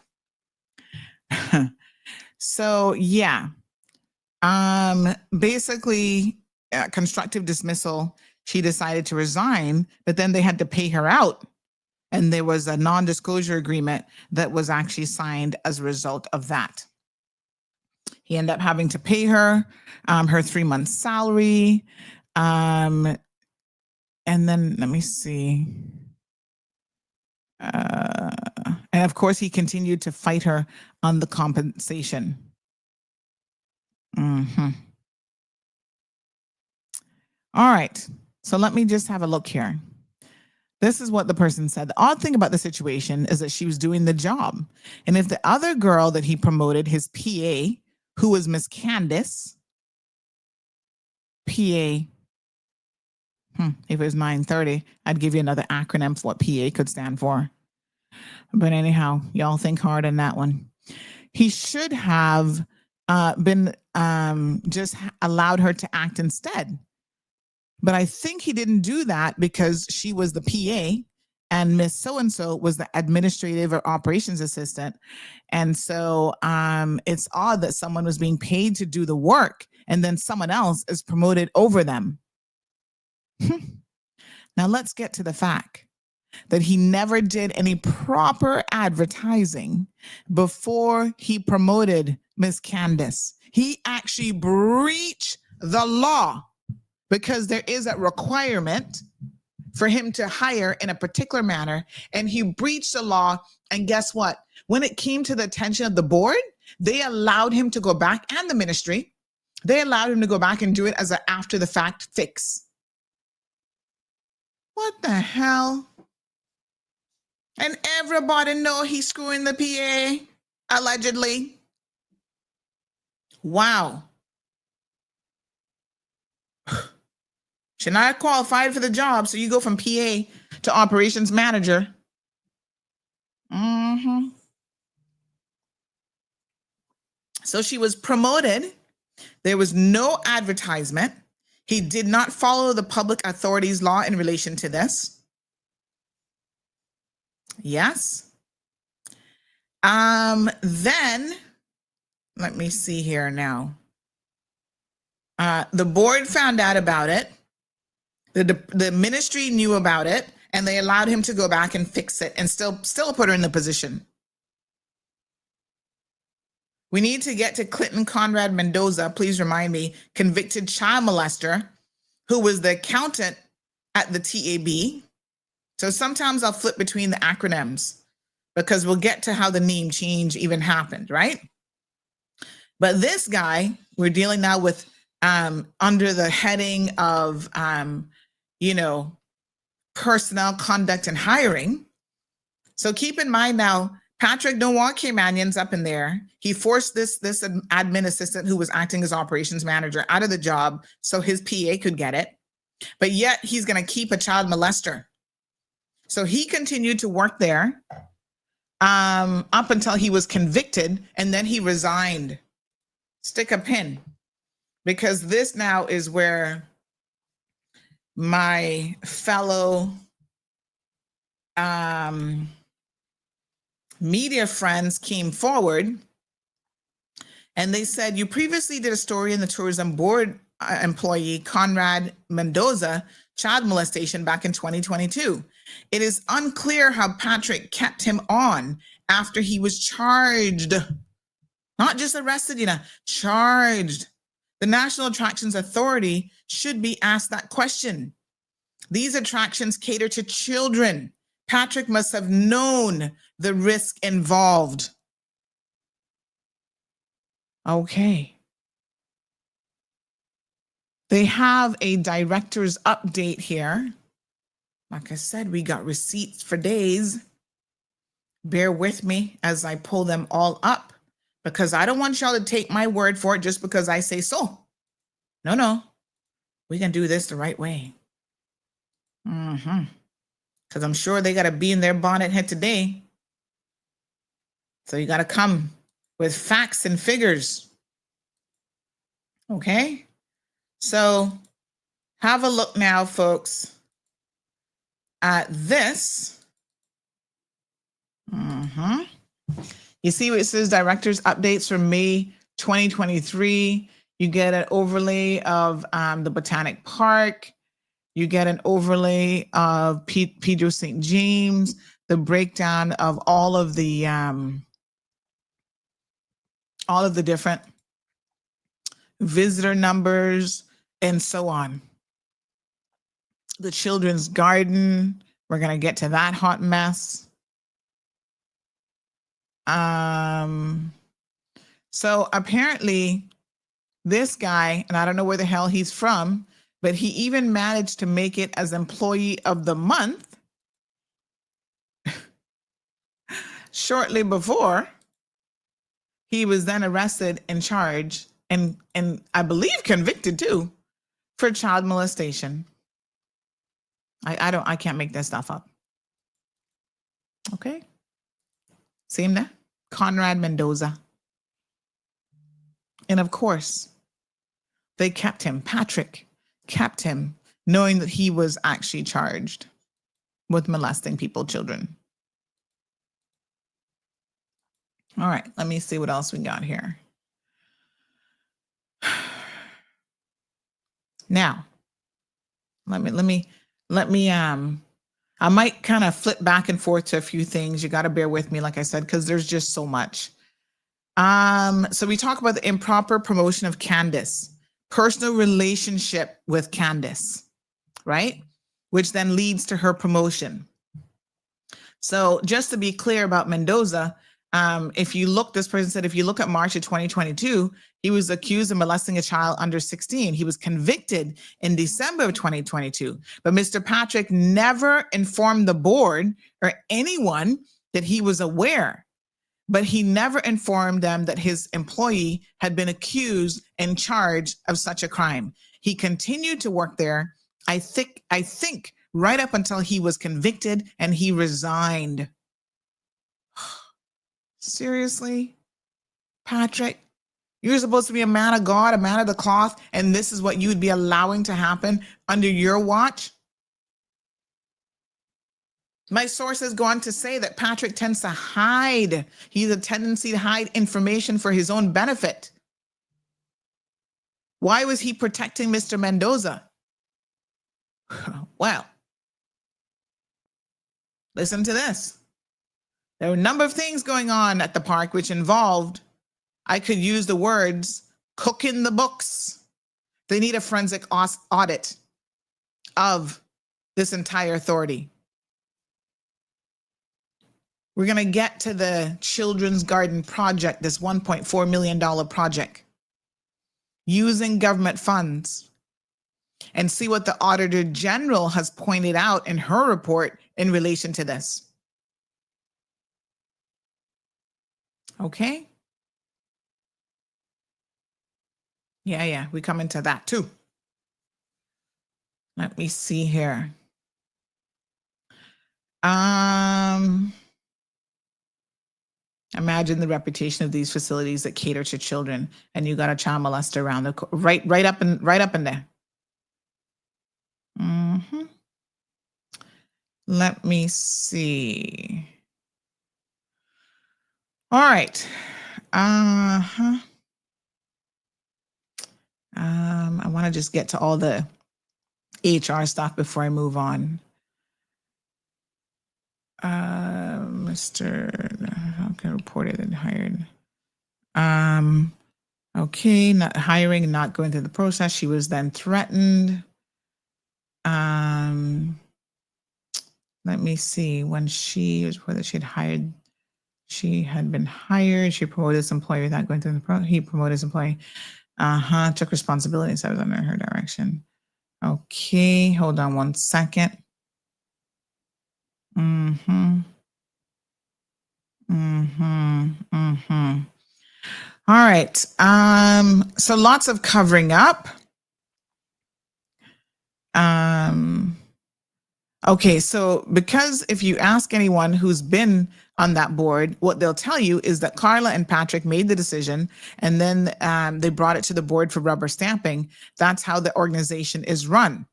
So yeah. Basically, constructive dismissal. She decided to resign, but then they had to pay her out. And there was a non-disclosure agreement that was actually signed as a result of that. He ended up having to pay her her 3 months salary. And then let me see. And of course, he continued to fight her on the compensation. All right. So let me just have a look here. This is what the person said. The odd thing about the situation is that she was doing the job. And if the other girl that he promoted, his PA, who was Miss Candace, PA, if it was 9:30, I'd give you another acronym for what PA could stand for. But anyhow, y'all think hard on that one. He should have been just allowed her to act instead. But I think he didn't do that because she was the PA and Miss So-and-so was the administrative or operations assistant. And so it's odd that someone was being paid to do the work and then someone else is promoted over them. Now let's get to the fact that he never did any proper advertising before he promoted Miss Candace. He actually breached the law because there is a requirement for him to hire in a particular manner, and he breached the law. And guess what? When it came to the attention of the board, they allowed him to go back, and the ministry, they allowed him to go back and do it as an after the fact fix. What the hell? And everybody know he's screwing the PA, allegedly. Wow. She's not qualified for the job, so you go from PA to operations manager. So she was promoted. There was no advertisement. He did not follow the public authorities law in relation to this. Yes. Then, let me see here now. The board found out about it. The ministry knew about it, and they allowed him to go back and fix it and still put her in the position. We need to get to Clinton Conrad Mendoza, please remind me, convicted child molester, who was the accountant at the TAB. So sometimes I'll flip between the acronyms because we'll get to how the name change even happened, right? But this guy, we're dealing now with under the heading of, personnel conduct and hiring. So keep in mind now, Patrick Noah Manion's up in there. He forced this admin assistant who was acting as operations manager out of the job so his PA could get it. But yet he's going to keep a child molester. So he continued to work there up until he was convicted, and then he resigned. Stick a pin, because this now is where my fellow media friends came forward And they said, you previously did a story in the tourism board employee Conrad Mendoza child molestation back in 2022. It is unclear how Patrick kept him on after he was charged, not just arrested, charged. The National Attractions Authority should be asked that question. These attractions cater to children. Patrick must have known the risk involved. Okay. They have a director's update here. Like I said, we got receipts for days. Bear with me as I pull them all up because I don't want y'all to take my word for it just because I say so. No. We can do this the right way. Because I'm sure they got a bee in their bonnet head today. So you got to come with facts and figures. Okay? So have a look now, folks, at this. You see what it says, director's updates from May 2023. You get an overlay of the Botanic Park. You get an overlay of Pedro St. James, the breakdown of all of the different visitor numbers and so on. The Children's Garden, we're going to get to that hot mess. So apparently this guy, and I don't know where the hell he's from, but he even managed to make it as Employee of the Month shortly before he was then arrested and charged and I believe convicted too for child molestation. I can't make that stuff up. Okay. See him there? Conrad Mendoza. And of course, they kept him. Patrick kept him, knowing that he was actually charged with molesting children. All right, let me see what else we got here. Now, let me I might kind of flip back and forth to a few things. You got to bear with me, like I said, because there's just so much. So we talk about the improper promotion of Candace, personal relationship with Candace, right? Which then leads to her promotion. So just to be clear about Mendoza, if you look, this person said, if you look at March of 2022, he was accused of molesting a child under 16. He was convicted in December of 2022. But Mr. Patrick never informed the board or anyone that he was aware. But he never informed them that his employee had been accused and charged of such a crime. He continued to work there, I think right up until he was convicted and he resigned. Seriously, Patrick, you're supposed to be a man of God, a man of the cloth, and this is what you would be allowing to happen under your watch? My sources go on to say that Patrick tends to hide. He has a tendency to hide information for his own benefit. Why was he protecting Mr. Mendoza? Well, listen to this. There were a number of things going on at the park which involved, I could use the words, cooking the books. They need a forensic audit of this entire authority. We're going to get to the Children's Garden project, this $1.4 million project, using government funds, and see what the Auditor General has pointed out in her report in relation to this. Okay? Yeah, we come into that too. Let me see here. Imagine the reputation of these facilities that cater to children, and you got a child molester around the right up in there. Let me see. All right. I want to just get to all the HR stuff before I move on. Mr. Okay, reported and hired. Okay, not hiring, not going through the process. She was then threatened. Let me see. When she was whether she had hired, she had been hired. She promoted this employee without going through the he promoted his employee. Took responsibility. So I was under her direction. Okay, hold on one second. All right. So lots of covering up. Okay, so because if you ask anyone who's been on that board, what they'll tell you is that Carla and Patrick made the decision, and then they brought it to the board for rubber stamping. That's how the organization is run.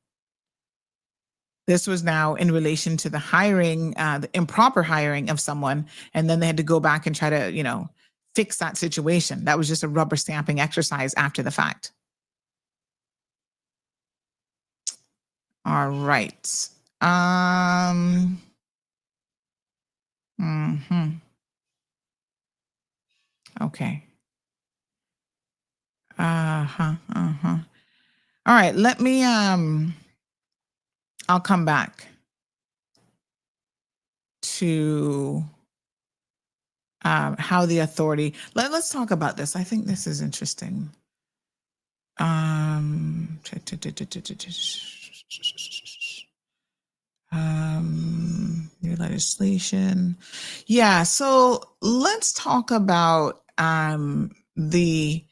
This was now in relation to the hiring, the improper hiring of someone, and then they had to go back and try to, fix that situation. That was just a rubber stamping exercise after the fact. All right. Okay. All right, let me I'll come back to how the authority. Let's talk about this. I think this is interesting. New legislation. Yeah, so let's talk about the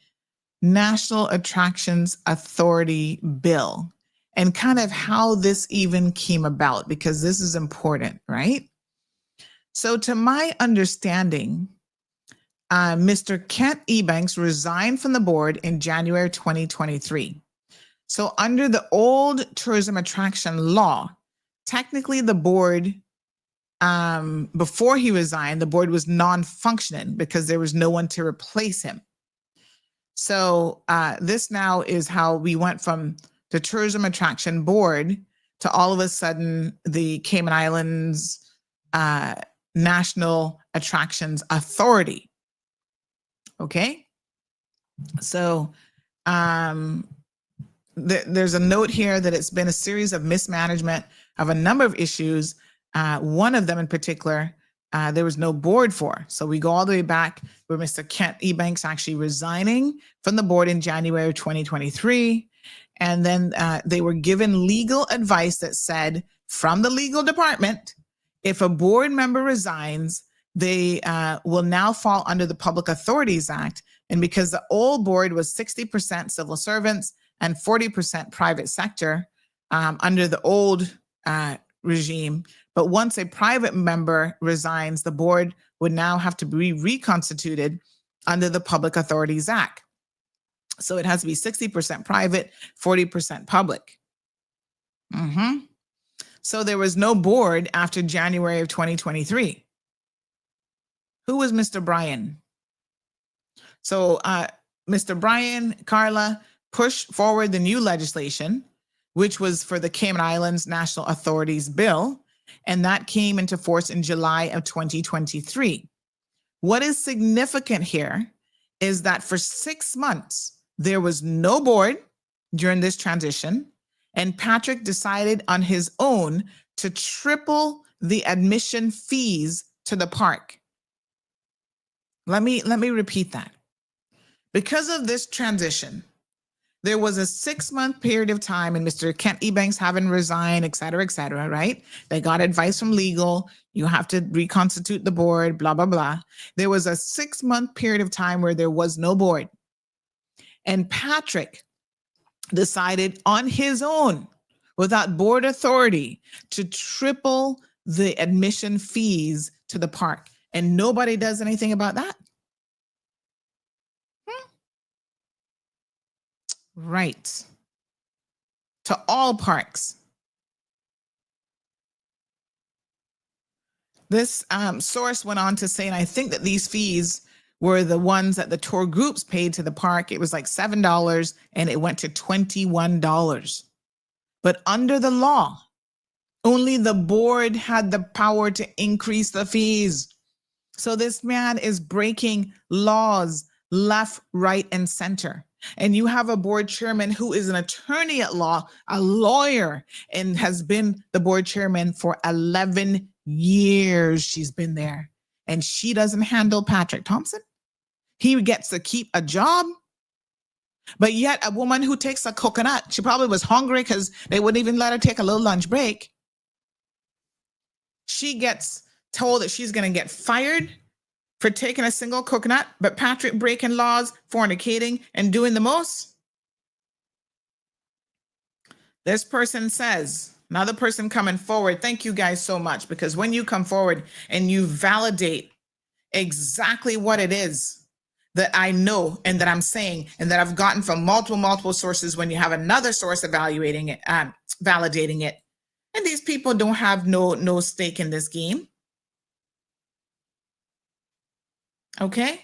National Attractions Authority bill and kind of how this even came about, because this is important, right? So to my understanding, Mr. Kent Ebanks resigned from the board in January 2023. So under the old tourism attraction law, technically the board, before he resigned, the board was non-functioning because there was no one to replace him. So this now is how we went from the tourism attraction board to all of a sudden the Cayman Islands National Attractions Authority. Okay. So there's a note here that it's been a series of mismanagement of a number of issues. One of them in particular, there was no board for. So we go all the way back where Mr. Kent Ebanks actually resigning from the board in January of 2023. And then they were given legal advice that said from the legal department, if a board member resigns, they will now fall under the Public Authorities Act. And because the old board was 60% civil servants and 40% private sector under the old regime, but once a private member resigns, the board would now have to be reconstituted under the Public Authorities Act. So it has to be 60% private, 40% public. So there was no board after January of 2023. Who was Mr. Bryan? So Mr. Bryan, Carla, pushed forward the new legislation, which was for the Cayman Islands National Authorities Bill, and that came into force in July of 2023. What is significant here is that for 6 months, there was no board during this transition, and Patrick decided on his own to triple the admission fees to the park. Let me repeat that. Because of this transition, there was a 6-month period of time, and Mr. Kent Ebanks having resigned, et cetera, right? They got advice from legal. You have to reconstitute the board, blah, blah, blah. There was a 6-month period of time where there was no board. And Patrick decided on his own, without board authority, to triple the admission fees to the park. And nobody does anything about that. Right. To all parks. This source went on to say, and I think that these fees were the ones that the tour groups paid to the park. It was like $7 and it went to $21. But under the law, only the board had the power to increase the fees. So this man is breaking laws left, right, and center. And you have a board chairman who is an attorney at law, a lawyer, and has been the board chairman for 11 years. She's been there. And she doesn't handle Patrick Thompson. He gets to keep a job. But yet a woman who takes a coconut, she probably was hungry because they wouldn't even let her take a little lunch break. She gets told that she's going to get fired for taking a single coconut, but Patrick breaking laws, fornicating, and doing the most. This person says, another person coming forward, thank you guys so much, because when you come forward and you validate exactly what it is that I know and that I'm saying and that I've gotten from multiple sources, when you have another source evaluating it, validating it, and these people don't have no stake in this game. Okay?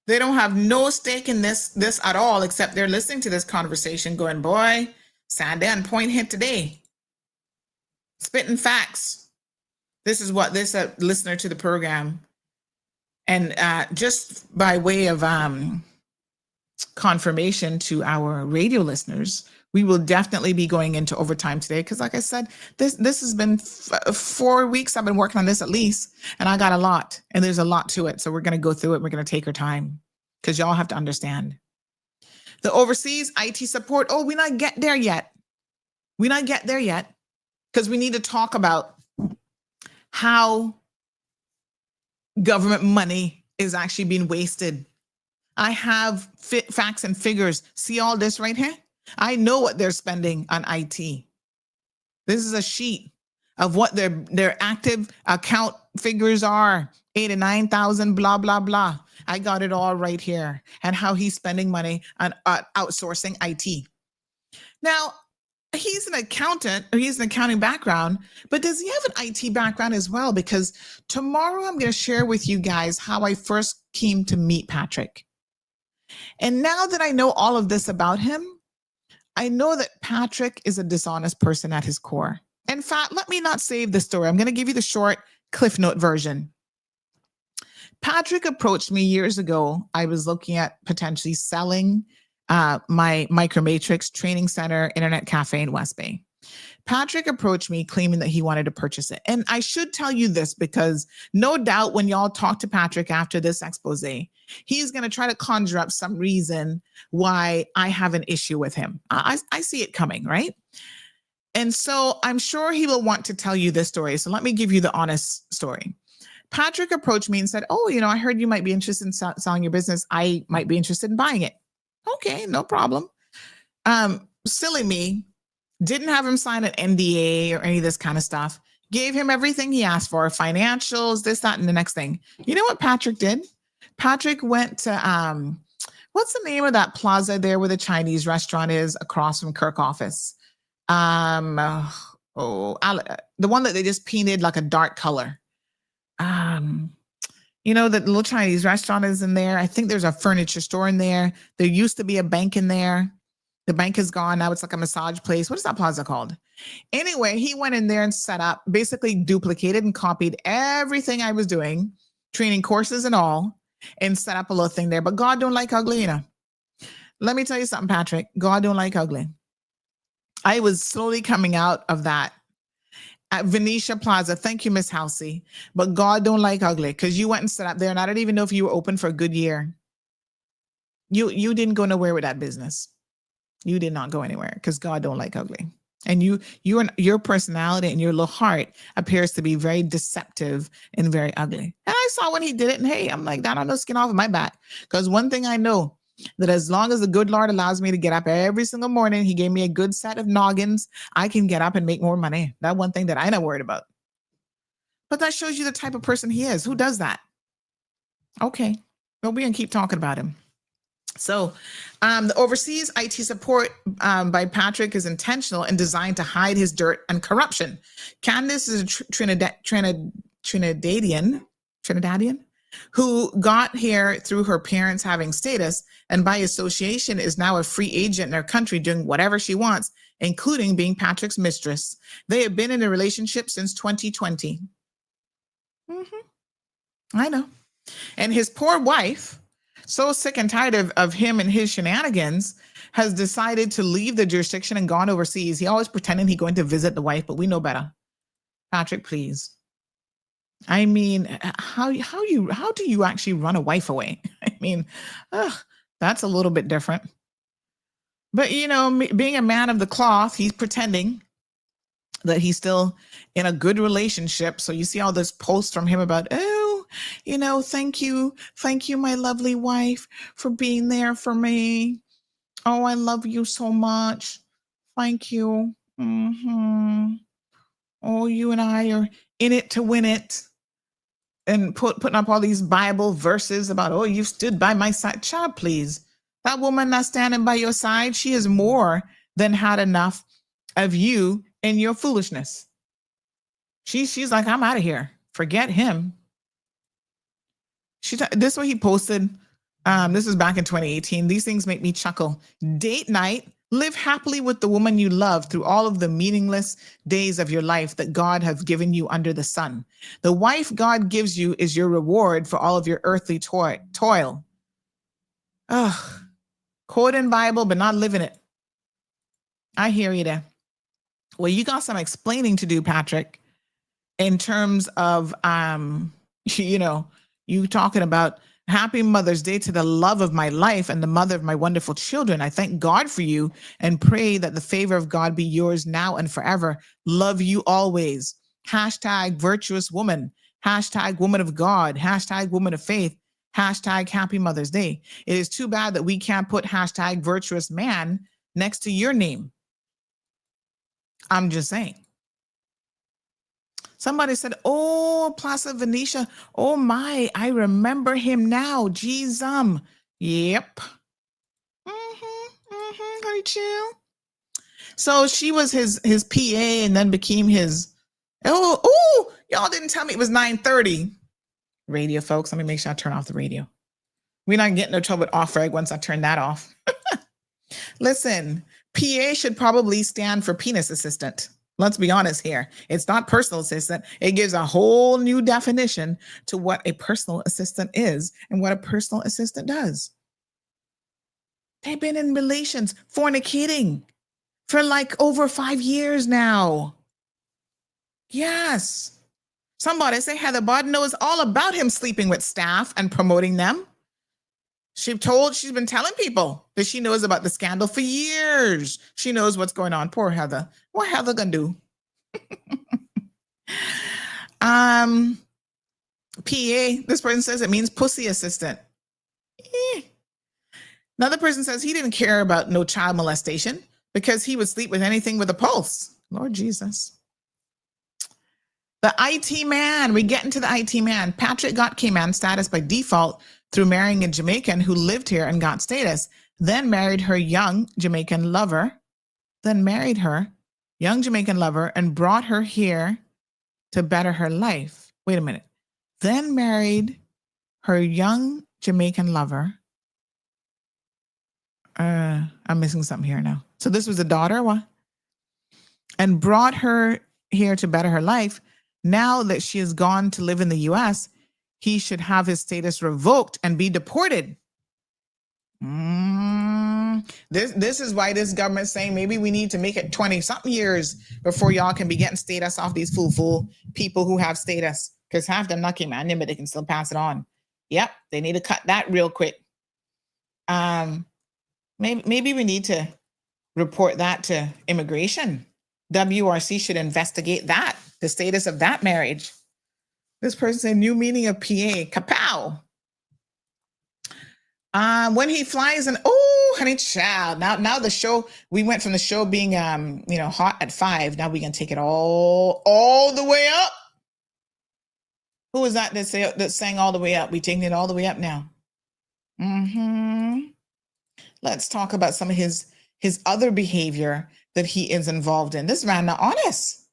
They don't have no stake in this at all, except they're listening to this conversation going, boy, Sandy on point hit today. Spitting facts. This is what this listener to the program. And just by way of confirmation to our radio listeners, we will definitely be going into overtime today because, like I said, this has been 4 weeks I've been working on this at least, and I got a lot, and there's a lot to it. So we're going to go through it. We're going to take our time because y'all have to understand. The overseas IT support, we not get there yet. We not get there yet because we need to talk about how government money is actually being wasted. I have facts and figures. See all this right here? I know what they're spending on IT. This is a sheet of what their active account figures are. 8,000 to 9,000, blah, blah, blah. I got it all right here. And how he's spending money on outsourcing IT. Now, he's an accountant, or he's an accounting background, but does he have an IT background as well? Because tomorrow I'm going to share with you guys how I first came to meet Patrick. And now that I know all of this about him, I know that Patrick is a dishonest person at his core. In fact, let me not save the story. I'm going to give you the short Cliff Note version. Patrick approached me years ago. I was looking at potentially selling my Micromatrix training center, internet cafe in West Bay. Patrick approached me claiming that he wanted to purchase it. And I should tell you this because no doubt when y'all talk to Patrick after this expose, he's going to try to conjure up some reason why I have an issue with him. I see it coming, right? And so I'm sure he will want to tell you this story. So let me give you the honest story. Patrick approached me and said, I heard you might be interested in selling your business. I might be interested in buying it. Okay, no problem. Silly me. Didn't have him sign an NDA or any of this kind of stuff. Gave him everything he asked for, financials, this, that, and the next thing. You know what Patrick did? Patrick went to, what's the name of that plaza there where the Chinese restaurant is across from Kirk office? The one that they just painted like a dark color. The little Chinese restaurant is in there. I think there's a furniture store in there. There used to be a bank in there. The bank is gone. Now it's like a massage place. What is that plaza called? Anyway, he went in there and set up, basically duplicated and copied everything I was doing, training courses and all, and set up a little thing there. But God don't like ugly, Let me tell you something, Patrick. God don't like ugly. I was slowly coming out of that at Venetia Plaza. Thank you, Miss Halsey. But God don't like ugly because you went and set up there, and I don't even know if you were open for a good year. You didn't go nowhere with that business. You did not go anywhere because God don't like ugly. And your personality and your little heart appears to be very deceptive and very ugly. And I saw when he did it, and hey, I'm like, that on no skin off of my back. Because one thing I know, that as long as the good Lord allows me to get up every single morning, he gave me a good set of noggins, I can get up and make more money. That one thing that I'm not worried about. But that shows you the type of person he is. Who does that? Okay. Well, we're going to keep talking about him. So the overseas IT support by Patrick is intentional and designed to hide his dirt and corruption. Candace is a Trinidadian who got here through her parents having status and by association is now a free agent in her country doing whatever she wants, including being Patrick's mistress. They have been in a relationship since 2020. I know. And his poor wife, so sick and tired of him and his shenanigans, has decided to leave the jurisdiction and gone overseas. He always pretending he's going to visit the wife, but we know better. Patrick, please. I mean, how do you actually run a wife away? I mean, that's a little bit different. But, you know, being a man of the cloth, he's pretending that he's still in a good relationship. So you see all this posts from him about, oh, you know, thank you, my lovely wife, for being there for me. Oh, I love you so much. Thank you. Oh, you and I are in it to win it. And putting up all these Bible verses about, oh, you stood by my side. Child, please. That woman not standing by your side, she has more than had enough of you and your foolishness. She's like, I'm out of here. Forget him. This is what he posted. This is back in 2018. These things make me chuckle. Date night. Live happily with the woman you love through all of the meaningless days of your life that God has given you under the sun. The wife God gives you is your reward for all of your earthly toil. Ugh. Quoting Bible, but not living it. I hear you there. Well, you got some explaining to do, Patrick, in terms of, you know, you talking about happy Mother's Day to the love of my life and the mother of my wonderful children. I thank God for you and pray that the favor of God be yours now and forever. Love you always. Hashtag virtuous woman. Hashtag woman of God. Hashtag woman of faith. Hashtag happy Mother's Day. It is too bad that we can't put hashtag virtuous man next to your name. I'm just saying. Somebody said, oh, Plaza Venetia. Oh my, I remember him now. Geez, yep. Very chill. So she was his PA and then became his, oh, y'all didn't tell me it was 9:30. Radio folks, let me make sure I turn off the radio. We're not getting no trouble with off-reg once I turn that off. Listen, PA should probably stand for penis assistant. Let's be honest here. It's not personal assistant. It gives a whole new definition to what a personal assistant is and what a personal assistant does. They've been in relations, fornicating for like over 5 years now. Yes. Somebody say Heather Bud knows all about him sleeping with staff and promoting them. She's been telling people that she knows about the scandal for years. She knows what's going on. Poor Heather. What Heather gonna do? PA, this person says it means pussy assistant. Another person says he didn't care about no child molestation because he would sleep with anything with a pulse. Lord Jesus. The IT man, we get into the IT man. Patrick got K-man status by default through marrying a Jamaican who lived here and got status, then married her young Jamaican lover, and brought her here to better her life. Wait a minute. Then married her young Jamaican lover. I'm missing something here now. So this was a daughter, what? And brought her here to better her life. Now that she has gone to live in the U.S., he should have his status revoked and be deported. This is why this government's saying maybe we need to make it 20-something years before y'all can be getting status off these fool people who have status. Because half them not came out, but they can still pass it on. Yep, they need to cut that real quick. Maybe we need to report that to immigration. WRC should investigate that, the status of that marriage. This person said new meaning of PA, kapow. When he flies and honey child. Now the show, we went from the show being hot at 5. Now we can take it all the way up. Who was that that sang all the way up? We taking it all the way up now. Let's talk about some of his other behavior that he is involved in. This man not honest.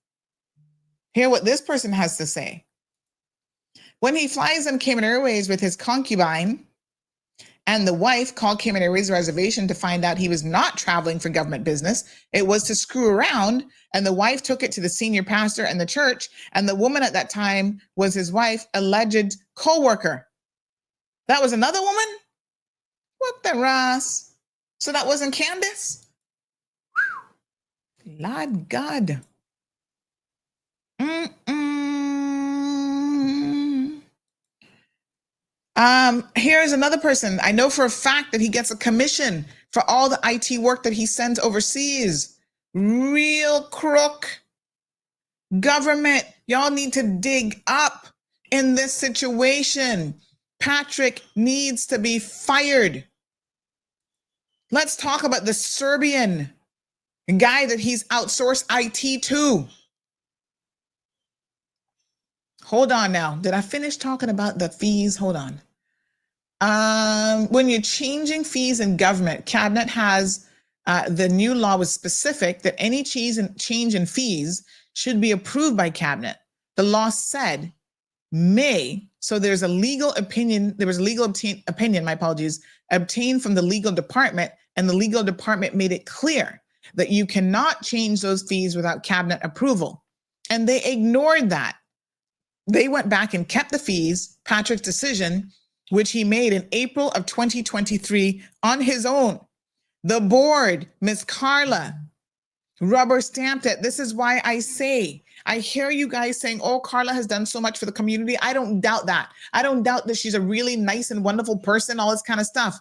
Hear what this person has to say. When he flies on Cayman Airways with his concubine, and the wife called Cayman Airways reservation to find out he was not traveling for government business. It was to screw around. And the wife took it to the senior pastor and the church. And the woman at that time was his wife, alleged co-worker. That was another woman? What the Ross? So that wasn't Candace? Whew. Lord God. Here's another person. I know for a fact that he gets a commission for all the IT work that he sends overseas. Real crook. Government, y'all need to dig up in this situation. Patrick needs to be fired. Let's talk about the Serbian guy that he's outsourced IT to. Hold on now. Did I finish talking about the fees? Hold on. When you're changing fees in government, Cabinet has the new law was specific that any change in fees should be approved by Cabinet. The law said may, so there's a legal opinion, there was a legal opinion, my apologies, obtained from the legal department, and the legal department made it clear that you cannot change those fees without Cabinet approval. And they ignored that. They went back and kept the fees, Patrick's decision, which he made in April of 2023 on his own. The board, Ms. Carla, rubber stamped it. This is why I say, I hear you guys saying, oh, Carla has done so much for the community. I don't doubt that. I don't doubt that she's a really nice and wonderful person, all this kind of stuff.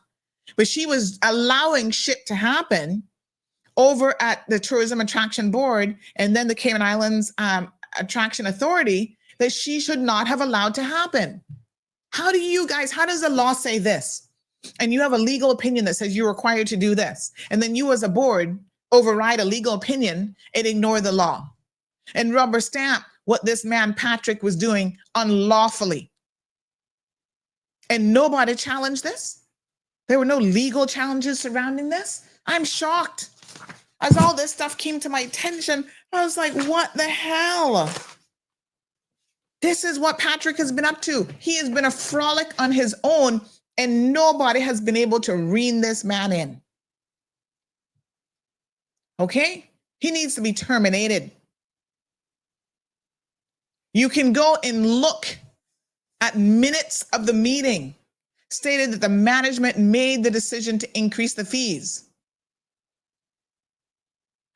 But she was allowing shit to happen over at the Tourism Attraction Board and then the Cayman Islands Attraction Authority that she should not have allowed to happen. How does the law say this? And you have a legal opinion that says you're required to do this. And then you as a board override a legal opinion and ignore the law and rubber stamp what this man Patrick was doing unlawfully. And nobody challenged this. There were no legal challenges surrounding this. I'm shocked. As all this stuff came to my attention, I was like, what the hell? This is what Patrick has been up to. He has been a frolic on his own, and nobody has been able to rein this man in. Okay? He needs to be terminated. You can go and look at minutes of the meeting, stated that the management made the decision to increase the fees.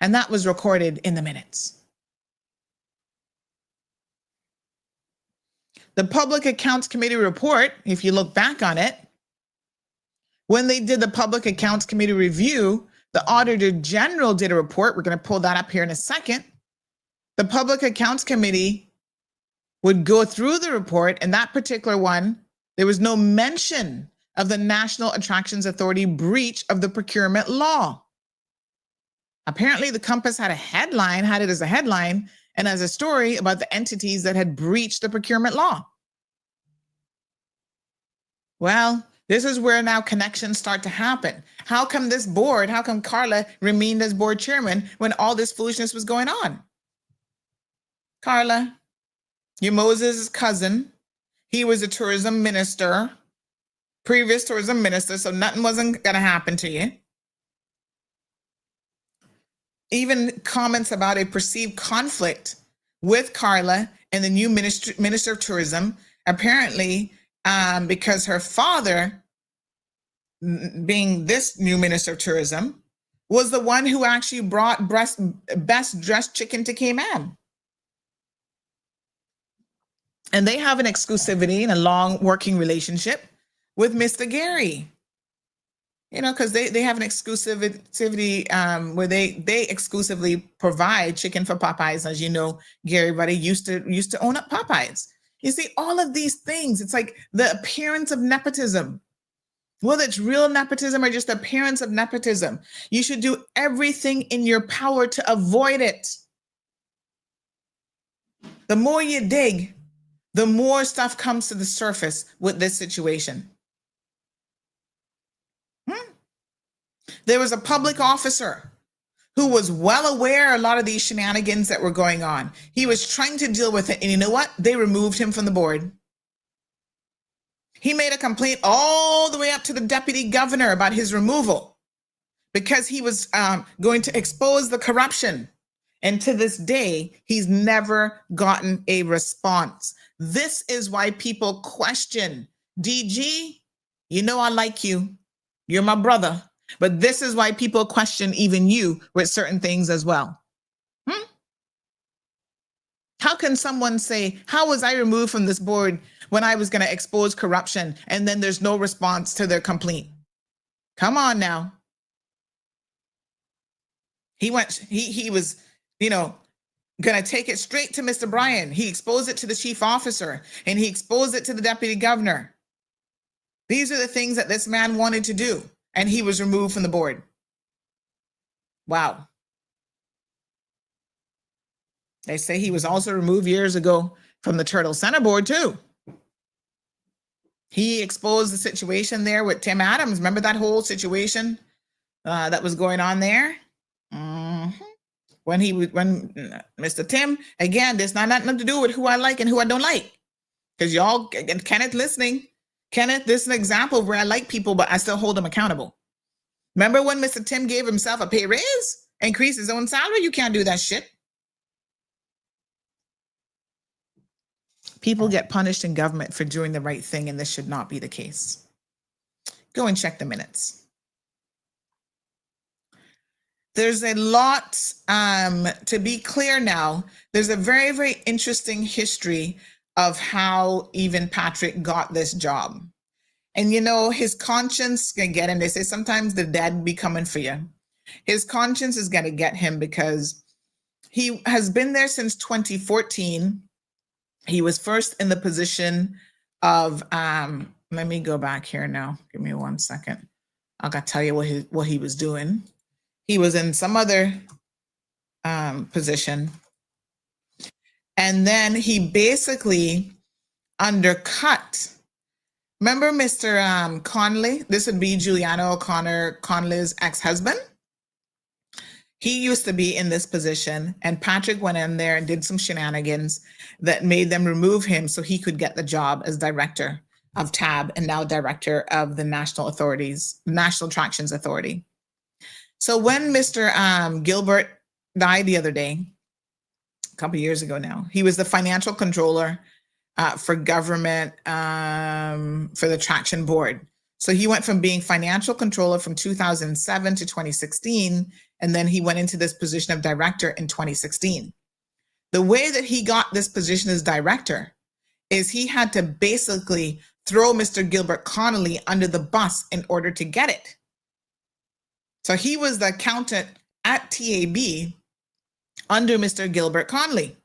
And that was recorded in the minutes. The Public Accounts Committee report, if you look back on it, when they did the Public Accounts Committee review, the Auditor General did a report. We're going to pull that up here in a second. The Public Accounts Committee would go through the report, and that particular one, there was no mention of the National Attractions Authority breach of the procurement law. Apparently, the Compass had it as a headline, and as a story about the entities that had breached the procurement law. Well, this is where now connections start to happen. How come Carla remained as board chairman when all this foolishness was going on? Carla, you're Moses' cousin. He was a tourism minister, previous tourism minister, so nothing wasn't going to happen to you. Even comments about a perceived conflict with Carla and the new minister of tourism, apparently because her father, being this new minister of tourism, was the one who actually brought best dressed chicken to Cayman. And they have an exclusivity and a long working relationship with Mr. Gary. You know, because they have an exclusivity where they exclusively provide chicken for Popeyes. As you know, Gary Buddy used to own up Popeyes. You see, all of these things, it's like the appearance of nepotism. Whether it's real nepotism or just the appearance of nepotism, you should do everything in your power to avoid it. The more you dig, the more stuff comes to the surface with this situation. There was a public officer who was well aware of a lot of these shenanigans that were going on. He was trying to deal with it. And you know what? They removed him from the board. He made a complaint all the way up to the deputy governor about his removal because he was going to expose the corruption. And to this day, he's never gotten a response. This is why people question DG. You know, I like you. You're my brother. But this is why people question even you with certain things as well. How can someone say, how was I removed from this board when I was going to expose corruption and then there's no response to their complaint? Come on now. He was, going to take it straight to Mr. Bryan. He exposed it to the chief officer and he exposed it to the deputy governor. These are the things that this man wanted to do, and he was removed from the board. Wow. They say he was also removed years ago from the Turtle Center board too. He exposed the situation there with Tim Adams. Remember that whole situation that was going on there? When Mr. Tim, again, there's not nothing to do with who I like and who I don't like. Because y'all, and Kenneth listening, Kenneth, this is an example where I like people, but I still hold them accountable. Remember when Mr. Tim gave himself a pay raise, increased his own salary? You can't do that shit. People get punished in government for doing the right thing, and this should not be the case. Go and check the minutes. There's a lot, to be clear now, there's a very, very interesting history of how even Patrick got this job. And his conscience can get him. They say sometimes the dead be coming for you. His conscience is going to get him because he has been there since 2014. He was first in the position of, let me go back here now. Give me 1 second. I got to tell you what he was doing. He was in some other position. And then he basically undercut. Remember Mr. Conley? This would be Juliana O'Connor, Conley's ex-husband. He used to be in this position, and Patrick went in there and did some shenanigans that made them remove him so he could get the job as director of TAB and now director of the National Attractions Authority. So when Mr. Gilbert died the other day, a couple of years ago now, he was the financial controller for government for the Traction Board. So he went from being financial controller from 2007 to 2016, and then he went into this position of director in 2016. The way that he got this position as director is he had to basically throw Mr. Gilbert Connolly under the bus in order to get it. So he was the accountant at TAB under Mr. Gilbert Connolly,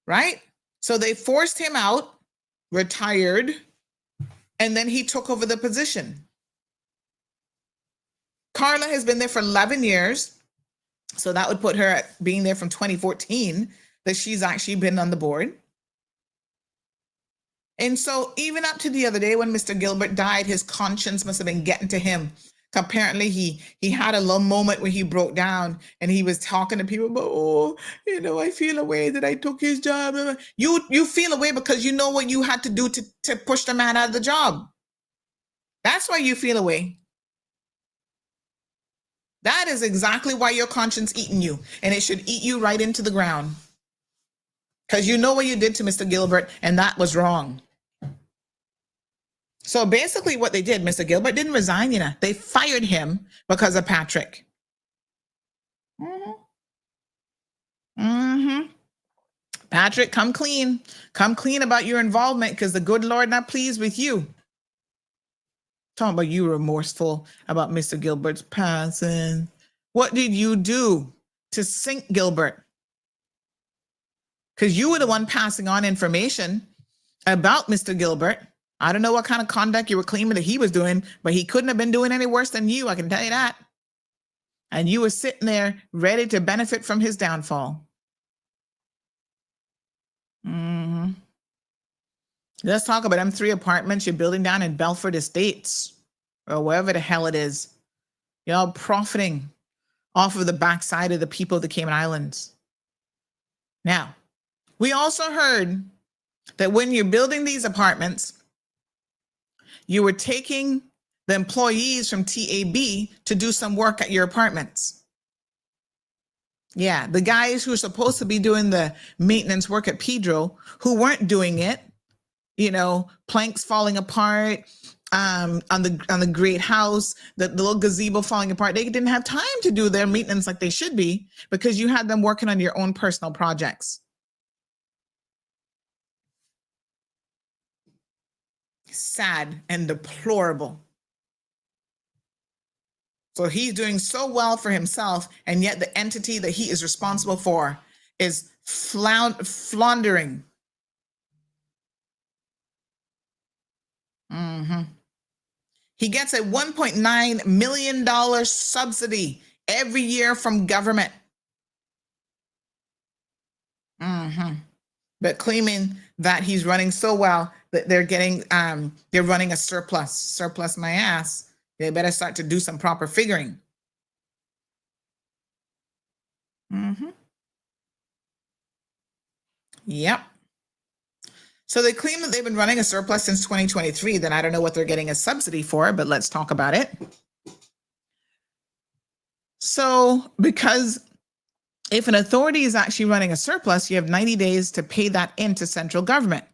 right? So they forced him out, retired, and then he took over the position. Carla has been there for 11 years. So that would put her at being there from 2014, that she's actually been on the board. And so even up to the other day when Mr. Gilbert died, his conscience must have been getting to him. Apparently he had a little moment where he broke down and he was talking to people about, I feel a way that I took his job. You feel a way because you know what you had to do to push the man out of the job. That's why you feel a way. That is exactly why your conscience eating you, and it should eat you right into the ground. Because you know what you did to Mr. Gilbert, and that was wrong. So basically what they did, Mr. Gilbert didn't resign, they fired him because of Patrick. Patrick, come clean. Come clean about your involvement because the good Lord not pleased with you. Talking about you remorseful about Mr. Gilbert's passing. What did you do to sink Gilbert? Because you were the one passing on information about Mr. Gilbert. I don't know what kind of conduct you were claiming that he was doing, but he couldn't have been doing any worse than you, I can tell you that. And you were sitting there ready to benefit from his downfall. Let's talk about them 3 apartments you're building down in Belford Estates or wherever the hell it is. Y'all profiting off of the backside of the people of the Cayman Islands. Now, we also heard that when you're building these apartments, You were taking the employees from TAB to do some work at your apartments. Yeah, the guys who are supposed to be doing the maintenance work at Pedro who weren't doing it, planks falling apart on the great house, the little gazebo falling apart. They didn't have time to do their maintenance like they should be because you had them working on your own personal projects. Sad and deplorable. So he's doing so well for himself, and yet the entity that he is responsible for is floundering. He gets a $1.9 million subsidy every year from government. But claiming that he's running so well that they're running a surplus my ass. They better start to do some proper figuring. Yep. So they claim that they've been running a surplus since 2023. Then I don't know what they're getting a subsidy for, but let's talk about it. So because if an authority is actually running a surplus, you have 90 days to pay that into central government.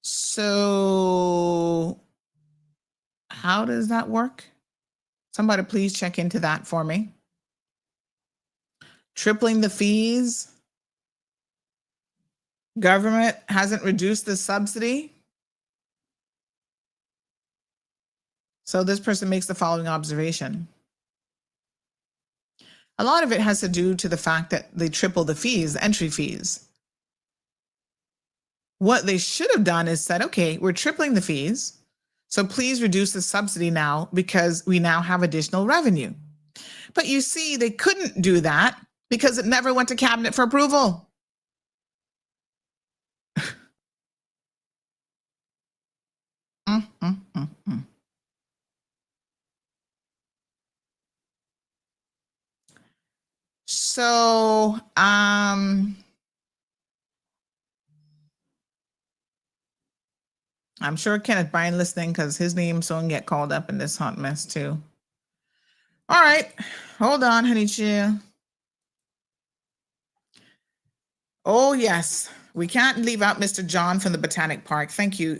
So how does that work? Somebody please check into that for me. Tripling the fees. Government hasn't reduced the subsidy. So this person makes the following observation. A lot of it has to do to the fact that they tripled the fees, the entry fees. What they should have done is said, okay, we're tripling the fees, so please reduce the subsidy now because we now have additional revenue. But you see, they couldn't do that because it never went to cabinet for approval. So, I'm sure Kenneth Bryan listening because his name's going to get called up in this hot mess too. All right, hold on, honey chill. Oh yes, we can't leave out Mr. John from the Botanic Park. Thank you.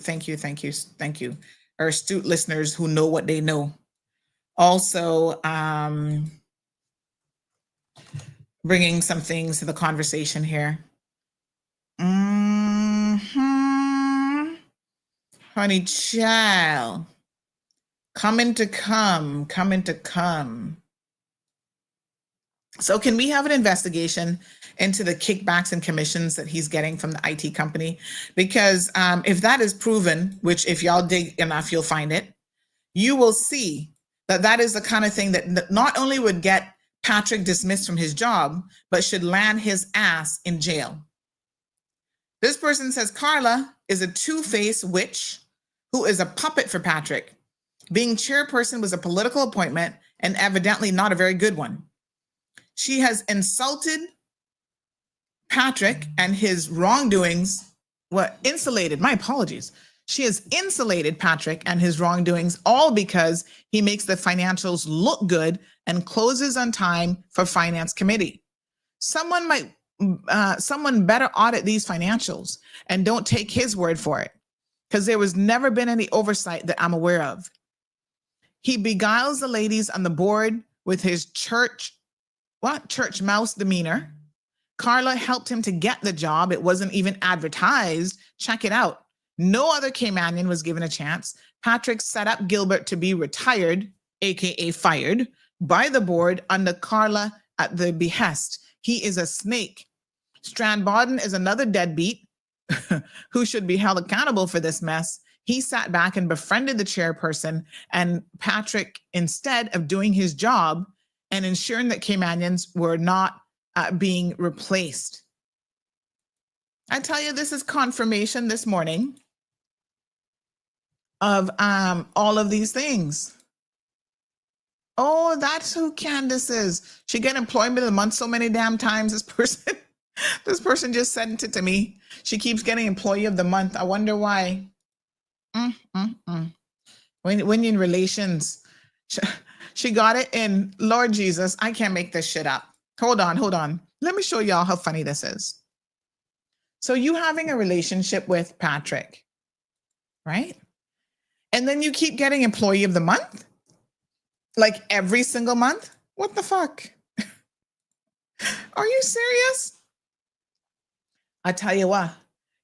Our astute listeners who know what they know. Also, bringing some things to the conversation here. Honey child, coming to come. So can we have an investigation into the kickbacks and commissions that he's getting from the IT company? Because if that is proven, which if y'all dig enough, you'll find it, you will see that that is the kind of thing that not only would get Patrick dismissed from his job, but should land his ass in jail. This person says Carla is a two-faced witch who is a puppet for Patrick. Being chairperson was a political appointment and evidently not a very good one. She has insulted Patrick and his wrongdoings. She has insulated Patrick and his wrongdoings, all because he makes the financials look good and closes on time for finance committee. Someone better audit these financials and don't take his word for it, because there was never been any oversight that I'm aware of. He beguiles the ladies on the board with his church mouse demeanor. Carla helped him to get the job. It wasn't even advertised. Check it out. No other Caymanian was given a chance. Patrick set up Gilbert to be retired, aka fired, by the board under Carla at the behest. He is a snake. Strand Bodden is another deadbeat who should be held accountable for this mess. He sat back and befriended the chairperson, and Patrick, instead of doing his job and ensuring that Caymanians were not being replaced. I tell you, this is confirmation this morning of all of these things. Oh, that's who Candace is. She got employment of the month so many damn times, this person. This person just sent it to me. She keeps getting employee of the month. I wonder why. When you're in relations, she got it in. Lord Jesus, I can't make this shit up. Hold on. Let me show y'all how funny this is. So you having a relationship with Patrick, right? And then you keep getting employee of the month? Like every single month? What the fuck? Are you serious? I tell you what,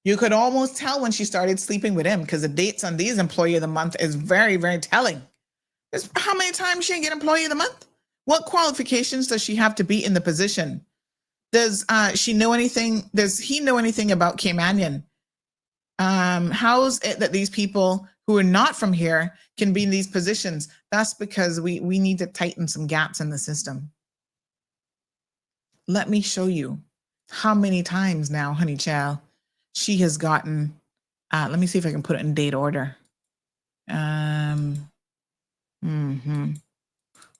you could almost tell when she started sleeping with him because the dates on these employee of the month is very, very telling. How many times she get employee of the month? What qualifications does she have to be in the position? Does she know anything? Does he know anything about Caymanian? How's it that these people who are not from here can be in these positions? That's because we need to tighten some gaps in the system. Let me show you how many times now, honey child, she has gotten, let me see if I can put it in date order.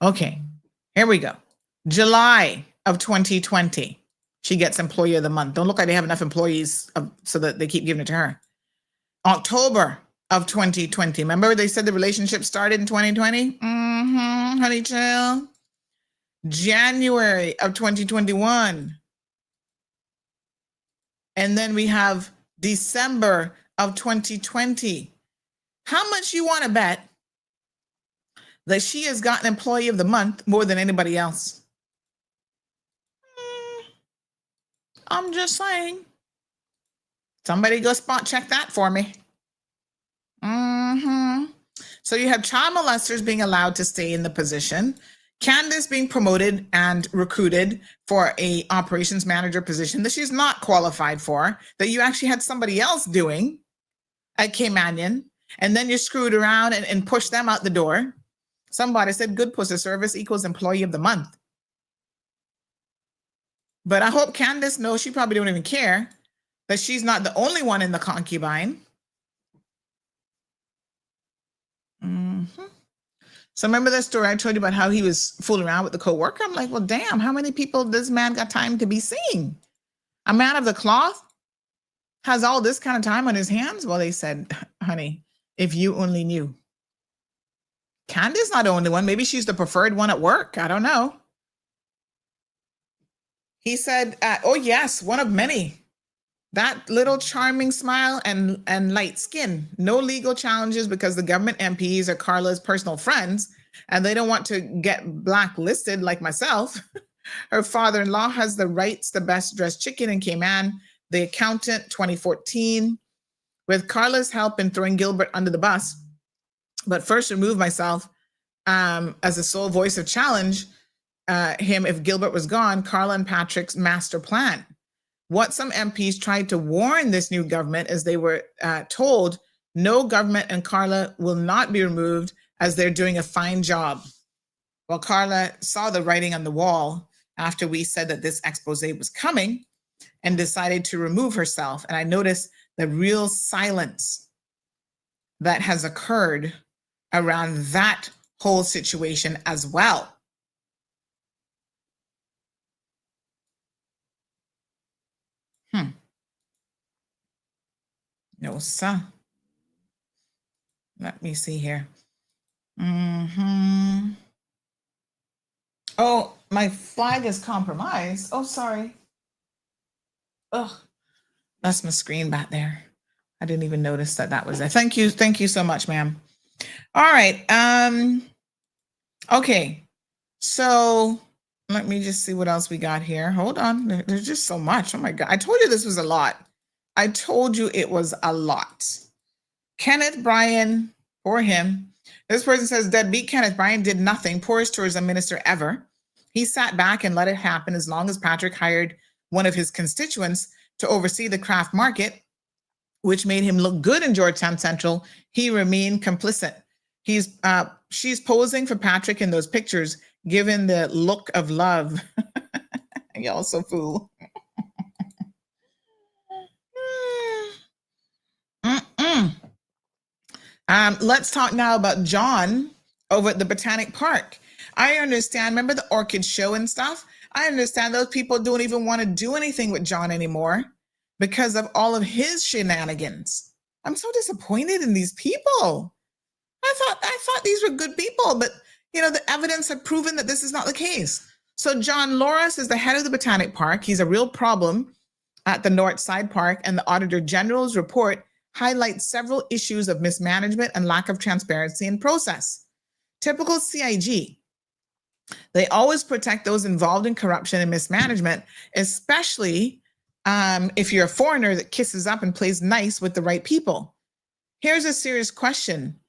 Okay, here we go. July of 2020, she gets employee of the month. Don't look like they have enough employees so that they keep giving it to her. October of 2020. Remember they said the relationship started in 2020? Honey child. January of 2021. And then we have December of 2020. How much you want to bet that she has gotten employee of the month more than anybody else? I'm just saying. Somebody go spot check that for me. So you have child molesters being allowed to stay in the position. Candace being promoted and recruited for a operations manager position that she's not qualified for, that you actually had somebody else doing at Caymanian, and then you screwed around and pushed them out the door. Somebody said good pussy service equals employee of the month. But I hope Candace knows she probably don't even care that she's not the only one in the concubine. So remember that story I told you about how he was fooling around with the co-worker? I'm like, well, damn, how many people this man got time to be seeing? A man of the cloth has all this kind of time on his hands? Well, they said, honey, if you only knew. Candace's not the only one. Maybe she's the preferred one at work. I don't know. He said, oh, yes, one of many. That little charming smile and light skin. No legal challenges because the government MPs are Carla's personal friends and they don't want to get blacklisted like myself. Her father-in-law has the rights to best dressed chicken in Cayman. The accountant, 2014. With Carla's help in throwing Gilbert under the bus, but first remove myself as the sole voice of challenge him if Gilbert was gone, Carla and Patrick's master plan. What some MPs tried to warn this new government as they were told, no government and Carla will not be removed as they're doing a fine job. Well, Carla saw the writing on the wall after we said that this expose was coming and decided to remove herself. And I noticed the real silence that has occurred around that whole situation as well. No, sir. Let me see here. Oh, my flag is compromised. Oh, sorry. Oh, that's my screen back there. I didn't even notice that was there. Thank you so much, ma'am. All right. Okay. So let me just see what else we got here. Hold on. There's just so much. Oh my God. I told you this was a lot. I told you it was a lot. Kenneth Bryan, poor him. This person says, deadbeat Kenneth Bryan did nothing. Poorest tourism minister ever. He sat back and let it happen as long as Patrick hired one of his constituents to oversee the craft market, which made him look good in Georgetown Central. He remained complicit. She's posing for Patrick in those pictures, given the look of love. Y'all so fool. Let's talk now about John over at the Botanic Park. I understand, remember the orchid show and stuff? I understand those people don't even want to do anything with John anymore because of all of his shenanigans. I'm so disappointed in these people. I thought these were good people, but the evidence had proven that this is not the case. So John Loris is the head of the Botanic Park. He's a real problem at the North Side Park, and the Auditor General's report highlights several issues of mismanagement and lack of transparency in process. Typical CIG. They always protect those involved in corruption and mismanagement, especially if you're a foreigner that kisses up and plays nice with the right people. Here's a serious question.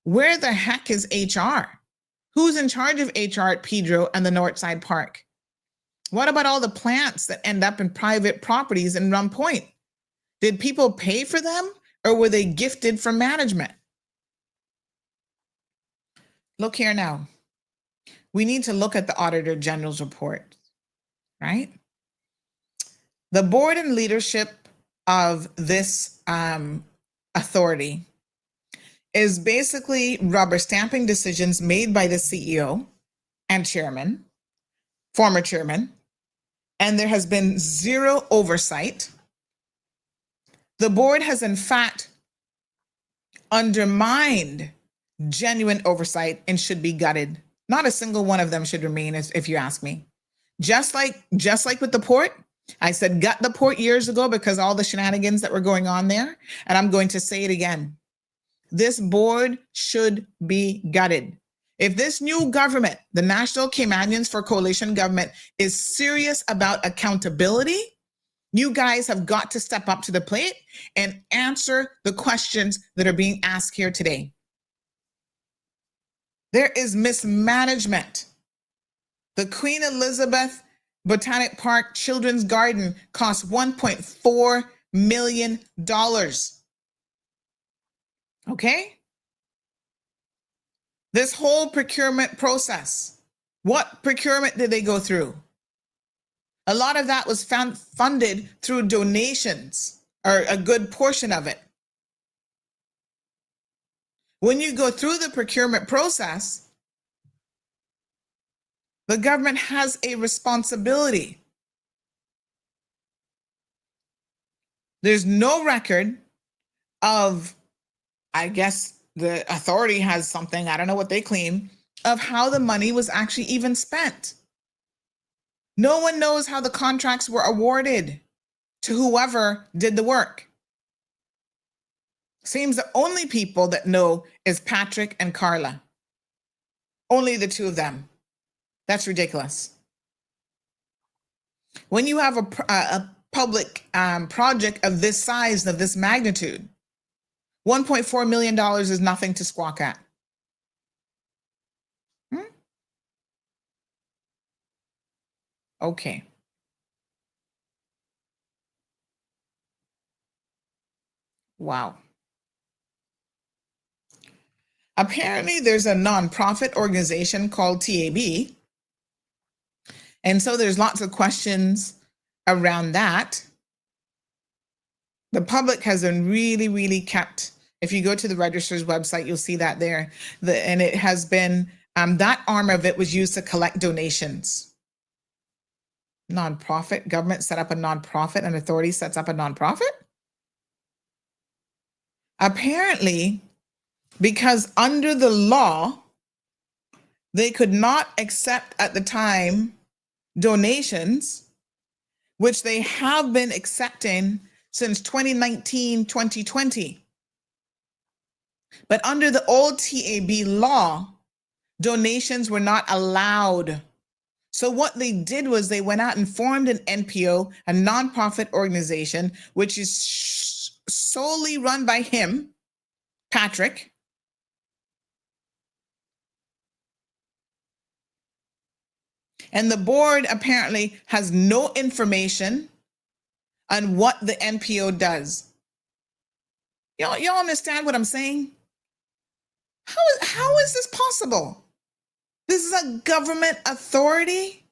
Where the heck is HR? Who's in charge of HR at Pedro and the Northside Park? What about all the plants that end up in private properties in Rum Point? Did people pay for them or were they gifted from management? Look here now. We need to look at the Auditor General's report, right? The board and leadership of this authority is basically rubber stamping decisions made by the CEO and chairman, former chairman, and there has been zero oversight. The board has in fact undermined genuine oversight and should be gutted. Not a single one of them should remain, if you ask me. Just like with the port, I said gut the port years ago because all the shenanigans that were going on there, and I'm going to say it again. This board should be gutted. If this new government, the National Caymanians for Coalition Government, is serious about accountability, you guys have got to step up to the plate and answer the questions that are being asked here today. There is mismanagement. The Queen Elizabeth Botanic Park Children's Garden cost $1.4 million. Okay? This whole procurement process, what procurement did they go through? A lot of that was funded through donations, or a good portion of it. When you go through the procurement process, the government has a responsibility. There's no record of, I guess the authority has something, I don't know what they claim, of how the money was actually even spent. No one knows how the contracts were awarded to whoever did the work. Seems the only people that know is Patrick and Carla. Only the two of them. That's ridiculous. When you have a public project of this size, of this magnitude, $1.4 million is nothing to squawk at. Okay. Wow. Apparently, there's a nonprofit organization called TAB. And so there's lots of questions around that. The public has been really, really kept. If you go to the registrar's website, you'll see that there. And it has been, that arm of it was used to collect donations. Nonprofit, government set up a nonprofit, an authority sets up a nonprofit? Apparently, because under the law, they could not accept at the time donations, which they have been accepting since 2019, 2020. But under the old TAB law, donations were not allowed. So what they did was they went out and formed an NPO, a nonprofit organization, which is solely run by him, Patrick. And the board apparently has no information on what the NPO does. Y'all understand what I'm saying? How is this possible? This is a government authority?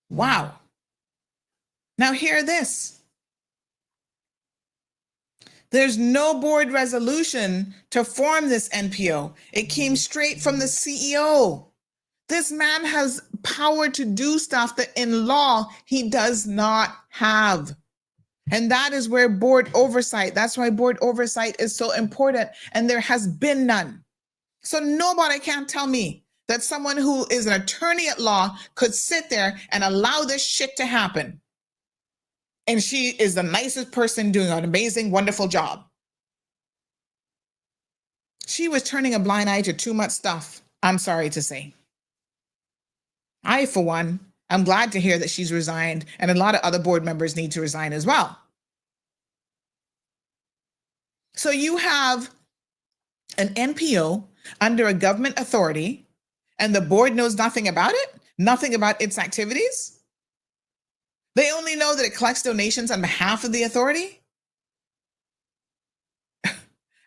Wow. Now hear this. There's no board resolution to form this NPO. It came straight from the CEO. This man has power to do stuff that in law he does not have. And that is where board oversight, that's why board oversight is so important. And there has been none. So nobody can tell me that someone who is an attorney at law could sit there and allow this shit to happen. And she is the nicest person doing an amazing, wonderful job. She was turning a blind eye to too much stuff, I'm sorry to say. I, for one, I'm glad to hear that she's resigned, and a lot of other board members need to resign as well. So you have an NPO under a government authority, and the board knows nothing about it, nothing about its activities. They only know that it collects donations on behalf of the authority.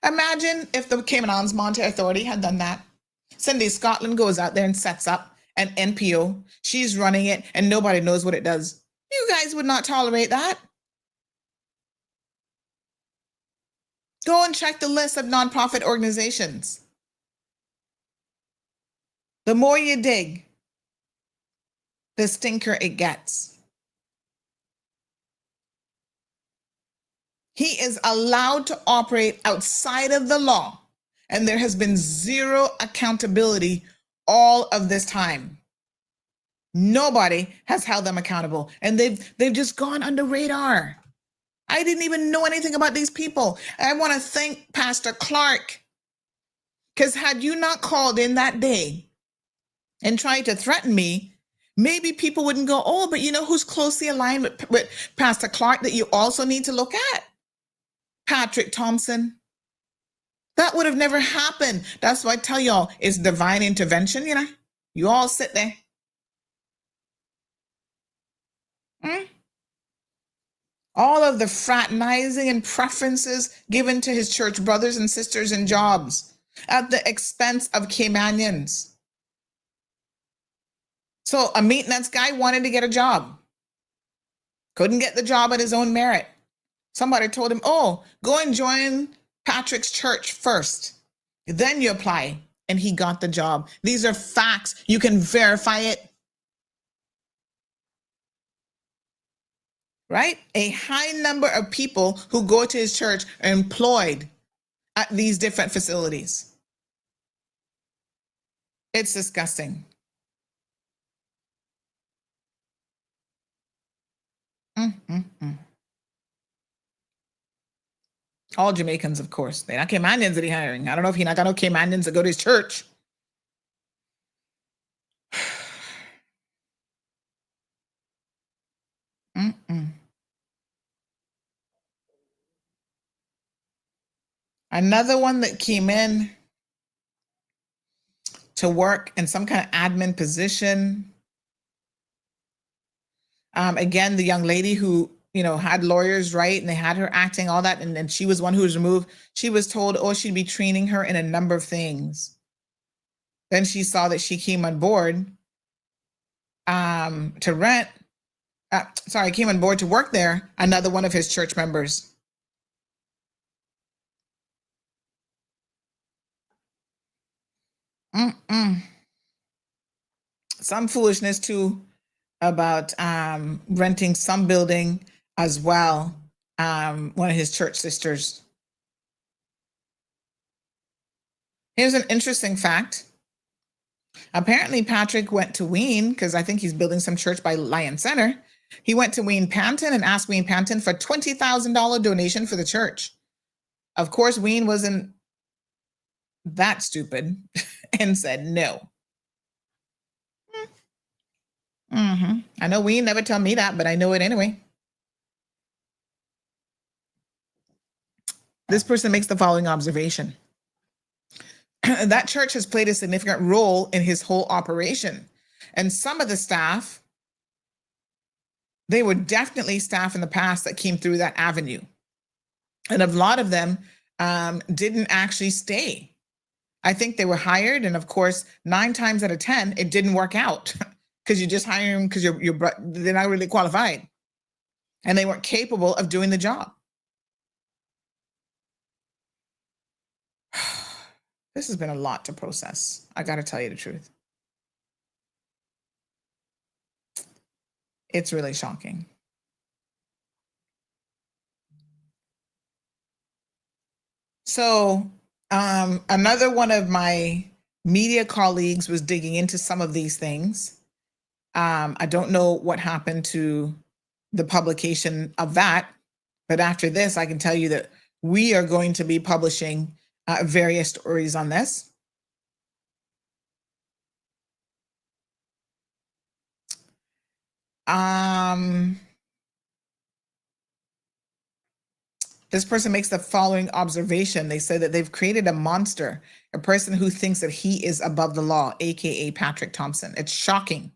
Imagine if the Cayman Islands Monetary Authority had done that. Cindy Scotland goes out there and sets up an NPO. She's running it and nobody knows what it does. You guys would not tolerate that. Go and check the list of nonprofit organizations. The more you dig, the stinker it gets. He is allowed to operate outside of the law, and there has been zero accountability all of this time. Nobody has held them accountable, and they've just gone under radar. I didn't even know anything about these people. I want to thank Pastor Clark, because had you not called in that day and tried to threaten me, maybe people wouldn't go, oh, but you know who's closely aligned with Pastor Clark that you also need to look at? Patrick Thompson. That would have never happened. That's why I tell y'all, it's divine intervention, you know? You all sit there. All of the fraternizing and preferences given to his church brothers and sisters in jobs at the expense of Caymanians. So a maintenance guy wanted to get a job. Couldn't get the job on his own merit. Somebody told him, oh, go and join Patrick's church first. Then you apply. And he got the job. These are facts. You can verify it. Right? A high number of people who go to his church are employed at these different facilities. It's disgusting. All Jamaicans, of course. They're not Caymanians that he's hiring. I don't know if he not got no Caymanians that go to his church. Another one that came in to work in some kind of admin position. Again, the young lady who, had lawyers, right? And they had her acting, all that. And then she was one who was removed. She was told, oh, she'd be training her in a number of things. Then she saw that she came on board came on board to work there. Another one of his church members. Some foolishness too about renting some building as well. One of his church sisters. Here's an interesting fact. Apparently Patrick went to Wayne, because I think he's building some church by Lion Center. He went to Wayne Panton and asked Wayne Panton for $20,000 donation for the church. Of course, Wayne wasn't that stupid and said no. I know Wayne never tell me that, but I know it anyway. This person makes the following observation. That church has played a significant role in his whole operation. And some of the staff, they were definitely staff in the past that came through that avenue. And a lot of them didn't actually stay. I think they were hired. And of course, 9 times out of 10, it didn't work out because you just hire them because they're not really qualified. And they weren't capable of doing the job. This has been a lot to process. I got to tell you the truth. It's really shocking. So another one of my media colleagues was digging into some of these things. I don't know what happened to the publication of that, but after this, I can tell you that we are going to be publishing various stories on this. This person makes the following observation. They say that they've created a monster, a person who thinks that he is above the law, aka Patrick Thompson. It's shocking.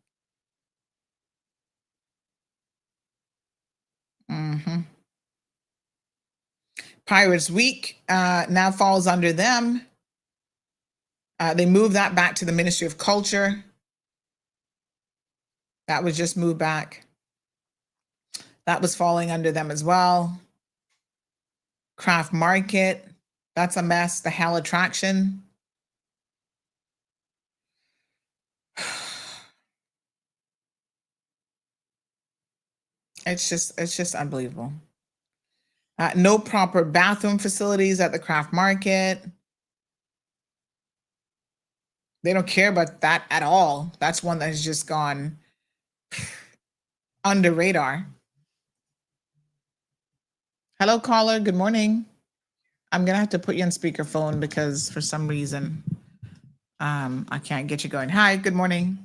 Pirates Week now falls under them. They moved that back to the Ministry of Culture. That was just moved back. That was falling under them as well. Craft Market, that's a mess. The Hell Attraction. It's just unbelievable. No proper bathroom facilities at the Craft Market. They don't care about that at all. That's one that has just gone under radar. Hello, caller. Good morning. I'm going to have to put you on speakerphone because for some reason I can't get you going. Hi, good morning.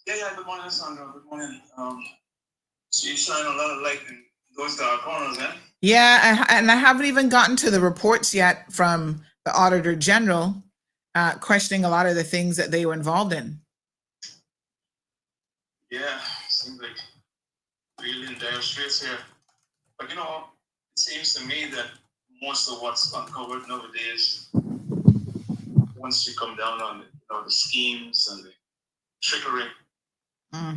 Yeah, good morning, Sandra. Good morning. So you shine a lot of light in those dark corners, eh?
Yeah, and I haven't even gotten to the reports yet from the Auditor General questioning a lot of the things that they were involved in.
Yeah, seems like really in dire straits here. But you know, it seems to me that most of what's uncovered nowadays, once you come down on the schemes and the trickery,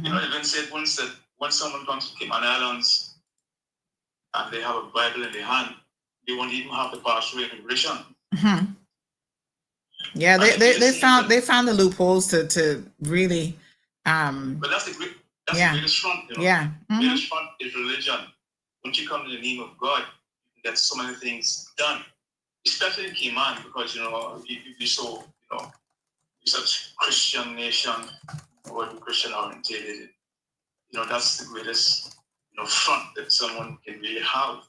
you know, even said once that when someone comes to Cayman Islands and they have a Bible in their hand, they won't even have to pass through immigration.
Yeah, they found the loopholes to really.
But that's the greatest front. You know?
Yeah.
The greatest front is religion. Once you come in the name of God, you get so many things done, especially in Cayman, because you're so you're such Christian nation, or Christian oriented. You know, that's the greatest front that someone can really have.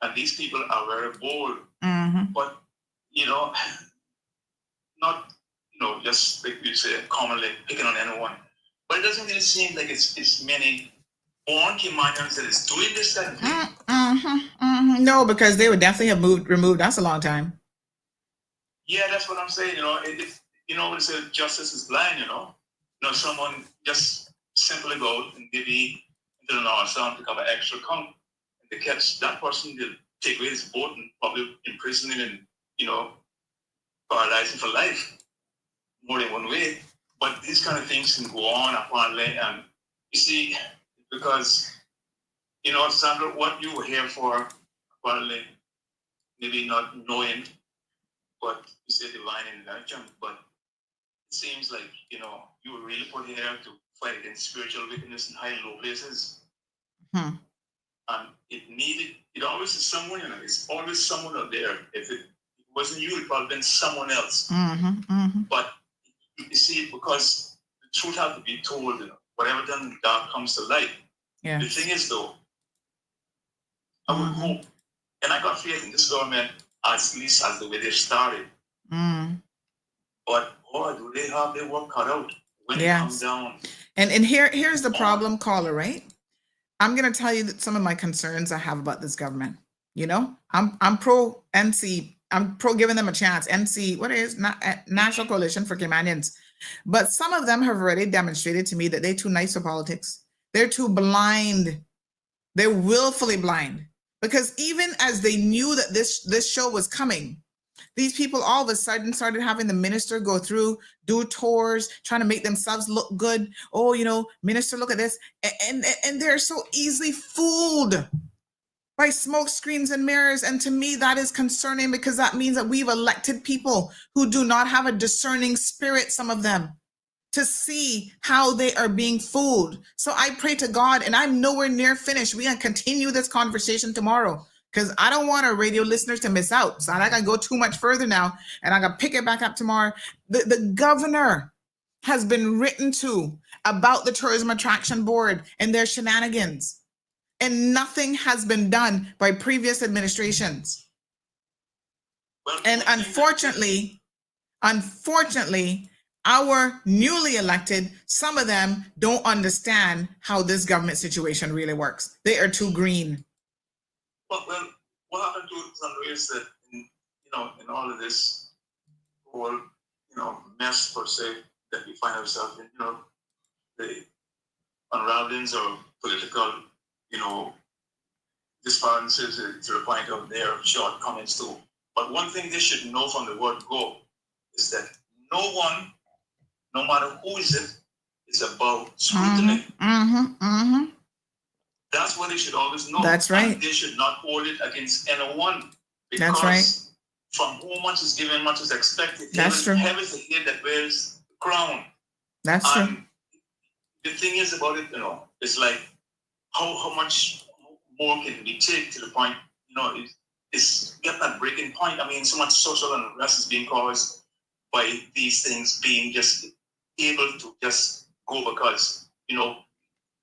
And these people are very bold, but not just like you say commonly picking on anyone. But it doesn't really seem like it's many born Caymanians that is doing this type of thing.
No, because they would definitely have removed us a long time.
Yeah, that's what I'm saying. When they say justice is blind, someone just simply go and maybe into the north sound to cover extra count. And they catch that person, they'll take away his boat and probably imprison him and paralyze him for life. More than one way. But these kind of things can go on apparently, and you see, because Sandra, what you were here for, apparently, maybe not knowing, but you say divine intervention, but it seems like you were really put here to fight against spiritual wickedness in high and low places. And it always is someone, it's always someone out there. If it wasn't you, it probably been someone else. But you see, because the truth has to be told, whatever done in the dark comes to light.
Yeah.
The thing is, though, I would hope, and I got faith in this government, at least as the way they started. But boy, do they have their work cut out when it comes down.
And here's the problem, caller, right? I'm gonna tell you that some of my concerns I have about this government. I'm pro NC. I'm pro giving them a chance. NC, what is National Coalition for Caymanians? But some of them have already demonstrated to me that they're too nice for politics. They're too blind. They're willfully blind. Because even as they knew that this show was coming, these people all of a sudden started having the minister go through, do tours, trying to make themselves look good. Oh, minister, look at this. And they're so easily fooled. by smoke screens and mirrors. And to me, that is concerning, because that means that we've elected people who do not have a discerning spirit, some of them, to see how they are being fooled. So I pray to God, and I'm nowhere near finished. We're going to continue this conversation tomorrow, because I don't want our radio listeners to miss out. So I'm not going to go too much further now, and I'm going to pick it back up tomorrow. The governor has been written to about the Tourism Attraction Board and their shenanigans, and nothing has been done by previous administrations. And unfortunately, our newly elected, some of them don't understand how this government situation really works. They are too green.
Well, what happened to Sandra is that in all of this whole mess per se that we find ourselves in, the unravelings or political disparities to the point of their shortcomings too. But one thing they should know from the word go is that no one, no matter who is above scrutiny. That's what they should always know.
That's right.
And they should not hold it against anyone. Because
that's right.
From whom much is given, much is expected.
That's true.
Heaven is the head that wears the crown.
That's true.
The thing is about it, it's like how much more can we take to the point, it's getting that breaking point. I mean, so much social unrest is being caused by these things being just able to just go because,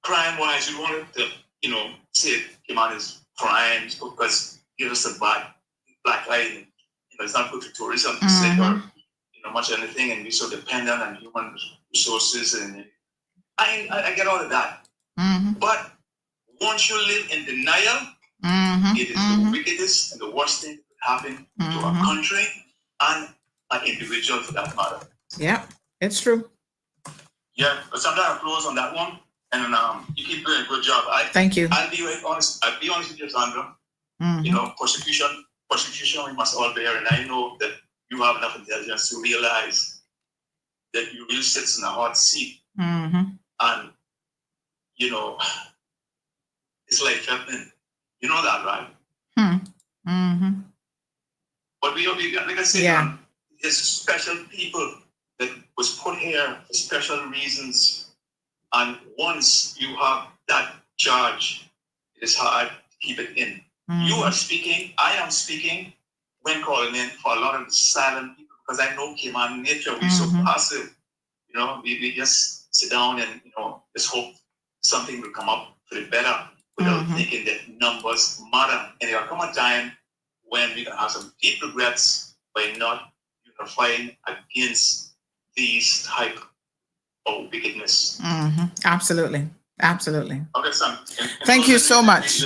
crime-wise, you wanted to, say it came out as crimes because give us a bad black eye. It's not good for tourism to say or, much of anything, and we're so dependent on human resources, and I get all of that. But once you live in denial, it is the wickedest and the worst thing that could happen to a country and an individual for that matter.
Yeah, it's true.
Yeah, but sometimes I close on that one, and you keep doing a good job.
Thank you.
I'll be honest with you, Sandra. Persecution we must all bear, and I know that you have enough intelligence to realize that you really sits in a hot seat, and it's like happening. You know that, right? But we like I said, there's special people that was put here for special reasons, and once you have that charge, it is hard to keep it in. You are speaking, I am speaking when calling in for a lot of the silent people, because I know human nature, we're so passive. We just sit down and just hope something will come up for the better without thinking that numbers matter. And there will come a time when we're going to have some deep regrets by not unifying against these type of wickedness.
Absolutely.
Okay, Sam.
Thank you so much.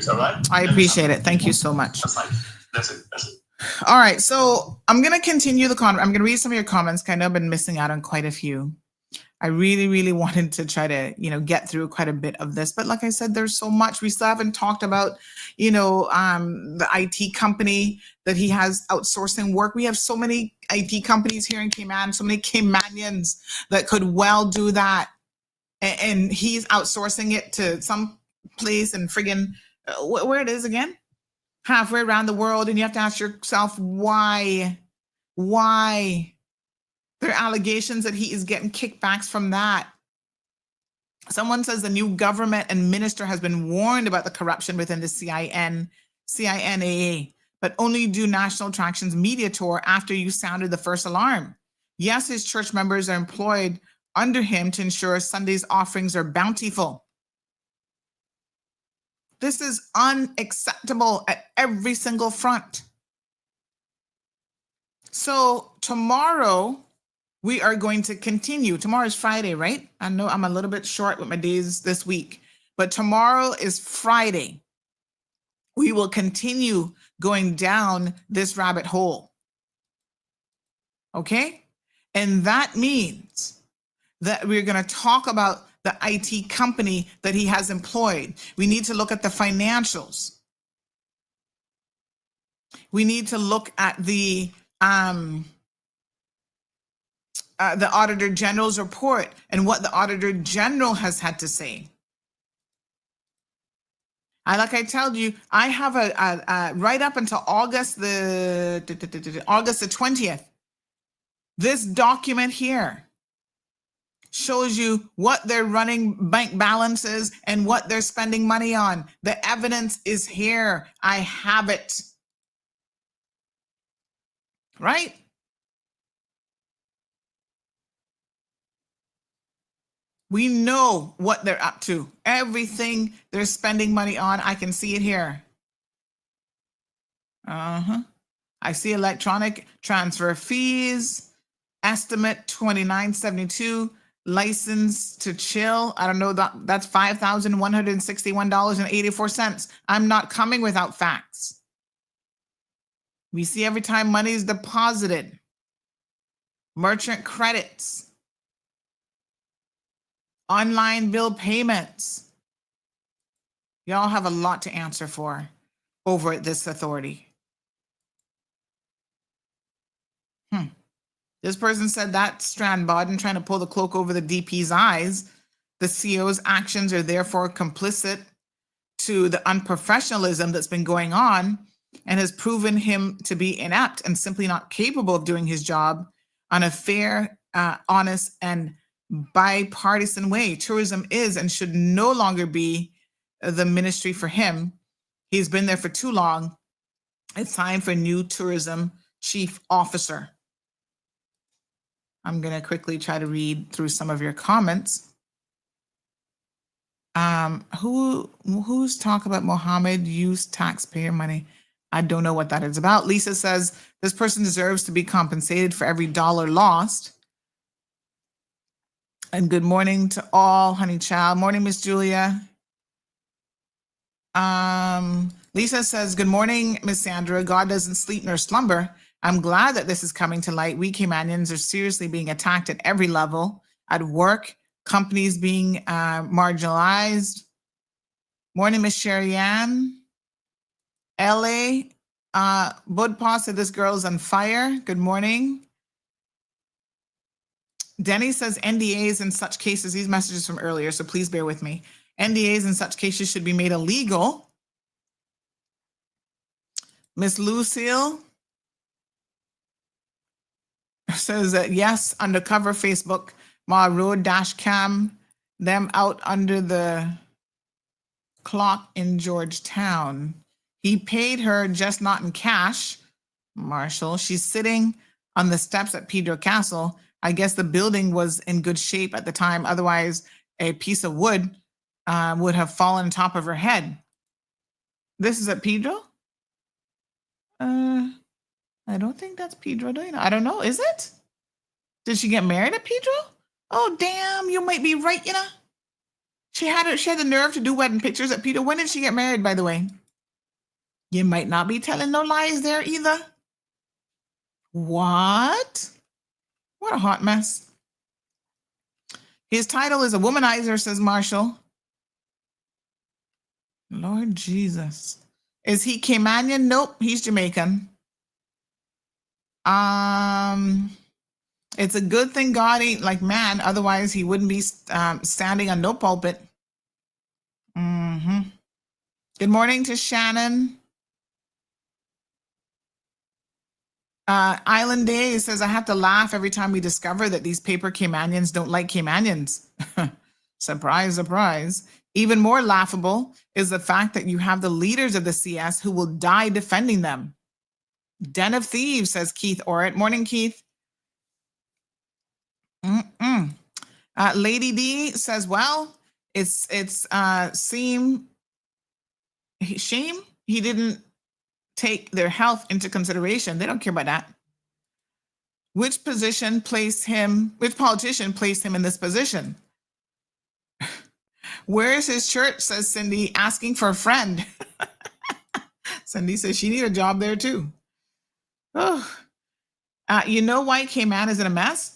All right?
I appreciate it. Thank you so much.
That's it.
All right. So I'm going to continue the I'm going to read some of your comments. Kind of been missing out on quite a few. I really, really wanted to try to, get through quite a bit of this. But like I said, there's so much. We still haven't talked about, the IT company that he has outsourcing work. We have so many IT companies here in Cayman, so many Caymanians that could well do that. And he's outsourcing it to some place in friggin' where it is again, halfway around the world. And you have to ask yourself, why? There are allegations that he is getting kickbacks from that. Someone says the new government and minister has been warned about the corruption within the CINAA, but only do National Attractions media tour after you sounded the first alarm. Yes, his church members are employed under him to ensure Sunday's offerings are bountiful. This is unacceptable at every single front. So tomorrow, we are going to continue. Tomorrow is Friday, right? I know I'm a little bit short with my days this week, but tomorrow is Friday. We will continue going down this rabbit hole. Okay? And that means that we're going to talk about the IT company that he has employed. We need to look at the financials. We need to look at the Auditor General's report and what the Auditor General has had to say. Like I told you, I have a right up until August the 20th. This document here shows you what their running bank balance is and what they're spending money on. The evidence is here. I have it. Right? We know what they're up to. Everything they're spending money on, I can see it here. I see electronic transfer fees, estimate 2972, license to chill. I don't know, that's $5,161.84. I'm not coming without facts. We see every time money is deposited. Merchant credits. Online bill payments. Y'all have a lot to answer for over at this authority. This person said that Strand Bodden trying to pull the cloak over the DP's eyes. The CO's actions are therefore complicit to the unprofessionalism that's been going on and has proven him to be inept and simply not capable of doing his job on a fair, honest, and bipartisan way. Tourism is and should no longer be the ministry for him. He's been there for too long. It's time for a new tourism chief officer. I'm going to quickly try to read through some of your comments. Who's talk about Mohammed used taxpayer money? I don't know what that is about. Lisa says this person deserves to be compensated for every dollar lost. And good morning to all, honey child. Morning, Miss Julia. Lisa says, good morning, Miss Sandra. God doesn't sleep nor slumber. I'm glad that this is coming to light. We Caymanians are seriously being attacked at every level, at work, companies being marginalized. Morning, Miss Sherry Ann. LA, Budpa said this girl's on fire. Good morning. Denny says NDAs in such cases, these messages from earlier, so please bear with me. NDAs in such cases should be made illegal. Miss Lucille says that yes, undercover Facebook, Ma Road dash cam, them out under the clock in Georgetown. He paid her, just not in cash. Marshall, she's sitting on the steps at Pedro Castle. I guess the building was in good shape at the time. Otherwise, a piece of wood would have fallen on top of her head. This is at Pedro? I don't think that's Pedro. I don't know. Is it? Did she get married at Pedro? Oh, damn. You might be right, you know. She had the nerve to do wedding pictures at Pedro. When did she get married, by the way? You might not be telling no lies there either. What? What a hot mess. His title is a womanizer, says Marshall. Lord Jesus. Is he Caymanian? Nope, he's Jamaican. It's a good thing God ain't like man, otherwise he wouldn't be standing on no pulpit. Good morning to Shannon. Island Day says, I have to laugh every time we discover that these paper Caymanians don't like Caymanians. Surprise, surprise. Even more laughable is the fact that you have the leaders of the CS who will die defending them. Den of Thieves, says Keith Orrit. Morning, Keith. Lady D says, well, it's shame he didn't take their health into consideration. They don't care about that. Which politician placed him in this position? Where is his church, says Cindy, asking for a friend. Cindy says she need a job there too. Oh, you know why Cayman is in a mess?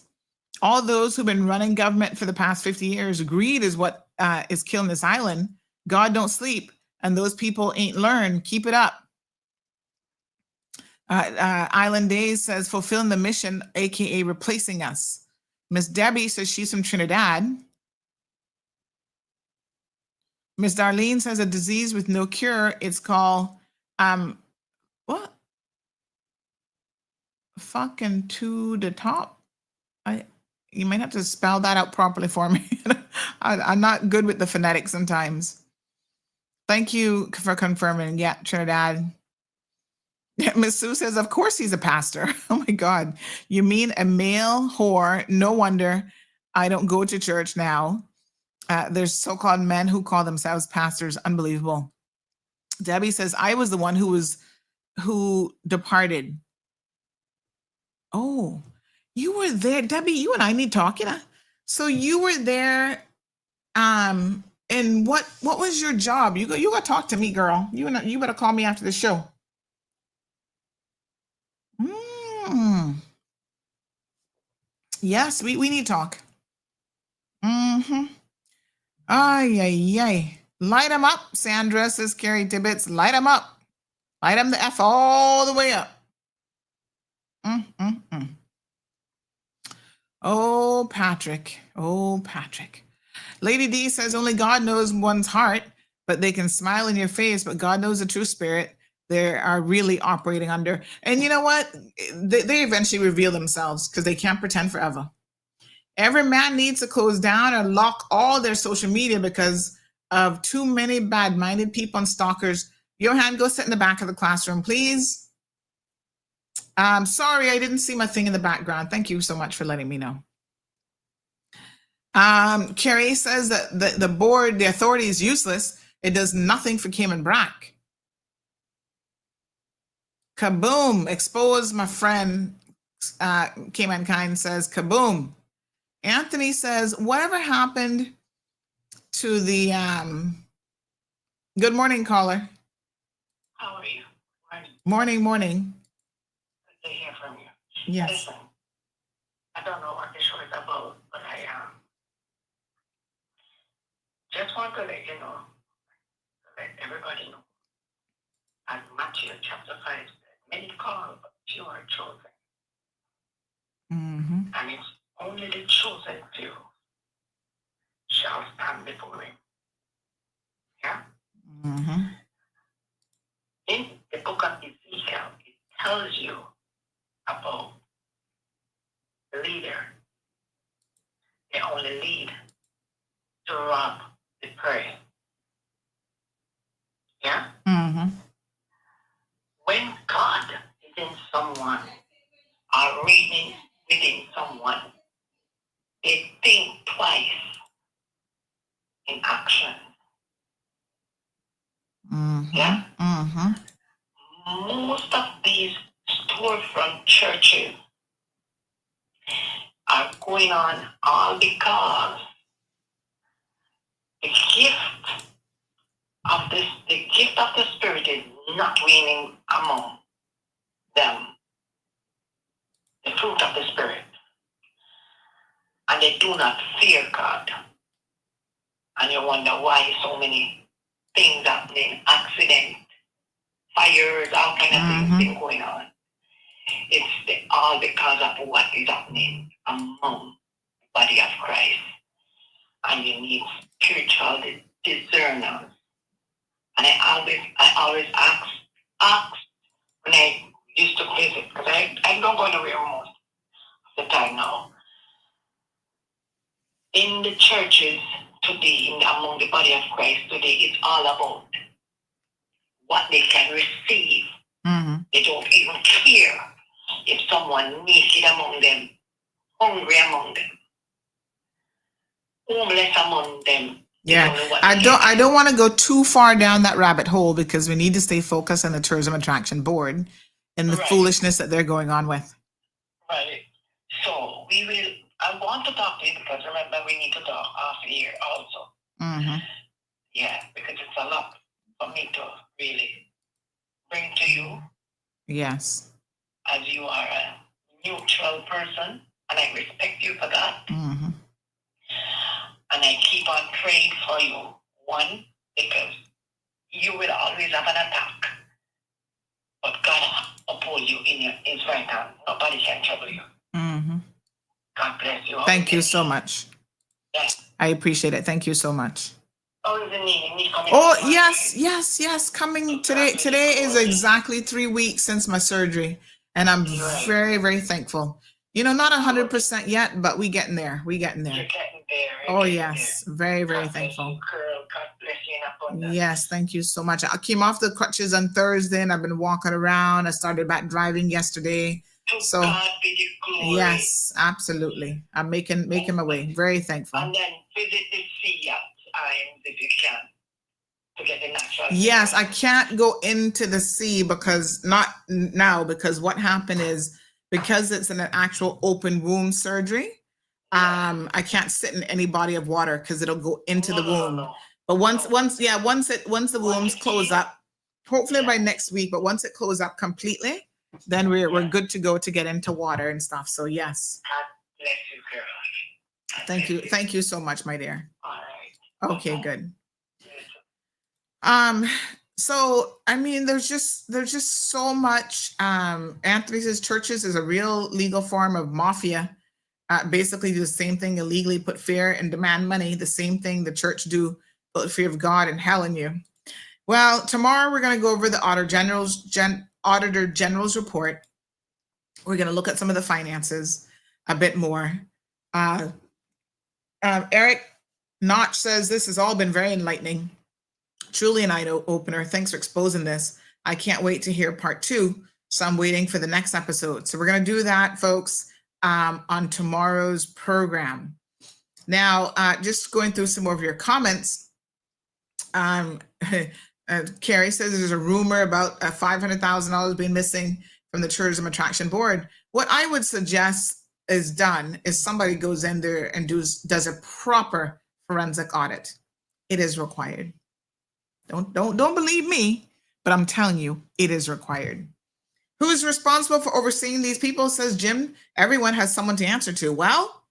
All those who've been running government for the past 50 years, greed is what is killing this island. God don't sleep, and those people ain't learned. Keep it up. Island Days says fulfilling the mission, aka replacing us. Miss Debbie says she's from Trinidad. Miss Darlene says a disease with no cure. It's called what? Fucking to the top. You might have to spell that out properly for me. I'm not good with the phonetics sometimes. Thank you for confirming. Yeah, Trinidad. Miss Sue says, of course he's a pastor. Oh my God. You mean a male whore? No wonder I don't go to church now. There's so-called men who call themselves pastors. Unbelievable. Debbie says, I was the one who departed. Oh, you were there. Debbie, you and I need talking. So you were there. And what was your job? You gotta talk to me, girl. You better call me after the show. Yes, we need to talk. Mm-hmm. Ay, ay, ay. Light them up, Sandra, says Carrie Tibbetts. Light them up. Light them the F all the way up. Oh, Patrick. Oh, Patrick. Lady D says only God knows one's heart, but they can smile in your face, but God knows the true spirit they are really operating under. And you know what? They eventually reveal themselves because they can't pretend forever. Every man needs to close down or lock all their social media because of too many bad-minded people and stalkers. Johan, go sit in the back of the classroom, please. Sorry, I didn't see my thing in the background. Thank you so much for letting me know. Carrie says that the board, the authority is useless. It does nothing for Cayman Brack. Kaboom! Expose my friend. Cayman Kind says kaboom. Anthony says, whatever happened to the good morning caller?
How are you?
Morning.
Good to hear from you.
Yes.
Listen, I don't know what the show is about, but I just want to let you know, let everybody know. As Matthew chapter 5 said, many called, but few are chosen.
Mm-hmm.
And it's only the chosen few shall stand before him. Yeah?
Mm-hmm.
In the book of Ezekiel, it tells you about the leader. They only lead to rob the prey. Yeah?
Mm-hmm.
When God is in someone or reading within someone, they think twice in action.
Mm-hmm.
Yeah?
Mm-hmm.
Most of these storefront churches are going on all because the gift of the Spirit is not reigning among them. The fruit of the Spirit. And they do not fear God. And you wonder why so many things happening, accidents, fires, all kind of things going on. It's all because of what is happening among the body of Christ. And you need spiritual discernment. And I always ask when I used to visit, because I don't go anywhere most of the time now. In the churches today, among the body of Christ today, it's all about what they can receive.
Mm-hmm.
They don't even care if someone naked among them, hungry among them, homeless among them.
Yeah, I don't want to go too far down that rabbit hole because we need to stay focused on the Tourism Attraction Board and the foolishness that they're going on with.
Right. So I want to talk to you because remember we need to talk off here also.
Mm-hmm.
Yeah, because it's a lot for me to really bring to you.
Yes.
As you are a neutral person, and I respect you for that.
Mm-hmm.
And I keep on praying for you. One, because you will always have an attack. But God uphold you in his right hand. Nobody can trouble you.
Mm-hmm.
God bless you.
Thank you so much.
Yeah.
I appreciate it. Thank you so much.
Oh, is it me coming?
Oh, yes. Coming today. Today is exactly 3 weeks since my surgery, and I'm very, very thankful. You know, not 100% yet, but we getting there. You're getting there. Oh, yes. Very, very thankful. Yes, thank you so much. I came off the crutches on Thursday, and I've been walking around. I started back driving yesterday. So, yes, absolutely. I'm making my way. Very thankful.
And then visit the sea at times if you can to get the natural.
Yes, I can't go into the sea because not now, because what happened is because it's an actual open wound surgery, I can't sit in any body of water because it'll go into the wound. No. But once the wounds close up, hopefully by next week, but once it closes up completely, then we're good to go to get into water and stuff. So yes.
God bless you, girl.
Thank you. Thank you so much, my dear.
All right.
Okay, good. So I mean, there's just so much. Anthony's churches is a real legal form of mafia. Basically do the same thing illegally, put fear and demand money. The same thing the church do, put fear of God and hell in you. Well, tomorrow we're going to go over the Auditor General's report. We're going to look at some of the finances a bit more. Eric Notch says this has all been very enlightening. Truly an eye-opener. Thanks for exposing this. I can't wait to hear part 2. So I'm waiting for the next episode. So we're going to do that, folks, on tomorrow's program. Now, just going through some more of your comments. Carrie says there's a rumor about $500,000 being missing from the tourism attraction board. What I would suggest is done is somebody goes in there and does a proper forensic audit. It is required. Don't believe me, but I'm telling you, it is required. Who is responsible for overseeing these people, says Jim. Everyone has someone to answer to. Well,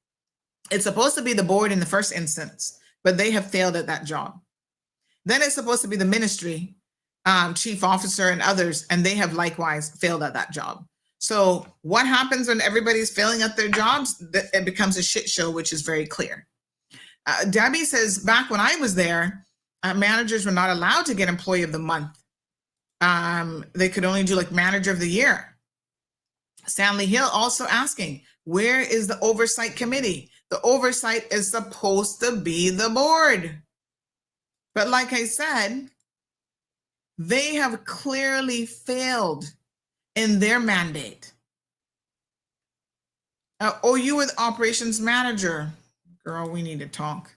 it's supposed to be the board in the first instance, but they have failed at that job. Then it's supposed to be the ministry, chief officer and others, and they have likewise failed at that job. So what happens when everybody's failing at their jobs? It becomes a shit show, which is very clear. Debbie says, back when I was there, managers were not allowed to get employee of the month. They could only do like manager of the year. Stanley Hill also asking, where is the oversight committee? The oversight is supposed to be the board. But like I said, they have clearly failed in their mandate. You were the operations manager. Girl, we need to talk.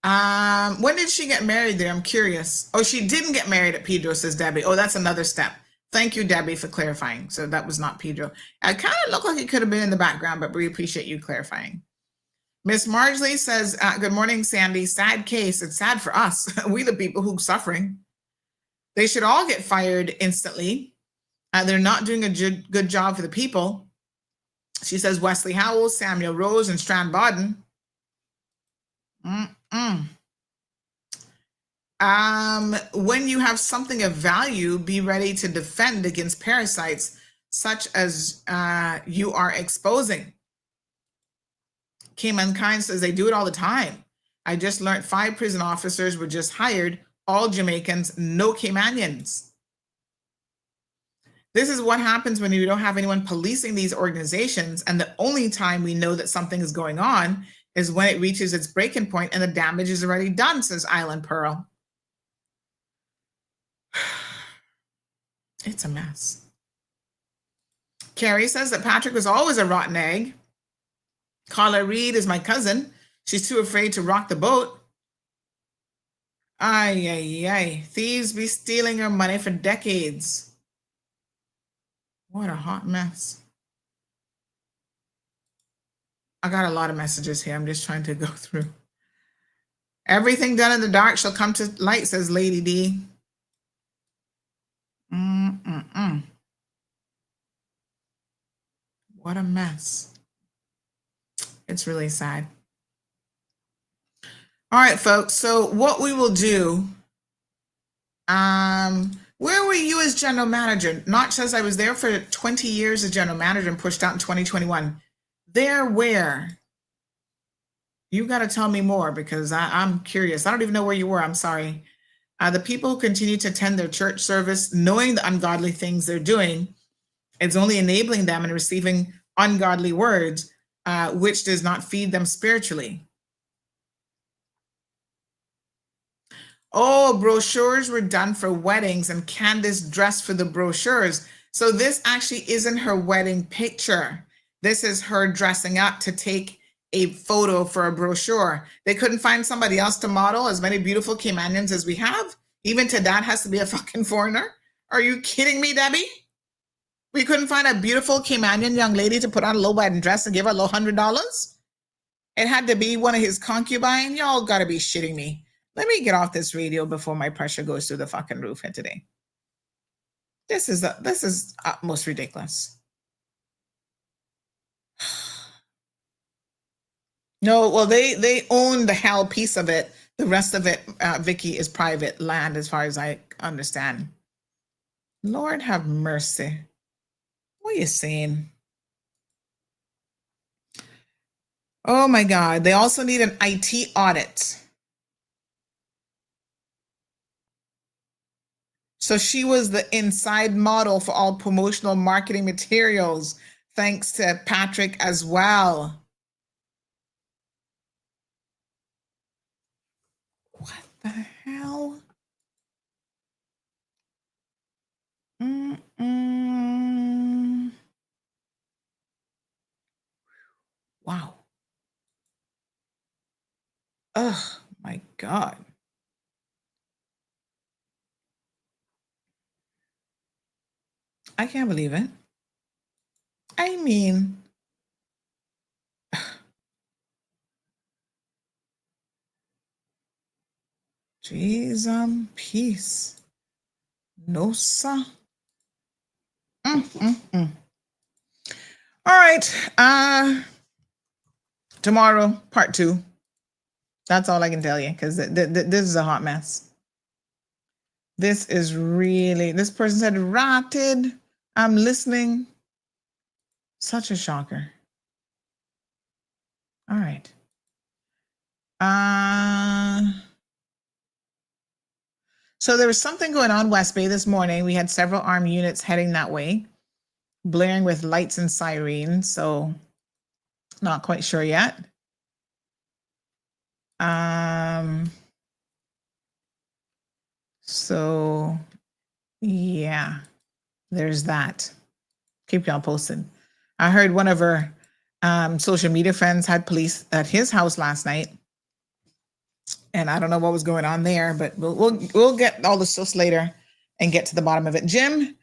When did she get married there? I'm curious. Oh, she didn't get married at Pedro, says Debbie. Oh, that's another step. Thank you, Debbie, for clarifying. So that was not Pedro. It kind of looked like it could have been in the background, but we appreciate you clarifying. Miss Marjorie says, good morning, Sandy. Sad case. It's sad for us. We the people who are suffering. They should all get fired instantly. They're not doing a good job for the people. She says Wesley Howell, Samuel Rose, and Strand Bodden. When you have something of value, be ready to defend against parasites such as you are exposing. Mankind says they do it all the time. I just learned 5 prison officers were just hired, all Jamaicans, no Caymanians. This is what happens when you don't have anyone policing these organizations, and the only time we know that something is going on is when it reaches its breaking point and the damage is already done, says Island Pearl. It's a mess. Carrie says that Patrick was always a rotten egg. Carla Reed is my cousin. She's too afraid to rock the boat. Ay. Thieves be stealing our money for decades. What a hot mess. I got a lot of messages here. I'm just trying to go through. Everything done in the dark shall come to light, says Lady D. What a mess. It's really sad. All right, folks. So what we will do, where were you as general manager? Notch says I was there for 20 years as general manager and pushed out in 2021. There where? You got to tell me more because I'm curious. I don't even know where you were. I'm sorry. The people who continue to attend their church service, knowing the ungodly things they're doing, it's only enabling them and receiving ungodly words, which does not feed them spiritually. Oh, brochures were done for weddings and Candace dressed for the brochures. So this actually isn't her wedding picture. This is her dressing up to take a photo for a brochure. They couldn't find somebody else to model as many beautiful Caymanians as we have. Even to that has to be a fucking foreigner. Are you kidding me, Debbie? We couldn't find a beautiful Caymanian young lady to put on a low wedding dress and give her a low $100? It had to be one of his concubines? Y'all gotta be shitting me. Let me get off this radio before my pressure goes through the fucking roof here today. This is most ridiculous. No, well, they own the hell piece of it. The rest of it, Vicky, is private land as far as I understand. Lord have mercy. What are you saying? Oh my God. They also need an IT audit. So she was the inside model for all promotional marketing materials, thanks to Patrick as well. What the hell? Wow. Oh my God. I can't believe it. I mean, jeez, peace. No, sir. All right. Tomorrow, part 2. That's all I can tell you, because this is a hot mess. This is really, this person said, rotted. I'm listening. Such a shocker. All right. So there was something going on West Bay this morning. We had several armed units heading that way, blaring with lights and sirens. So not quite sure yet. So yeah, there's that. Keep y'all posted. I heard one of her social media friends had police at his house last night, and I don't know what was going on there, but we'll get all the stuff later and get to the bottom of it. Jim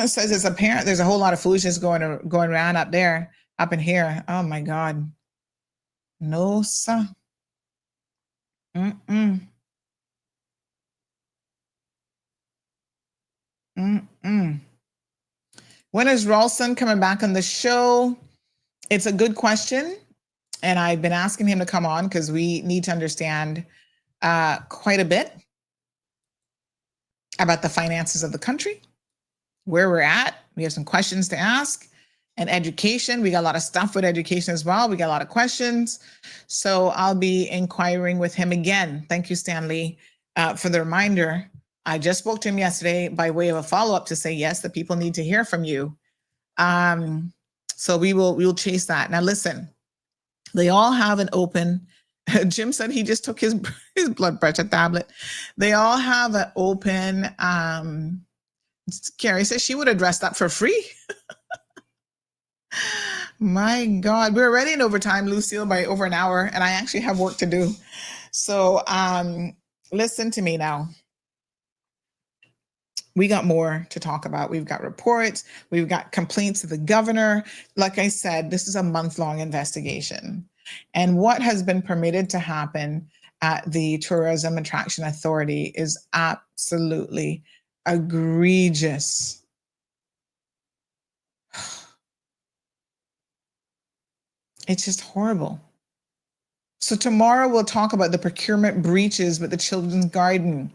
says it's apparent there's a whole lot of foolishness going around up there, up in here. Oh my God, no sir. When is Ralston coming back on the show? It's a good question. And I've been asking him to come on because we need to understand quite a bit about the finances of the country, where we're at. We have some questions to ask. And education, we got a lot of stuff with education as well. We got a lot of questions. So I'll be inquiring with him again. Thank you, Stanley, for the reminder. I just spoke to him yesterday by way of a follow-up to say, yes, the people need to hear from you. So we'll chase that. Now, listen, they all have an open, Jim said he just took his blood pressure tablet. They all have an open, Carrie says she would have dressed up for free. My God, we're already in overtime, Lucille, by over an hour, and I actually have work to do. So listen to me now. We got more to talk about. We've got reports. We've got complaints to the governor. Like I said, this is a month-long investigation. And what has been permitted to happen at the Tourism Attraction Authority is absolutely egregious. It's just horrible. So tomorrow we'll talk about the procurement breaches with the Children's Garden.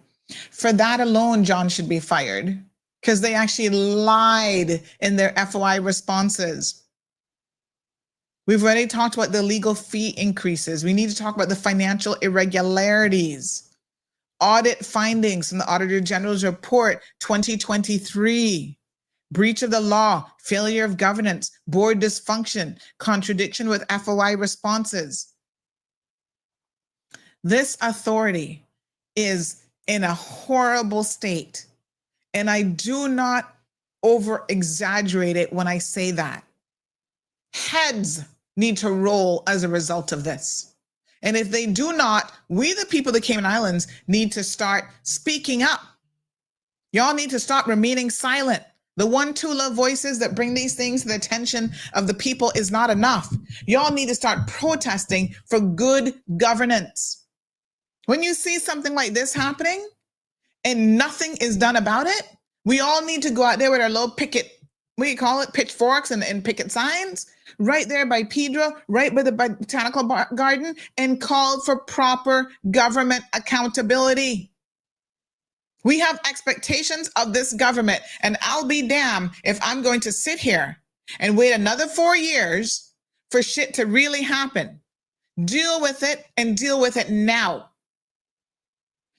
For that alone, John should be fired because they actually lied in their FOI responses. We've already talked about the legal fee increases. We need to talk about the financial irregularities, audit findings from the Auditor General's report 2023, breach of the law, failure of governance, board dysfunction, contradiction with FOI responses. This authority is in a horrible state, and I do not over exaggerate it when I say that. Heads need to roll as a result of this. And if they do not, we, the people of the Cayman Islands, need to start speaking up. Y'all need to stop remaining silent. The one Tula voices that bring these things to the attention of the people is not enough. Y'all need to start protesting for good governance. When you see something like this happening and nothing is done about it, we all need to go out there with our little picket, what do you call it, pitchforks and picket signs, right there by Pedro, right by the botanical garden, and call for proper government accountability. We have expectations of this government, and I'll be damned if I'm going to sit here and wait another 4 years for shit to really happen. Deal with it and deal with it now.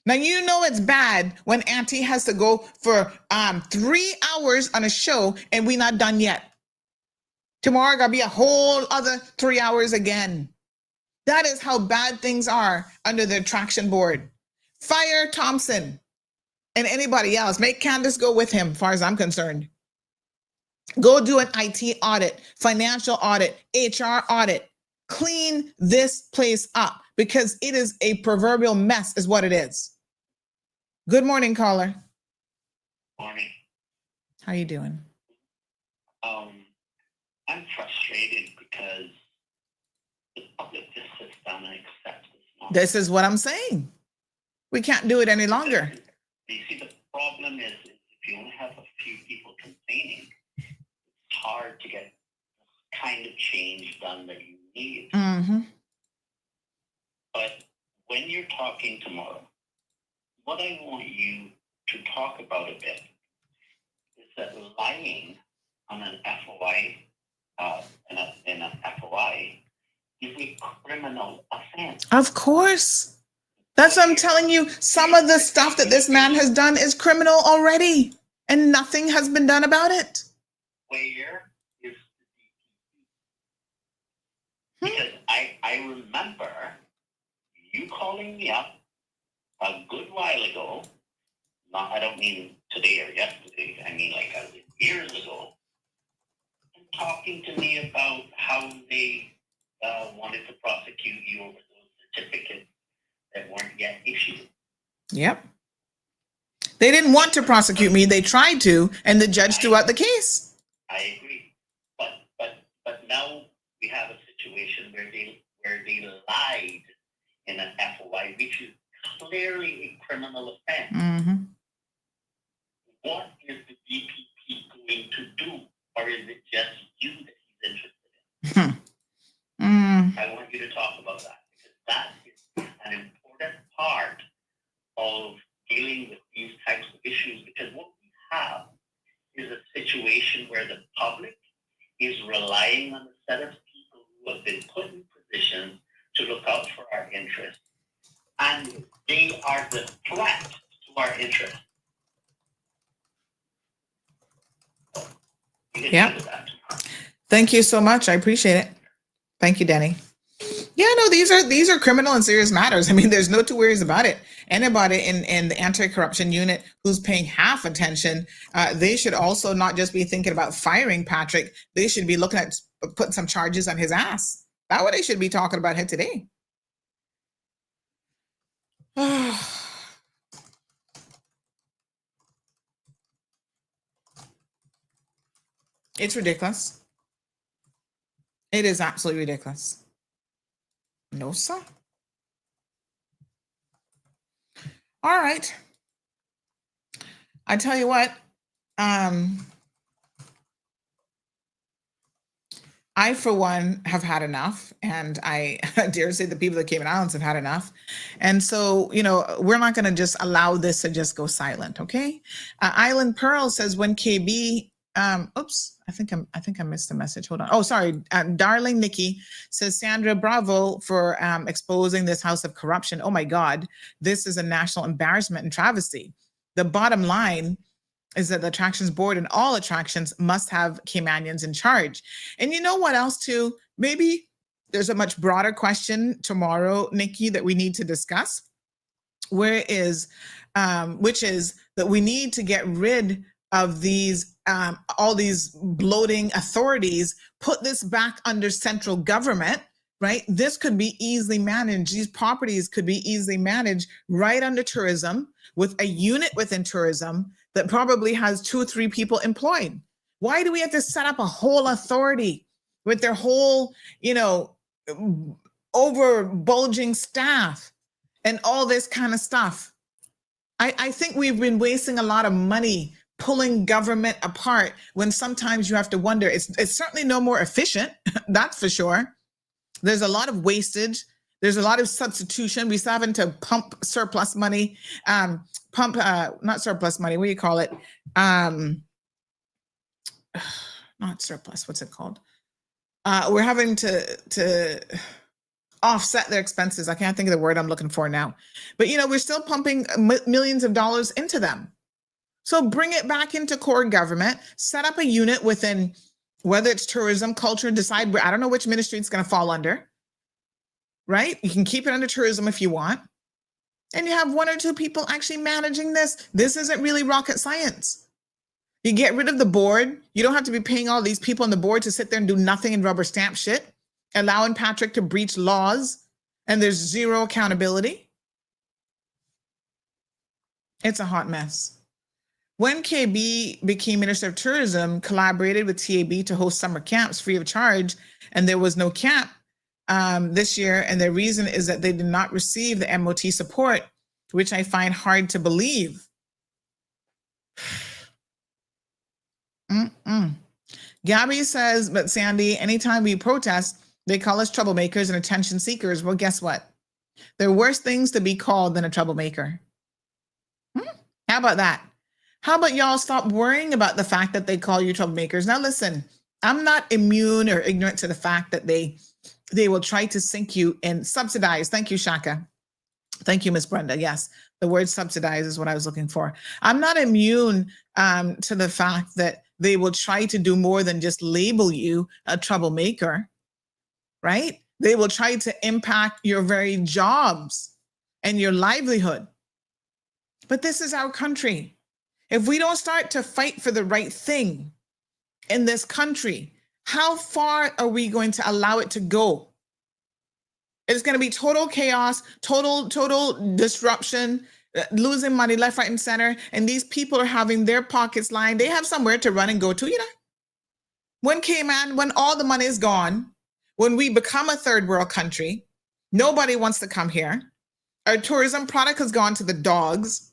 Now, you know it's bad when Auntie has to go for 3 hours on a show and we're not done yet. Tomorrow gotta be a whole other 3 hours again. That is how bad things are under the attraction board. Fire Thompson and anybody else. Make Candace go with him, as far as I'm concerned. Go do an IT audit, financial audit, HR audit. Clean this place up because it is a proverbial mess is what it is. Good morning, caller.
Morning.
How you doing?
I'm frustrated because the public just sits down and accepts this.
This is what I'm saying. We can't do it any longer.
You see, the problem is if you only have a few people complaining, it's hard to get the kind of change done that you need.
Mm-hmm.
But when you're talking tomorrow, what I want you to talk about a bit is that lying on an FOI, in an FOI, is a criminal offense.
Of course. That's what I'm telling you. Some of the stuff that this man has done is criminal already, and nothing has been done about it.
Where is the DPP? Because I remember you calling me up a good while ago. Not, I don't mean today or yesterday. I mean like years ago. And talking to me about how they wanted to prosecute you over those certificates that weren't yet issued.
Yep. They didn't want to prosecute me. They tried to, and the judge threw out the case.
I agree. But now we have a situation where they lied in an FOI, which is clearly a criminal offense.
Mm-hmm.
What is the DPP going to do? Or is it just you that he's interested in? I want you to talk about that, because that is an important part of dealing with these types of issues, because what we have is a situation where the public is relying on a set of people who have been put in positions to look out for our interests, and they are the threat to our interests.
Yeah. Thank you so much. I appreciate it. Thank you, Denny. Yeah, no, these are criminal and serious matters. I mean, there's no two ways about it. Anybody in the anti-corruption unit who's paying half attention, they should also not just be thinking about firing Patrick. They should be looking at putting some charges on his ass. That's what they should be talking about here today. It's ridiculous. It is absolutely ridiculous. No, sir. All right. I tell you what, I, for one, have had enough, and I dare say the people of the Cayman Islands have had enough. And so, you know, we're not going to just allow this to just go silent, okay? Island Pearl says when KB Oops, I think I missed the message. Hold on. Oh, sorry. Darling Nikki says, Sandra, bravo for exposing this house of corruption. Oh my God, this is a national embarrassment and travesty. The bottom line is that the attractions board and all attractions must have Caymanians in charge. And you know what else too? Maybe there's a much broader question tomorrow, Nikki, that we need to discuss, which is that we need to get rid of these all these bloating authorities, put this back under central government, right? This could be easily managed. These properties could be easily managed right under tourism, with a unit within tourism that probably has 2 or 3 people employed. Why do we have to set up a whole authority with their whole, over bulging staff and all this kind of stuff? I think we've been wasting a lot of money pulling government apart, when sometimes you have to wonder, it's certainly no more efficient, that's for sure. There's a lot of wastage. There's a lot of substitution. We're having to pump surplus money, not surplus money, what do you call it? Not surplus, what's it called? We're having to offset their expenses. I can't think of the word I'm looking for now. But, we're still pumping millions of dollars into them. So bring it back into core government, set up a unit within, whether it's tourism, culture, decide where, I don't know which ministry it's going to fall under, right? You can keep it under tourism if you want. And you have 1 or 2 people actually managing this. This isn't really rocket science. You get rid of the board. You don't have to be paying all these people on the board to sit there and do nothing and rubber stamp shit, allowing Patrick to breach laws, and there's zero accountability. It's a hot mess. When KB became Minister of Tourism, collaborated with TAB to host summer camps free of charge, and there was no camp this year, and the reason is that they did not receive the MOT support, which I find hard to believe. Gabby says, but Sandy, anytime we protest, they call us troublemakers and attention seekers. Well, guess what? There are worse things to be called than a troublemaker. How about that? How about y'all stop worrying about the fact that they call you troublemakers? Now, listen, I'm not immune or ignorant to the fact that they will try to sink you and subsidize. Thank you, Shaka. Thank you, Miss Brenda. Yes, the word subsidize is what I was looking for. I'm not immune to the fact that they will try to do more than just label you a troublemaker, right? They will try to impact your very jobs and your livelihood. But this is our country. If we don't start to fight for the right thing in this country, how far are we going to allow it to go? It's going to be total chaos, total disruption, losing money left, right, and center. And these people are having their pockets lined. They have somewhere to run and go to, When all the money is gone, when we become a third world country, nobody wants to come here. Our tourism product has gone to the dogs.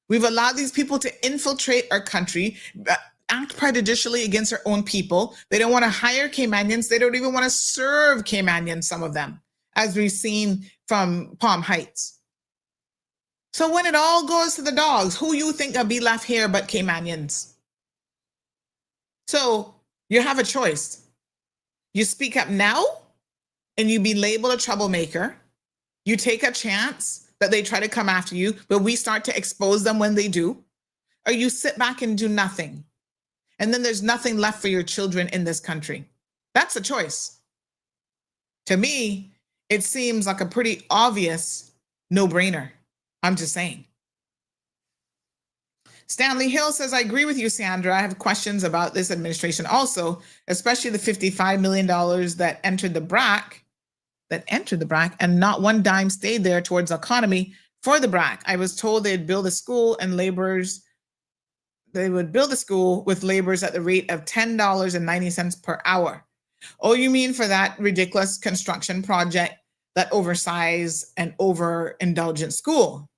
We've allowed these people to infiltrate our country, act prejudicially against our own people. They don't want to hire Caymanians. They don't even want to serve Caymanians, some of them, as we've seen from Palm Heights. So when it all goes to the dogs, who you think will be left here but Caymanians? So you have a choice. You speak up now and you be labeled a troublemaker. You take a chance that they try to come after you, but we start to expose them when they do. Or you sit back and do nothing. And then there's nothing left for your children in this country. That's a choice. To me, it seems like a pretty obvious no-brainer. I'm just saying. Stanley Hill says, I agree with you, Sandra. I have questions about this administration also, especially the $55 million that entered the BRAC, and not one dime stayed there towards the economy for the BRAC. I was told they'd build a school and laborers. They would build a school with laborers at the rate of $10.90 per hour. Oh, you mean for that ridiculous construction project, that oversized and overindulgent school?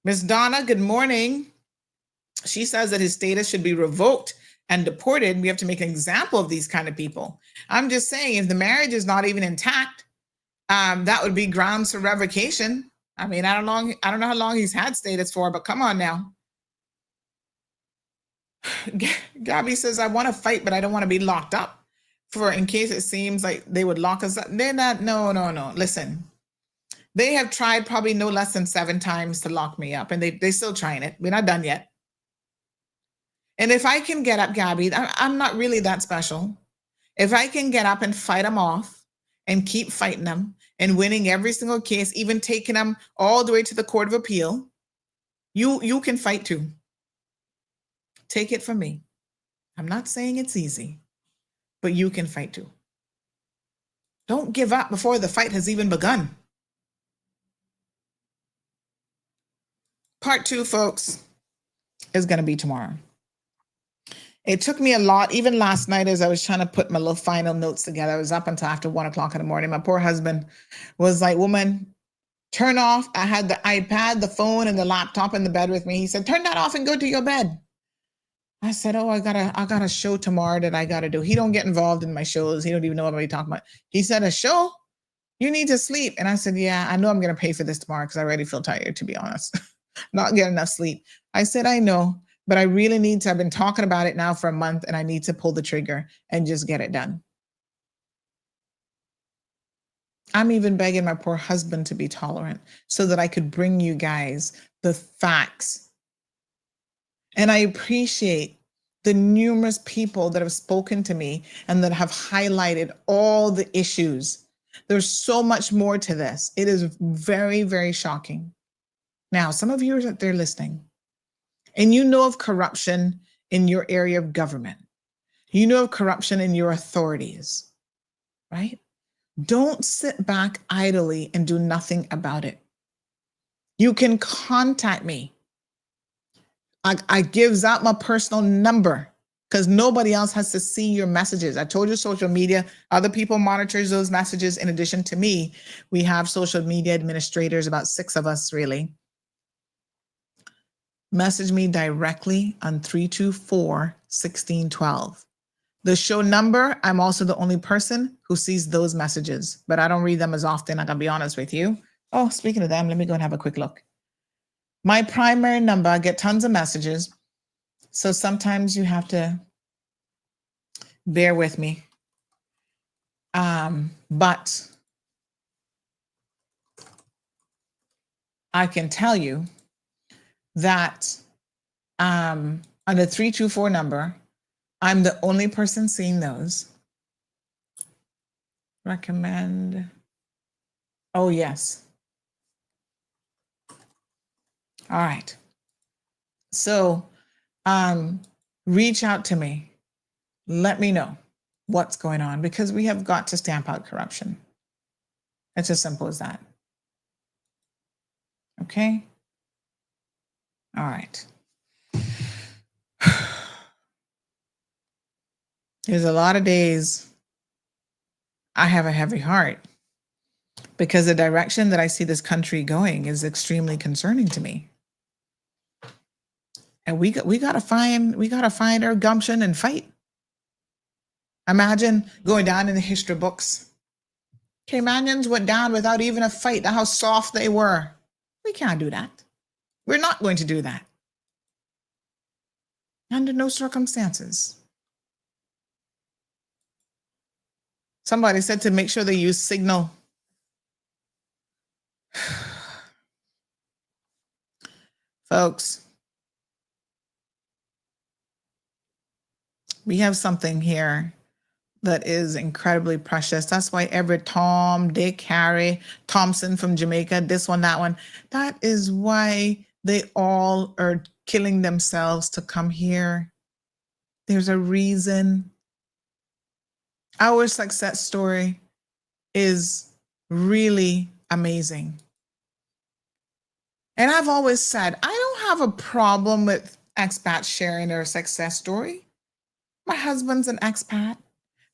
Miss Donna, good morning. She says that his status should be revoked and deported. We have to make an example of these kind of people. I'm just saying, if the marriage is not even intact, that would be grounds for revocation. I mean, I don't know how long he's had status for, but come on now. Gabby says, I want to fight, but I don't want to be locked up for in case it seems like they would lock us up. They're not, no. Listen, they have tried probably no less than 7 times to lock me up, and they're still trying it. We're not done yet. And if I can get up, Gabby, I'm not really that special. If I can get up and fight them off and keep fighting them and winning every single case, even taking them all the way to the Court of Appeal, you can fight too. Take it from me. I'm not saying it's easy, but you can fight too. Don't give up before the fight has even begun. Part 2, folks, is going to be tomorrow. It took me a lot, even last night as I was trying to put my little final notes together. I was up until after 1 o'clock in the morning. My poor husband was like, woman, turn off. I had the iPad, the phone, and the laptop in the bed with me. He said, turn that off and go to your bed. I said, oh, I got a show tomorrow that I got to do. He don't get involved in my shows. He don't even know what I'm talking about. He said, a show? You need to sleep. And I said, yeah, I know I'm going to pay for this tomorrow because I already feel tired, to be honest. Not getting enough sleep. I said, I know, but I really need to. I've been talking about it now for a month, and I need to pull the trigger and just get it done. I'm even begging my poor husband to be tolerant so that I could bring you guys the facts. And I appreciate the numerous people that have spoken to me and that have highlighted all the issues. There's so much more to this. It is very, very shocking. Now, some of you are out there listening, and you know of corruption in your area of government. You know of corruption in your authorities, right? Don't sit back idly and do nothing about it. You can contact me. I gives out my personal number because nobody else has to see your messages. I told you social media, other people monitors those messages. In addition to me, we have social media administrators, about 6 of us really. Message me directly on 324-1612. The show number, I'm also the only person who sees those messages, but I don't read them as often, I gotta be honest with you. Oh, speaking of them, let me go and have a quick look. My primary number, I get tons of messages, so sometimes you have to bear with me. But I can tell you that on the 324 number, I'm the only person seeing those. Recommend. Oh, yes. All right. So reach out to me. Let me know what's going on because we have got to stamp out corruption. It's as simple as that. Okay? All right. There's a lot of days I have a heavy heart because the direction that I see this country going is extremely concerning to me. And we gotta find our gumption and fight. Imagine going down in the history books. Caymanians went down without even a fight. How soft they were. We can't do that. We're not going to do that. Under no circumstances. Somebody said to make sure they use signal. Folks, we have something here that is incredibly precious. That's why every Tom, Dick, Harry, Thompson from Jamaica, this one, that one, that is why they all are killing themselves to come here. There's a reason. Our success story is really amazing. And I've always said, I don't have a problem with expats sharing their success story. My husband's an expat.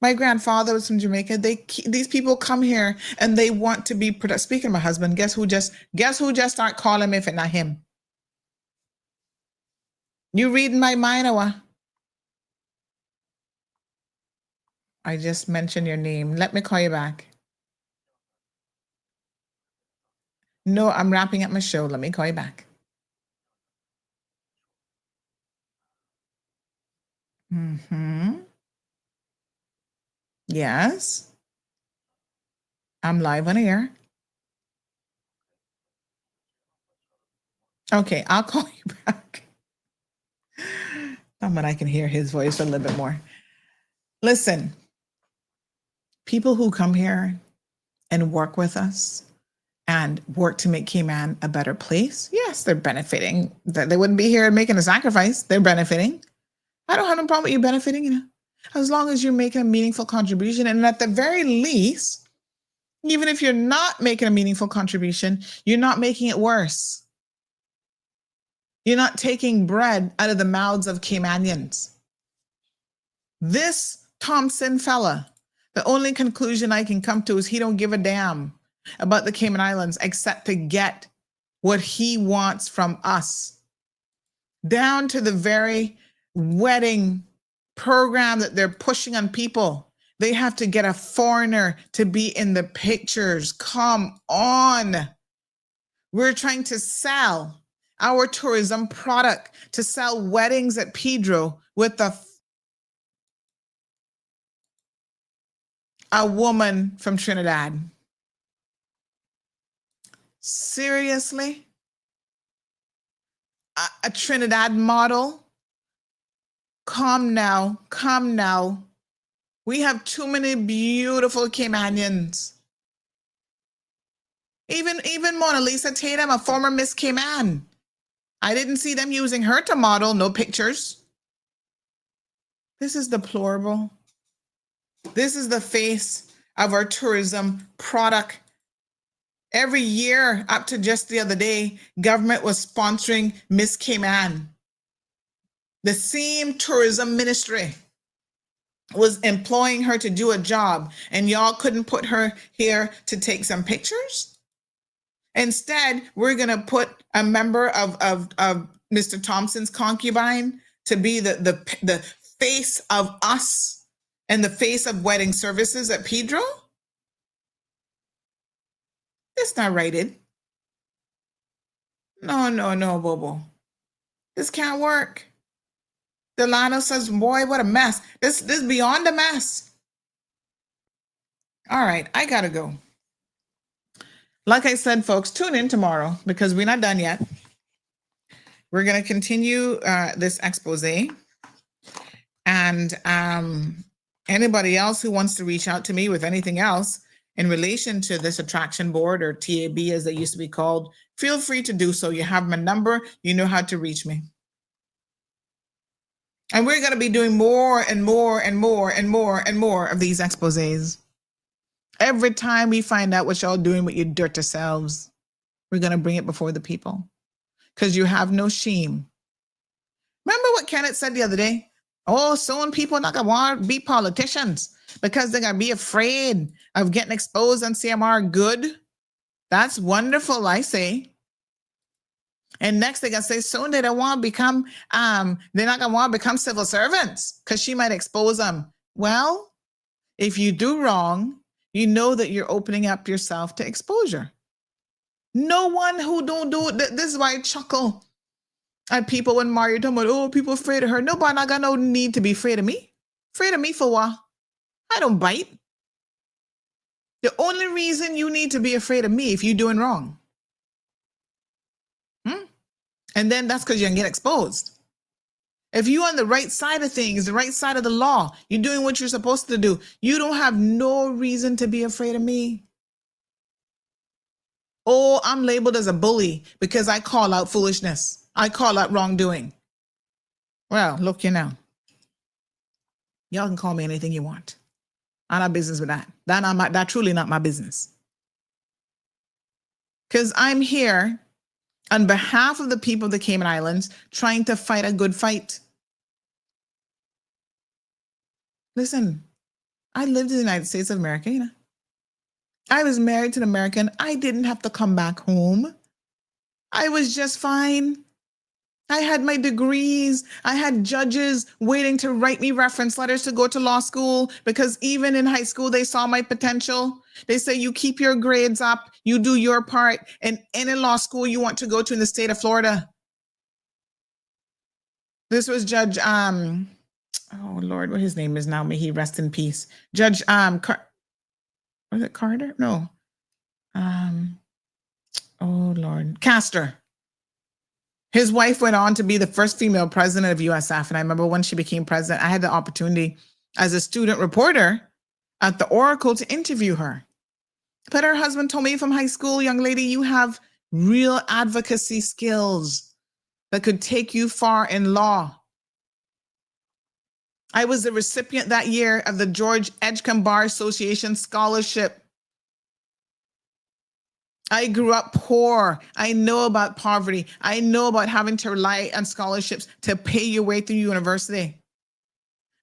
My grandfather was from Jamaica. These people come here and they want to be productive. Speaking of my husband, guess who just start calling me if it's not him? You reading my mind or what? I just mentioned your name. Let me call you back. No, I'm wrapping up my show. Let me call you back. Mm-hmm. Yes. I'm live on air. Okay, I'll call you back. But I can hear his voice a little bit more. Listen, people who come here and work with us and work to make Cayman a better place, yes, they're benefiting. They wouldn't be here making a sacrifice. They're benefiting. I don't have no problem with you benefiting, as long as you're making a meaningful contribution. And at the very least, even if you're not making a meaningful contribution, you're not making it worse. You're not taking bread out of the mouths of Caymanians. This Thompson fella, the only conclusion I can come to is he don't give a damn about the Cayman Islands except to get what he wants from us. Down to the very wedding program that they're pushing on people. They have to get a foreigner to be in the pictures. Come on. We're trying to sell our tourism product, to sell weddings at Pedro with a woman from Trinidad. Seriously? A Trinidad model? Come now, come now. We have too many beautiful Caymanians. Even Mona Lisa Tatum, a former Miss Cayman. I didn't see them using her to model, no pictures. This is deplorable. This is the face of our tourism product. Every year, up to just the other day, government was sponsoring Miss Cayman. The same tourism ministry was employing her to do a job, and y'all couldn't put her here to take some pictures? Instead, we're going to put a member of Mr. Thompson's concubine to be the face of us and the face of wedding services at Pedro? It's not rated. No, Bobo. This can't work. Delano says, boy, what a mess. This is beyond a mess. All right, I gotta go. Like I said, folks, tune in tomorrow because we're not done yet. We're gonna continue this expose. And anybody else who wants to reach out to me with anything else in relation to this attraction board, or TAB as they used to be called, feel free to do so. You have my number, you know how to reach me. And we're going to be doing more and more and more and more and more of these exposés. Every time we find out what y'all doing with your dirty selves, we're going to bring it before the people because you have no shame. Remember what Kenneth said the other day? Oh, soon people not going to want to be politicians because they're going to be afraid of getting exposed on CMR. Good. That's wonderful, I say. And next they're gonna say soon they don't want to become, they're not gonna want to become civil servants because she might expose them. Well, if you do wrong, you know that you're opening up yourself to exposure. No one who don't do it. This is why I chuckle at people when Mario talking about, oh, people afraid of her. Nobody not got no need to be afraid of me. Afraid of me for what? I don't bite. The only reason you need to be afraid of me if you're doing wrong. And then that's because you're going to get exposed. If you're on the right side of things, the right side of the law, you're doing what you're supposed to do, you don't have no reason to be afraid of me. Oh, I'm labeled as a bully because I call out foolishness. I call out wrongdoing. Well, look here now. Y'all can call me anything you want. I don't have business with that. That's truly not my business. Because I'm here on behalf of the people of the Cayman Islands, trying to fight a good fight. Listen, I lived in the United States of America, you know. I was married to an American. I didn't have to come back home. I was just fine. I had my degrees. I had judges waiting to write me reference letters to go to law school because even in high school, they saw my potential. They say, you keep your grades up, you do your part, and any law school you want to go to in the state of Florida. This was Judge oh Lord, what his name is now, may he rest in peace. Judge was it Carter? No. Oh Lord, Castor. His wife went on to be the first female president of USF. And I remember when she became president, I had the opportunity as a student reporter at the Oracle to interview her. But her husband told me from high school, young lady, you have real advocacy skills that could take you far in law. I was the recipient that year of the George Edgecombe Bar Association Scholarship. I grew up poor. I know about poverty. I know about having to rely on scholarships to pay your way through university.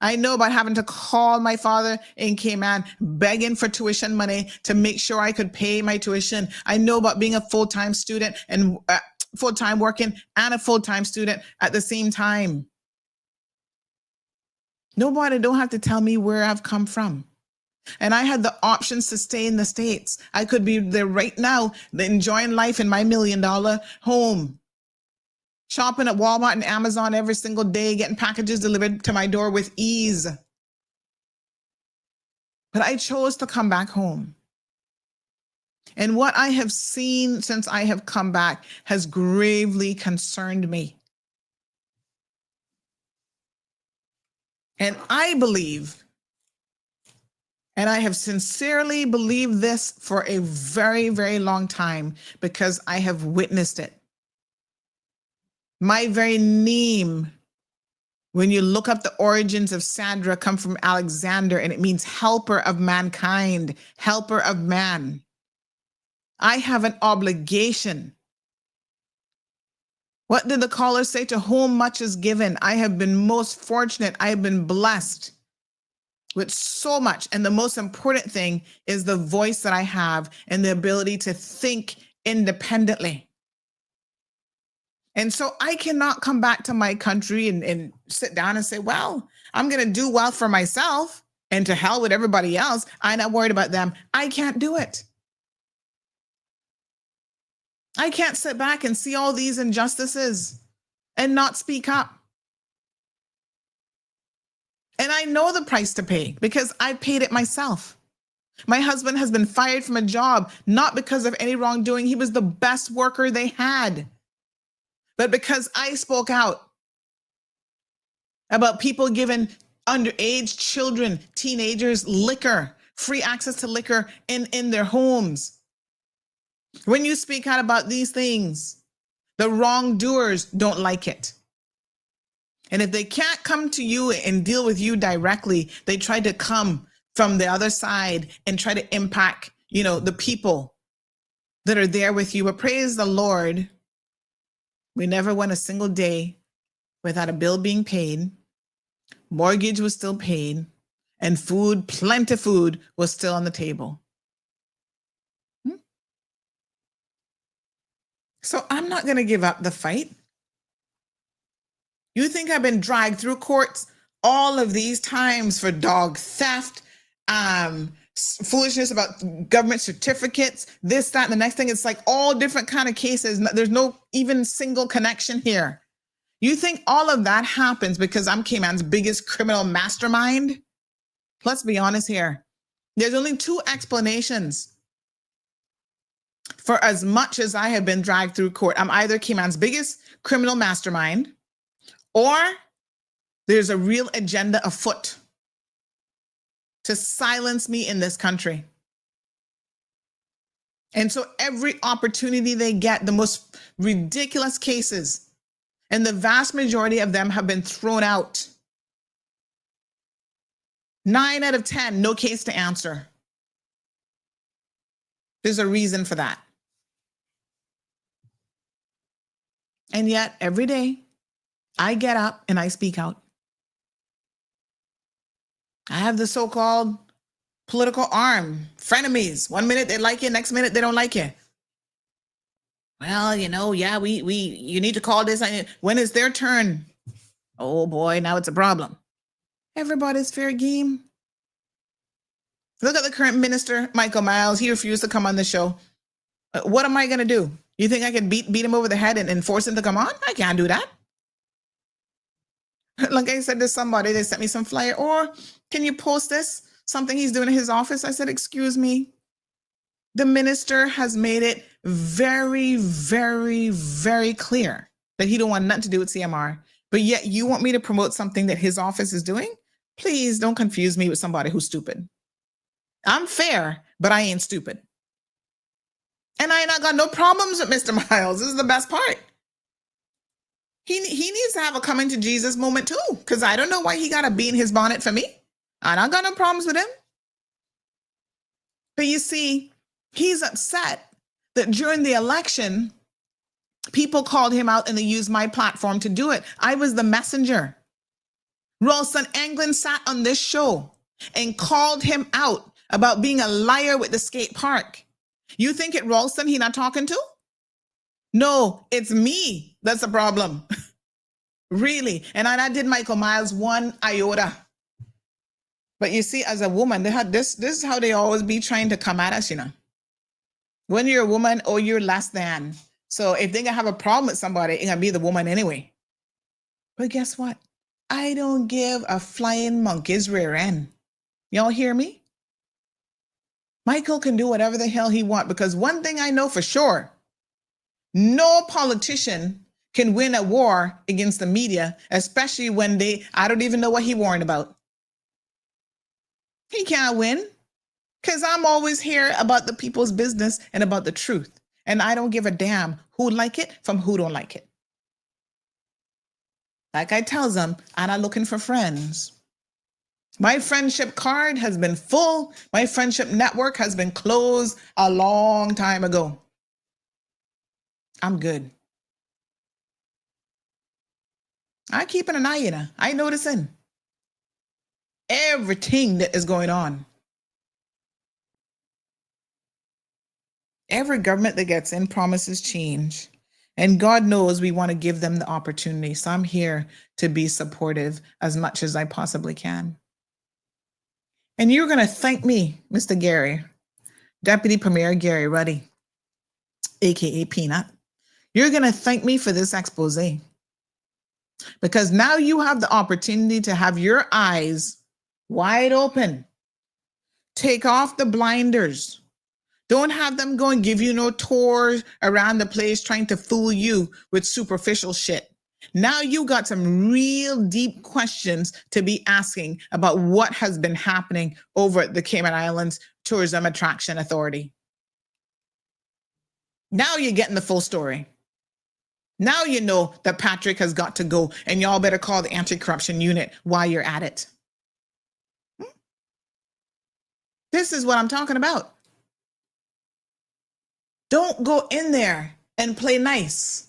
I know about having to call my father in Cayman, begging for tuition money to make sure I could pay my tuition. I know about being a full-time student and full-time working and a full-time student at the same time. Nobody don't have to tell me where I've come from. And I had the options to stay in the States. I could be there right now, enjoying life in my $1 million home, shopping at Walmart and Amazon every single day, getting packages delivered to my door with ease. But I chose to come back home. And what I have seen since I have come back has gravely concerned me. And I believe, and I have sincerely believed this for a very, very long time because I have witnessed it. My very name, when you look up the origins of Sandra, come from Alexander, and it means helper of mankind, helper of man. I have an obligation. What did the caller say? To whom much is given. I have been most fortunate. I have been blessed with so much. And the most important thing is the voice that I have and the ability to think independently. And so I cannot come back to my country and sit down and say, well, I'm going to do well for myself and to hell with everybody else. I'm not worried about them. I can't do it. I can't sit back and see all these injustices and not speak up. And I know the price to pay because I paid it myself. My husband has been fired from a job, not because of any wrongdoing. He was the best worker they had, but because I spoke out about people giving underage children, teenagers, liquor, free access to liquor in their homes. When you speak out about these things, the wrongdoers don't like it. And if they can't come to you and deal with you directly, they try to come from the other side and try to impact, the people that are there with you. But praise the Lord, we never went a single day without a bill being paid. Mortgage was still paid, and food, plenty of food, was still on the table. So I'm not going to give up the fight. You think I've been dragged through courts all of these times for dog theft, foolishness about government certificates, this, that, and the next thing? It's like all different kind of cases. There's no even single connection here. You think all of that happens because I'm Cayman's biggest criminal mastermind? Let's be honest here. There's only two explanations. For as much as I have been dragged through court, I'm either Cayman's biggest criminal mastermind, or there's a real agenda afoot to silence me in this country. And so every opportunity they get, the most ridiculous cases, and the vast majority of them have been thrown out. 9 out of 10, no case to answer. There's a reason for that. And yet, every day, I get up and I speak out. I have the so-called political arm, frenemies. 1 minute they like you, next minute they don't like you. Well, you need to call this. When it's their turn, oh boy, now it's a problem. Everybody's fair game. Look at the current minister, Michael Miles. He refused to come on the show. What am I going to do? You think I can beat him over the head and force him to come on? I can't do that. Like I said to somebody, they sent me some flyer, or can you post this? Something he's doing in his office. I said, excuse me. The minister has made it very, very, very clear that he don't want nothing to do with CMR. But yet you want me to promote something that his office is doing? Please don't confuse me with somebody who's stupid. I'm fair, but I ain't stupid. And I ain't not got no problems with Mr. Miles. This is the best part. He needs to have a coming to Jesus moment too, because I don't know why he got to be in his bonnet for me. I don't got no problems with him. But you see, he's upset that during the election, people called him out and they used my platform to do it. I was the messenger. Ralston Anglin sat on this show and called him out about being a liar with the skate park. You think it Ralston he not talking to? No, it's me that's the problem. Really. And I did Michael Miles 1 iota. But you see, as a woman, they had this is how they always be trying to come at us, you know. When you're a woman, or you're less than. So if they're gonna have a problem with somebody, it's gonna be the woman anyway. But guess what? I don't give a flying monkey's rear end. Y'all hear me? Michael can do whatever the hell he wants, because one thing I know for sure, no politician can win a war against the media, especially when I don't even know what he warned about. He can't win, because I'm always here about the people's business and about the truth. And I don't give a damn who like it from who don't like it. Like I tell them, I'm not looking for friends. My friendship card has been full. My friendship network has been closed a long time ago. I'm good. I'm keeping an eye in her. I noticing everything that is going on. Every government that gets in promises change. And God knows we want to give them the opportunity. So I'm here to be supportive as much as I possibly can. And you're going to thank me, Mr. Gary, Deputy Premier Gary Ruddy, aka Peanut. You're going to thank me for this expose. Because now you have the opportunity to have your eyes wide open. Take off the blinders. Don't have them go and give you no tours around the place trying to fool you with superficial shit. Now you got some real deep questions to be asking about what has been happening over at the Cayman Islands Tourism Attraction Authority. Now you're getting the full story. Now you know that Patrick has got to go, and y'all better call the anti-corruption unit while you're at it. This is what I'm talking about. Don't go in there and play nice.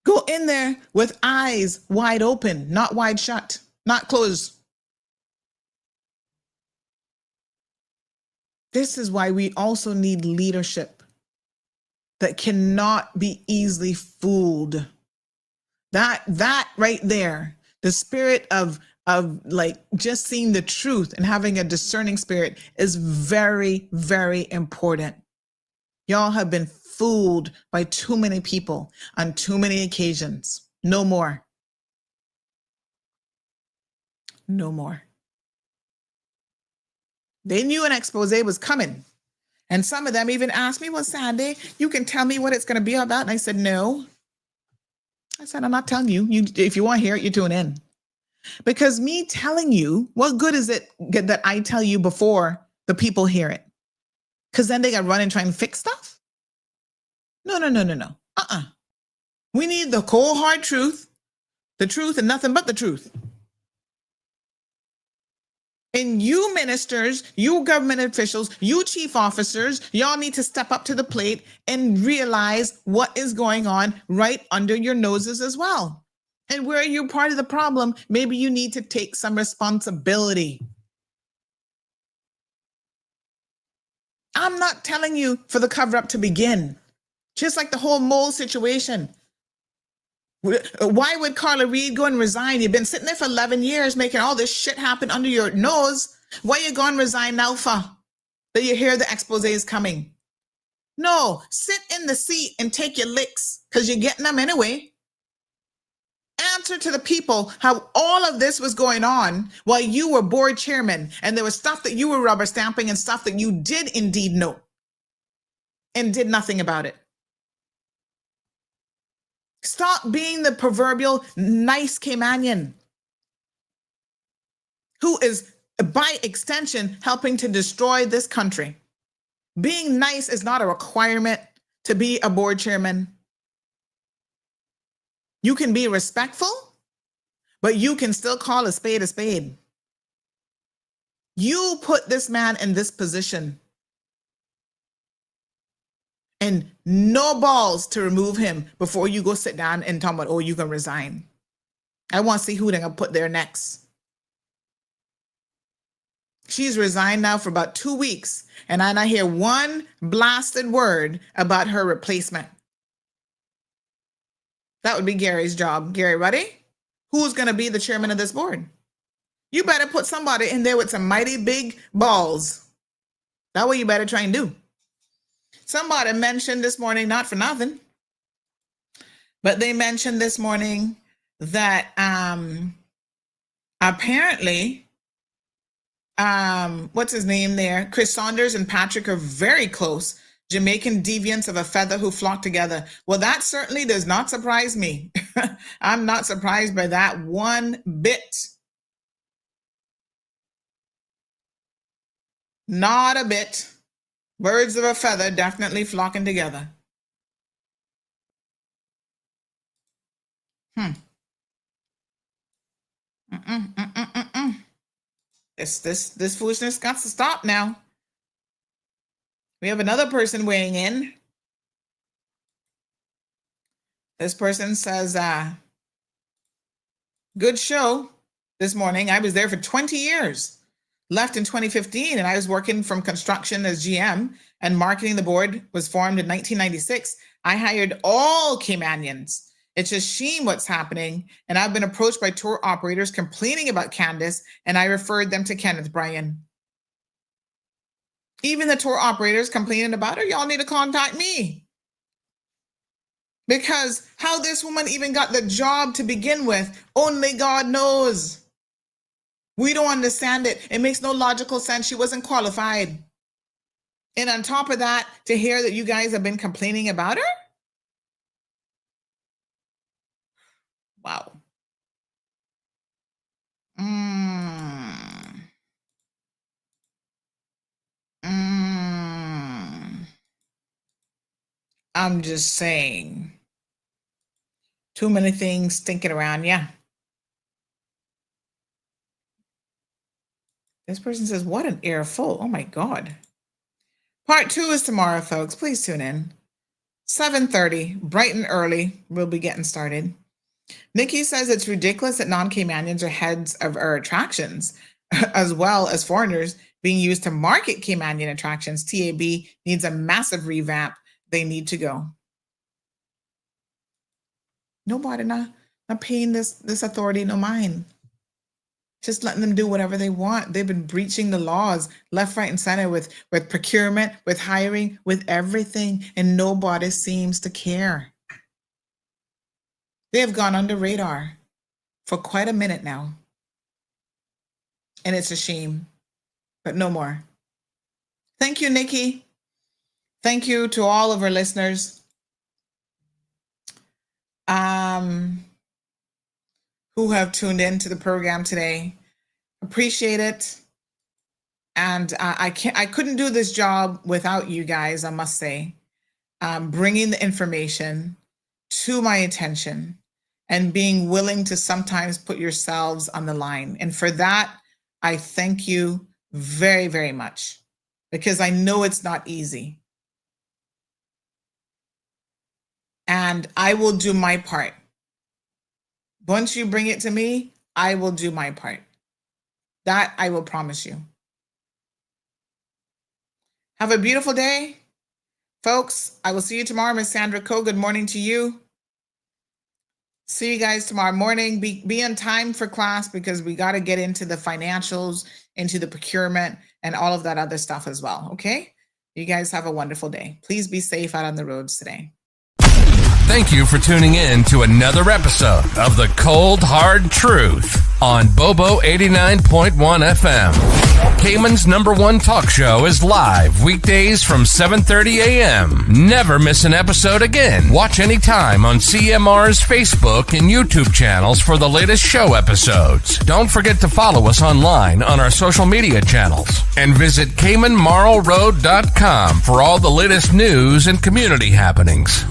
Go in there with eyes wide open, not wide shut, not closed. This is why we also need leadership that cannot be easily fooled. That right there, the spirit of like just seeing the truth and having a discerning spirit is very, very important. Y'all have been fooled by too many people on too many occasions. No more. No more. They knew an expose was coming. And some of them even asked me, well, Sandy, you can tell me what it's going to be about. And I said, no. I said, I'm not telling you. If you want to hear it, you tune in. Because me telling you, what good is it that I tell you before the people hear it? Because then they got to run and try and fix stuff? No. We need the cold, hard truth, the truth and nothing but the truth. And you ministers, you government officials, you chief officers, y'all need to step up to the plate and realize what is going on right under your noses as well. And where you're part of the problem, maybe you need to take some responsibility. I'm not telling you for the cover-up to begin. Just like the whole mole situation. Why would Carla Reed go and resign? You've been sitting there for 11 years making all this shit happen under your nose. Why you going to resign now for? That you hear the expose is coming. No, sit in the seat and take your licks because you're getting them anyway. answer to the people how all of this was going on while you were board chairman and there was stuff that you were rubber stamping and stuff that you did indeed know and did nothing about it. Stop being the proverbial nice Caymanian who is, by extension, helping to destroy this country. Being nice is not a requirement to be a board chairman. You can be respectful, but you can still call a spade a spade. You put this man in this position and no balls to remove him before you go sit down and talk about, oh, you can resign. I want to see who they're going to put there next. She's resigned now for about 2 weeks, and I not hear one blasted word about her replacement. That would be Gary's job. Gary, ready? Who's going to be the chairman of this board? You better put somebody in there with some mighty big balls. That's what you better try and do. Somebody mentioned this morning, not for nothing, but they mentioned this morning that apparently, what's his name there? Chris Saunders and Patrick are very close. Jamaican deviants of a feather who flock together. Well, that certainly does not surprise me. I'm not surprised by that one bit. Not a bit. Birds of a feather definitely flocking together. This foolishness got to stop now. We have another person weighing in. This person says, good show this morning. I was there for 20 years. Left in 2015, and I was working from construction as GM, and marketing. The board was formed in 1996. I hired all Caymanians. It's a shame what's happening, and I've been approached by tour operators complaining about Candace, and I referred them to Kenneth Bryan. Even the tour operators complaining about her, y'all need to contact me. Because how this woman even got the job to begin with, only God knows. We don't understand it. It makes no logical sense. She wasn't qualified. And on top of that, to hear that you guys have been complaining about her? Wow. I'm just saying. Too many things stinking around, yeah. This person says, what an earful. Oh my God. Part 2 is tomorrow, folks. Please tune in. 7:30, bright and early. We'll be getting started. Nikki says it's ridiculous that non-Caymanians are heads of our attractions, as well as foreigners being used to market Caymanian attractions. TAB needs a massive revamp. They need to go. Nobody not paying this authority no mind. Just letting them do whatever they want. They've been breaching the laws left, right, and center with procurement, with hiring, with everything, and nobody seems to care. They have gone under radar for quite a minute now. And it's a shame, but no more. Thank you, Nikki. Thank you to all of our listeners. Who have tuned in to the program today. Appreciate it. And I couldn't do this job without you guys, I must say. Bringing the information to my attention and being willing to sometimes put yourselves on the line. And for that, I thank you very, very much, because I know it's not easy. And I will do my part. Once you bring it to me, I will do my part. That I will promise you. Have a beautiful day, folks. I will see you tomorrow. Miss Sandra Coe, good morning to you. See you guys tomorrow morning. Be on time for class, because we got to get into the financials, into the procurement, and all of that other stuff as well, okay? You guys have a wonderful day. Please be safe out on the roads today.
Thank you for tuning in to another episode of The Cold Hard Truth on Bobo 89.1 FM. Cayman's #1 talk show is live weekdays from 7:30 a.m. Never miss an episode again. Watch anytime on CMR's Facebook and YouTube channels for the latest show episodes. Don't forget to follow us online on our social media channels and visit CaymanMarlRoad.com for all the latest news and community happenings.